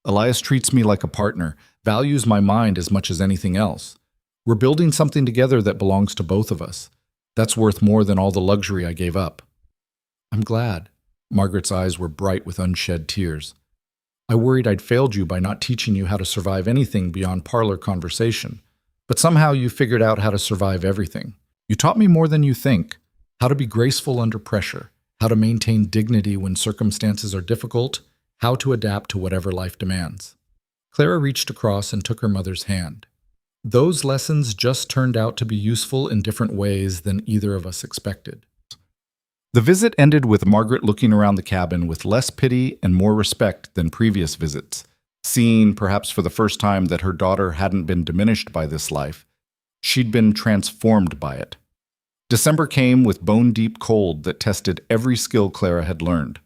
Elias treats me like a partner, values my mind as much as anything else. We're building something together that belongs to both of us. That's worth more than all the luxury I gave up. I'm glad. Margaret's eyes were bright with unshed tears. I worried I'd failed you by not teaching you how to survive anything beyond parlor conversation. But somehow you figured out how to survive everything. You taught me more than you think. How to be graceful under pressure, how to maintain dignity when circumstances are difficult, how to adapt to whatever life demands. Clara reached across and took her mother's hand. Those lessons just turned out to be useful in different ways than either of us expected. The visit ended with Margaret looking around the cabin with less pity and more respect than previous visits, seeing, perhaps for the first time, that her daughter hadn't been diminished by this life. She'd been transformed by it. December came with bone-deep cold that tested every skill Clara had learned.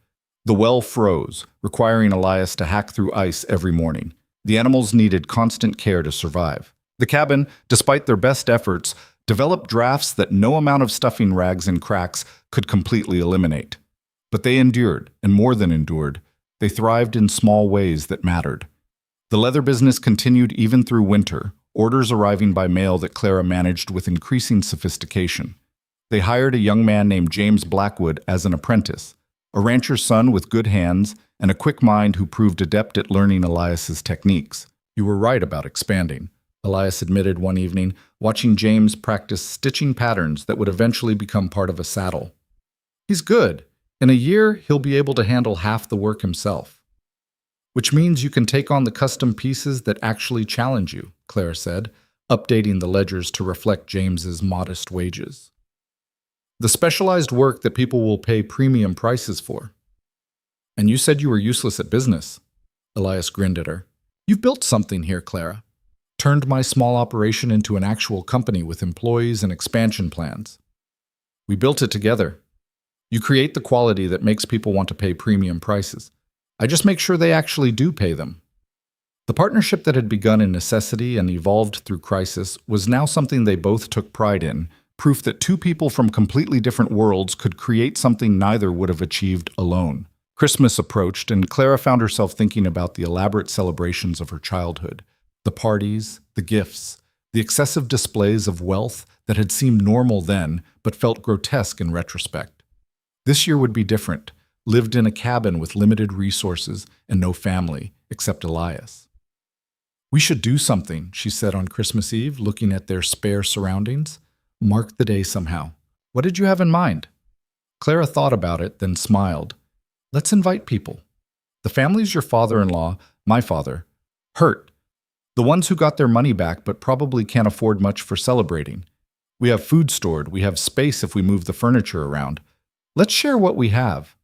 The well froze, requiring Elias to hack through ice every morning. The animals needed constant care to survive. The cabin, despite their best efforts, developed drafts that no amount of stuffing rags and cracks could completely eliminate. But they endured, and more than endured. They thrived in small ways that mattered. The leather business continued even through winter, orders arriving by mail that Clara managed with increasing sophistication. They hired a young man named James Blackwood as an apprentice, a rancher's son with good hands and a quick mind who proved adept at learning Elias's techniques. You were right about expanding, Elias admitted one evening, watching James practice stitching patterns that would eventually become part of a saddle. He's good. In a year, he'll be able to handle half the work himself. Which means you can take on the custom pieces that actually challenge you, Clara said, updating the ledgers to reflect James's modest wages. The specialized work that people will pay premium prices for. And you said you were useless at business. Elias grinned at her. You've built something here, Clara. Turned my small operation into an actual company with employees and expansion plans. We built it together. You create the quality that makes people want to pay premium prices. I just make sure they actually do pay them. The partnership that had begun in necessity and evolved through crisis was now something they both took pride in, proof that two people from completely different worlds could create something neither would have achieved alone. Christmas approached, and Clara found herself thinking about the elaborate celebrations of her childhood. The parties, the gifts, the excessive displays of wealth that had seemed normal then, but felt grotesque in retrospect. This year would be different, lived in a cabin with limited resources and no family, except Elias. We should do something, she said on Christmas Eve, looking at their spare surroundings. Mark the day somehow. What did you have in mind? Clara thought about it, then smiled. Let's invite people. The families your father-in-law, my father, hurt. The ones who got their money back but probably can't afford much for celebrating. We have food stored, we have space if we move the furniture around. Let's share what we have.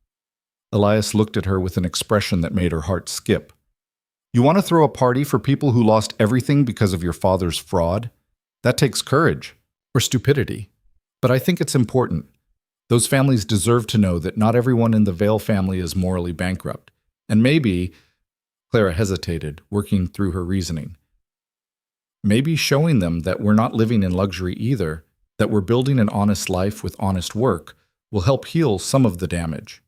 Elias looked at her with an expression that made her heart skip. You want to throw a party for people who lost everything because of your father's fraud? That takes courage. Or stupidity. But I think it's important. Those families deserve to know that not everyone in the Vale family is morally bankrupt. And maybe, Clara hesitated, working through her reasoning. Maybe showing them that we're not living in luxury either, that we're building an honest life with honest work, will help heal some of the damage.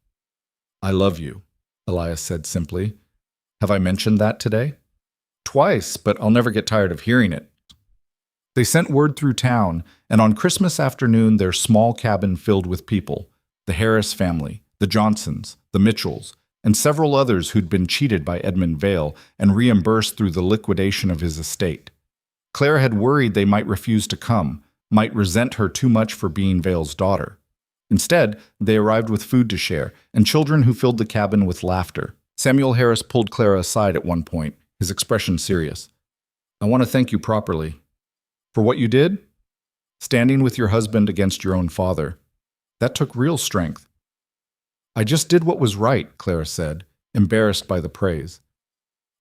I love you, Elias said simply. Have I mentioned that today? Twice, but I'll never get tired of hearing it. They sent word through town, and on Christmas afternoon their small cabin filled with people, the Harris family, the Johnsons, the Mitchells, and several others who'd been cheated by Edmund Vale and reimbursed through the liquidation of his estate. Clara had worried they might refuse to come, might resent her too much for being Vale's daughter. Instead, they arrived with food to share, and children who filled the cabin with laughter. Samuel Harris pulled Clara aside at one point, his expression serious. I want to thank you properly. For what you did? Standing with your husband against your own father. That took real strength. I just did what was right, Clara said, embarrassed by the praise.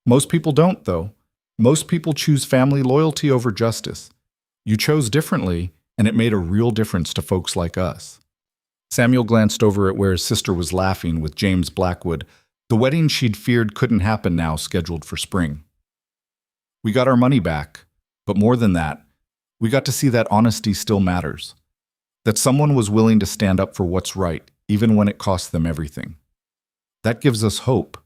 Most people don't, though. Most people choose family loyalty over justice. You chose differently, and it made a real difference to folks like us. Samuel glanced over at where his sister was laughing with James Blackwood, the wedding she'd feared couldn't happen now, scheduled for spring. We got our money back, but more than that, we got to see that honesty still matters. That someone was willing to stand up for what's right, even when it cost them everything. That gives us hope.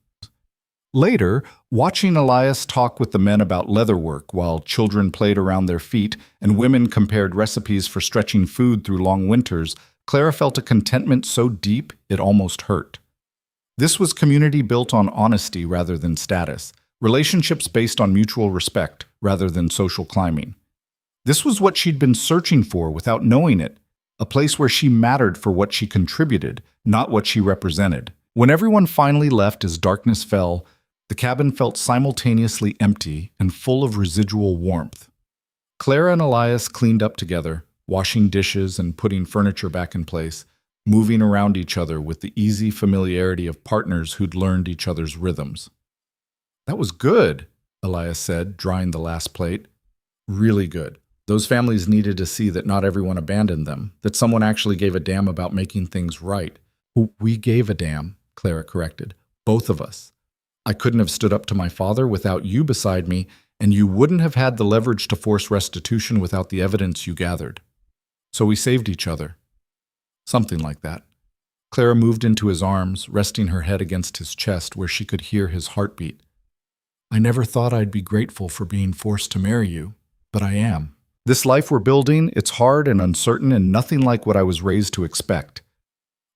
Later, watching Elias talk with the men about leatherwork while children played around their feet and women compared recipes for stretching food through long winters, Clara felt a contentment so deep it almost hurt. This was community built on honesty rather than status, relationships based on mutual respect rather than social climbing. This was what she'd been searching for without knowing it, a place where she mattered for what she contributed, not what she represented. When everyone finally left as darkness fell, the cabin felt simultaneously empty and full of residual warmth. Clara and Elias cleaned up together, washing dishes and putting furniture back in place, moving around each other with the easy familiarity of partners who'd learned each other's rhythms. "That was good," Elias said, drying the last plate. "Really good. Those families needed to see that not everyone abandoned them, that someone actually gave a damn about making things right." "We gave a damn," Clara corrected. "Both of us. I couldn't have stood up to my father without you beside me, and you wouldn't have had the leverage to force restitution without the evidence you gathered. So we saved each other." Something like that. Clara moved into his arms, resting her head against his chest where she could hear his heartbeat. "I never thought I'd be grateful for being forced to marry you, but I am. This life we're building, it's hard and uncertain and nothing like what I was raised to expect.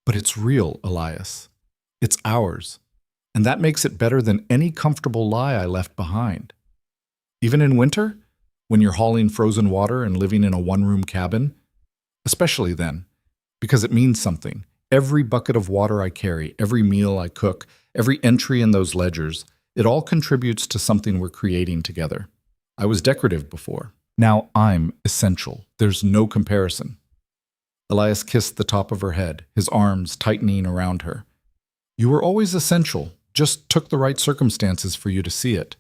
But it's real, Elias. It's ours. And that makes it better than any comfortable lie I left behind. Even in winter, when you're hauling frozen water and living in a one-room cabin, especially then, because it means something. Every bucket of water I carry, every meal I cook, every entry in those ledgers, it all contributes to something we're creating together. I was decorative before. Now I'm essential. There's no comparison." Elias kissed the top of her head, his arms tightening around her. "You were always essential, just took the right circumstances for you to see it."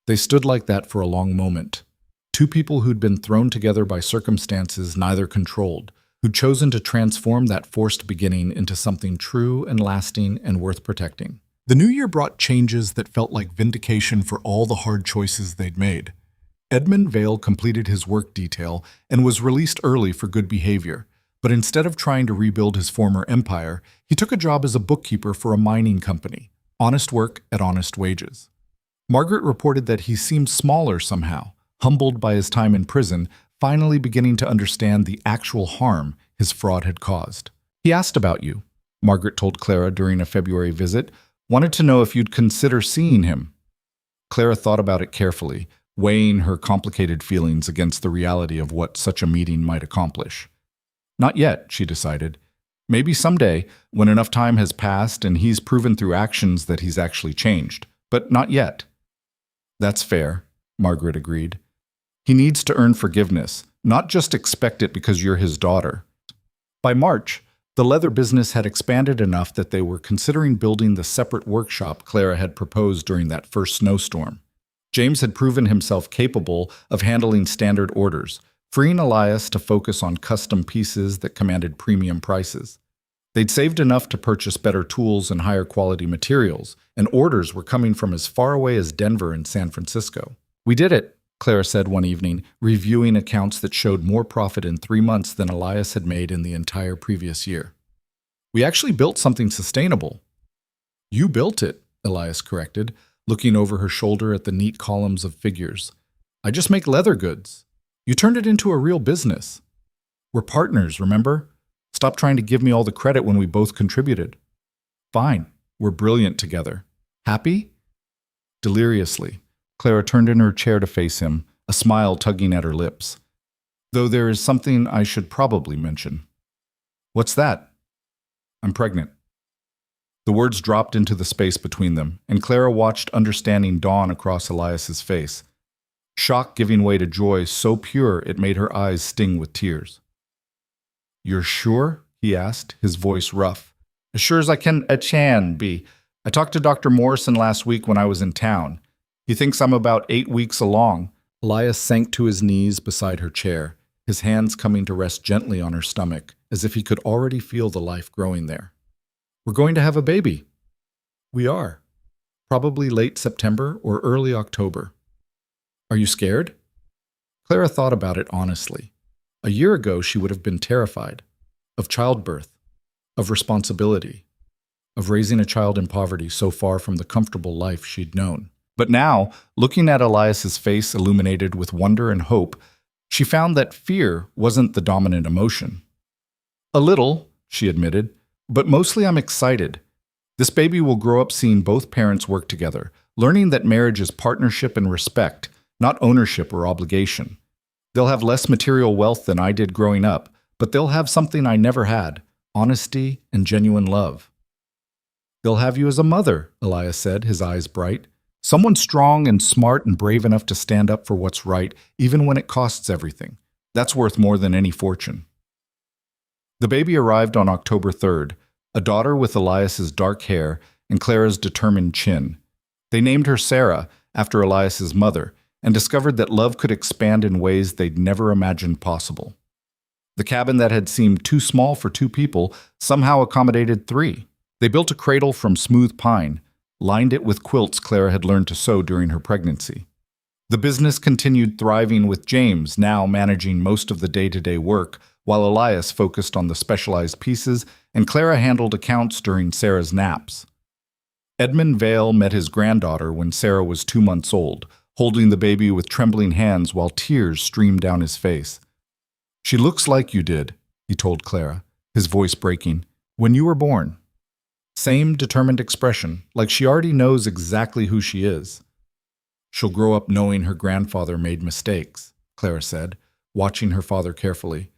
They stood like that for a long moment. Two people who'd been thrown together by circumstances neither controlled, who'd chosen to transform that forced beginning into something true and lasting and worth protecting. The new year brought changes that felt like vindication for all the hard choices they'd made. Edmund Vale completed his work detail and was released early for good behavior, but instead of trying to rebuild his former empire, he took a job as a bookkeeper for a mining company. Honest work at honest wages. Margaret reported that he seemed smaller somehow, humbled by his time in prison, finally beginning to understand the actual harm his fraud had caused. "He asked about you," Margaret told Clara during a February visit, "wanted to know if you'd consider seeing him." Clara thought about it carefully, weighing her complicated feelings against the reality of what such a meeting might accomplish. Not yet, she decided. Maybe someday, when enough time has passed and he's proven through actions that he's actually changed. But not yet. "That's fair," Margaret agreed. "He needs to earn forgiveness, not just expect it because you're his daughter." By March, the leather business had expanded enough that they were considering building the separate workshop Clara had proposed during that first snowstorm. James had proven himself capable of handling standard orders, freeing Elias to focus on custom pieces that commanded premium prices. They'd saved enough to purchase better tools and higher quality materials, and orders were coming from as far away as Denver and San Francisco. "We did it," Clara said one evening, reviewing accounts that showed more profit in 3 months than Elias had made in the entire previous year. "We actually built something sustainable." "You built it," Elias corrected, looking over her shoulder at the neat columns of figures. "I just make leather goods. You turned it into a real business. We're partners, remember? Stop trying to give me all the credit when we both contributed." "Fine. We're brilliant together. Happy?" Deliriously, Clara turned in her chair to face him, a smile tugging at her lips. "Though there is something I should probably mention." "What's that?" "I'm pregnant." The words dropped into the space between them, and Clara watched understanding dawn across Elias's face. Shock giving way to joy so pure it made her eyes sting with tears. "You're sure?" he asked, his voice rough. "As sure as I can be. I talked to Dr. Morrison last week when I was in town. He thinks I'm about 8 weeks along." Elias sank to his knees beside her chair, his hands coming to rest gently on her stomach, as if he could already feel the life growing there. "We're going to have a baby." "We are. Probably late September or early October." "Are you scared?" Clara thought about it honestly. A year ago, she would have been terrified. Of childbirth. Of responsibility. of raising a child in poverty so far from the comfortable life she'd known. But now, looking at Elias's face illuminated with wonder and hope, she found that fear wasn't the dominant emotion. "A little," she admitted, "but mostly I'm excited. This baby will grow up seeing both parents work together, learning that marriage is partnership and respect, not ownership or obligation. They'll have less material wealth than I did growing up, but they'll have something I never had: honesty and genuine love." "They'll have you as a mother," Elias said, his eyes bright. "Someone strong and smart and brave enough to stand up for what's right, even when it costs everything. That's worth more than any fortune." The baby arrived on October 3rd, a daughter with Elias's dark hair and Clara's determined chin. They named her Sarah, after Elias's mother, and discovered that love could expand in ways they'd never imagined possible. The cabin that had seemed too small for 2 people somehow accommodated 3. They built a cradle from smooth pine, lined it with quilts Clara had learned to sew during her pregnancy. The business continued thriving, with James now managing most of the day-to-day work, while Elias focused on the specialized pieces and Clara handled accounts during Sarah's naps. Edmund Vale met his granddaughter when Sarah was 2 months old, holding the baby with trembling hands while tears streamed down his face. "She looks like you did," he told Clara, his voice breaking, "when you were born." Same determined expression, like she already knows exactly who she is. "She'll grow up knowing her grandfather made mistakes," Clara said, watching her father carefully.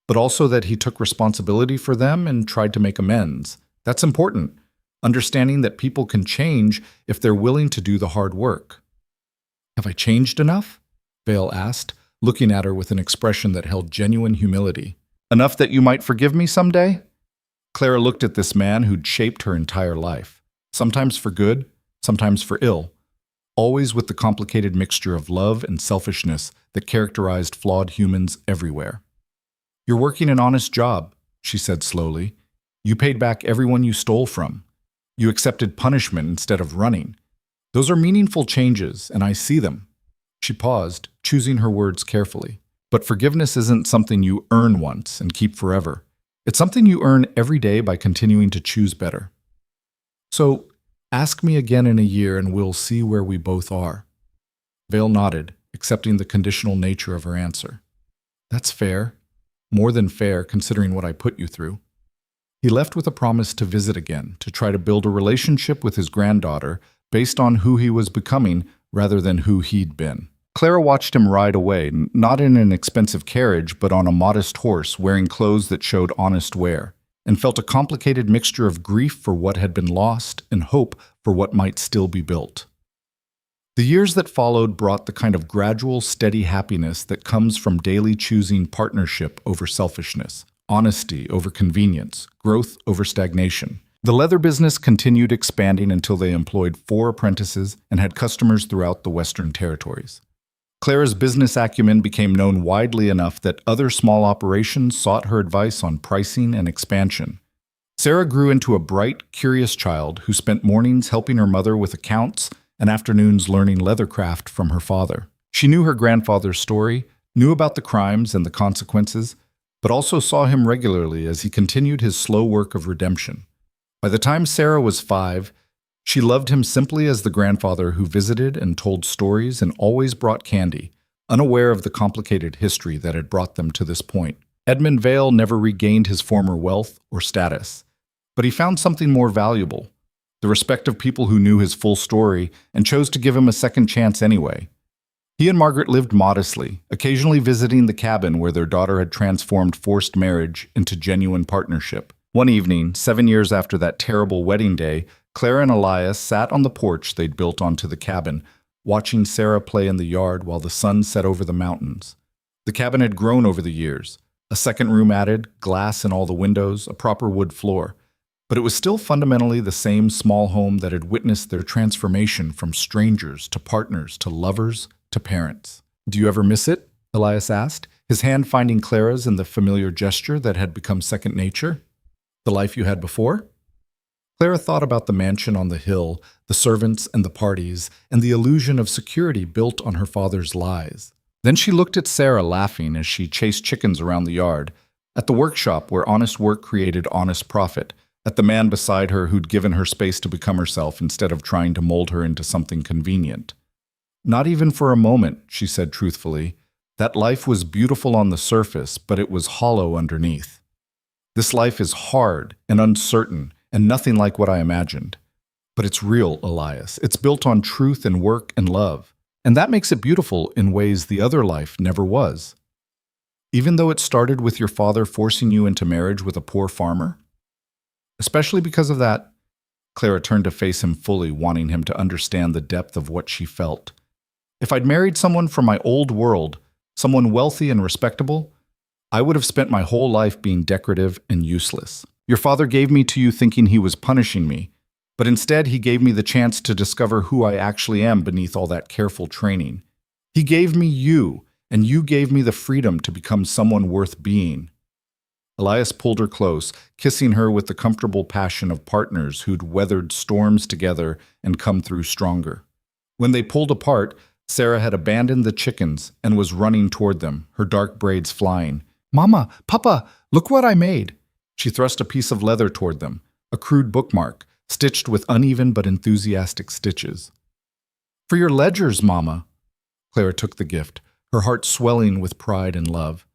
"But also that he took responsibility for them and tried to make amends. That's important, understanding that people can change if they're willing to do the hard work." "Have I changed enough?" Vale asked, looking at her with an expression that held genuine humility. "Enough that you might forgive me someday?" Clara looked at this man who'd shaped her entire life, sometimes for good, sometimes for ill, always with the complicated mixture of love and selfishness that characterized flawed humans everywhere. "You're working an honest job," she said slowly. "You paid back everyone you stole from. You accepted punishment instead of running. Those are meaningful changes, and I see them." She paused, choosing her words carefully. "But forgiveness isn't something you earn once and keep forever. It's something you earn every day by continuing to choose better. So, ask me again in a year and we'll see where we both are." Vale nodded, accepting the conditional nature of her answer. "That's fair. More than fair, considering what I put you through." He left with a promise to visit again, to try to build a relationship with his granddaughter based on who he was becoming rather than who he'd been. Clara watched him ride away, not in an expensive carriage, but on a modest horse, wearing clothes that showed honest wear, and felt a complicated mixture of grief for what had been lost and hope for what might still be built. The years that followed brought the kind of gradual, steady happiness that comes from daily choosing partnership over selfishness, honesty over convenience, growth over stagnation. The leather business continued expanding until they employed 4 apprentices and had customers throughout the Western Territories. Clara's business acumen became known widely enough that other small operations sought her advice on pricing and expansion. Sarah grew into a bright, curious child who spent mornings helping her mother with accounts and afternoons learning leathercraft from her father. She knew her grandfather's story, knew about the crimes and the consequences, but also saw him regularly as he continued his slow work of redemption. By the time Sarah was 5, she loved him simply as the grandfather who visited and told stories and always brought candy, unaware of the complicated history that had brought them to this point. Edmund Vale never regained his former wealth or status, but he found something more valuable: the respect of people who knew his full story and chose to give him a second chance anyway. He and Margaret lived modestly, occasionally visiting the cabin where their daughter had transformed forced marriage into genuine partnership. One evening, 7 years after that terrible wedding day, Clara and Elias sat on the porch they'd built onto the cabin, watching Sarah play in the yard while the sun set over the mountains. The cabin had grown over the years. A second room added, glass in all the windows, a proper wood floor. But it was still fundamentally the same small home that had witnessed their transformation from strangers to partners to lovers to parents. "Do you ever miss it?" Elias asked, his hand finding Clara's in the familiar gesture that had become second nature. "The life you had before?" Clara thought about the mansion on the hill, the servants and the parties, and the illusion of security built on her father's lies. Then she looked at Sarah laughing as she chased chickens around the yard, at the workshop where honest work created honest profit, at the man beside her who'd given her space to become herself instead of trying to mold her into something convenient. Not even for a moment, she said truthfully. That life was beautiful on the surface, but it was hollow underneath. This life is hard and uncertain and nothing like what I imagined. But it's real, Elias. It's built on truth and work and love. And that makes it beautiful in ways the other life never was. Even though it started with your father forcing you into marriage with a poor farmer? Especially because of that, Clara turned to face him fully, wanting him to understand the depth of what she felt. If I'd married someone from my old world, someone wealthy and respectable, I would have spent my whole life being decorative and useless. Your father gave me to you thinking he was punishing me, but instead he gave me the chance to discover who I actually am beneath all that careful training. He gave me you, and you gave me the freedom to become someone worth being. Elias pulled her close, kissing her with the comfortable passion of partners who'd weathered storms together and come through stronger. When they pulled apart, Sarah had abandoned the chickens and was running toward them, her dark braids flying. "Mama, Papa, look what I made!" She thrust a piece of leather toward them, a crude bookmark, stitched with uneven but enthusiastic stitches. "For your ledgers, Mama." Clara took the gift, her heart swelling with pride and love.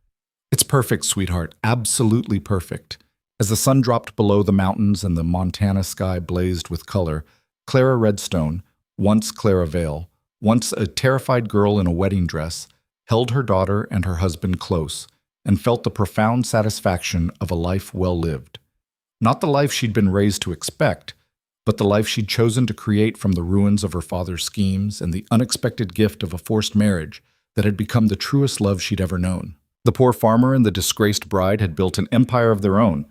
"It's perfect, sweetheart, absolutely perfect." As the sun dropped below the mountains and the Montana sky blazed with color, Clara Redstone, once Clara Vale, once a terrified girl in a wedding dress, held her daughter and her husband close and felt the profound satisfaction of a life well lived. Not the life she'd been raised to expect, but the life she'd chosen to create from the ruins of her father's schemes and the unexpected gift of a forced marriage that had become the truest love she'd ever known. The poor farmer and the disgraced bride had built an empire of their own,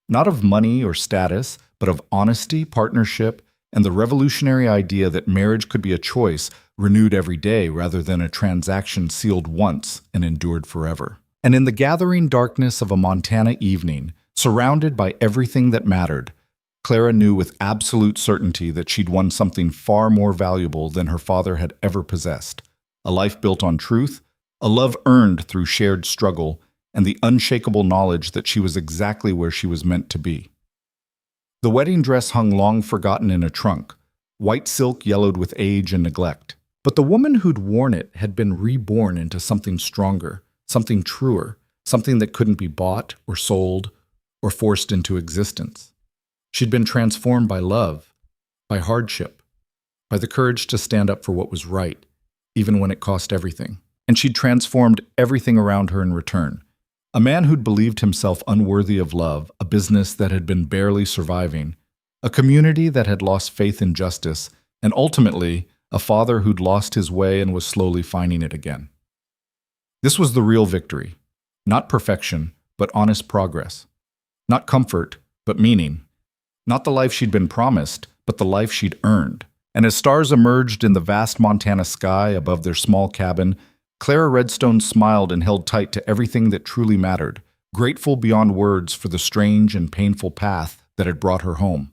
not of money or status, but of honesty, partnership, and the revolutionary idea that marriage could be a choice renewed every day rather than a transaction sealed once and endured forever. And in the gathering darkness of a Montana evening, surrounded by everything that mattered, Clara knew with absolute certainty that she'd won something far more valuable than her father had ever possessed: a life built on truth, a love earned through shared struggle, and the unshakable knowledge that she was exactly where she was meant to be. The wedding dress hung long forgotten in a trunk, white silk yellowed with age and neglect. But the woman who'd worn it had been reborn into something stronger, something truer, something that couldn't be bought or sold or forced into existence. She'd been transformed by love, by hardship, by the courage to stand up for what was right, even when it cost everything. And she'd transformed everything around her in return. A man who'd believed himself unworthy of love, a business that had been barely surviving, a community that had lost faith in justice, and ultimately, a father who'd lost his way and was slowly finding it again. This was the real victory. Not perfection, but honest progress. Not comfort, but meaning. Not the life she'd been promised, but the life she'd earned. And as stars emerged in the vast Montana sky above their small cabin, Clara Redstone smiled and held tight to everything that truly mattered, grateful beyond words for the strange and painful path that had brought her home.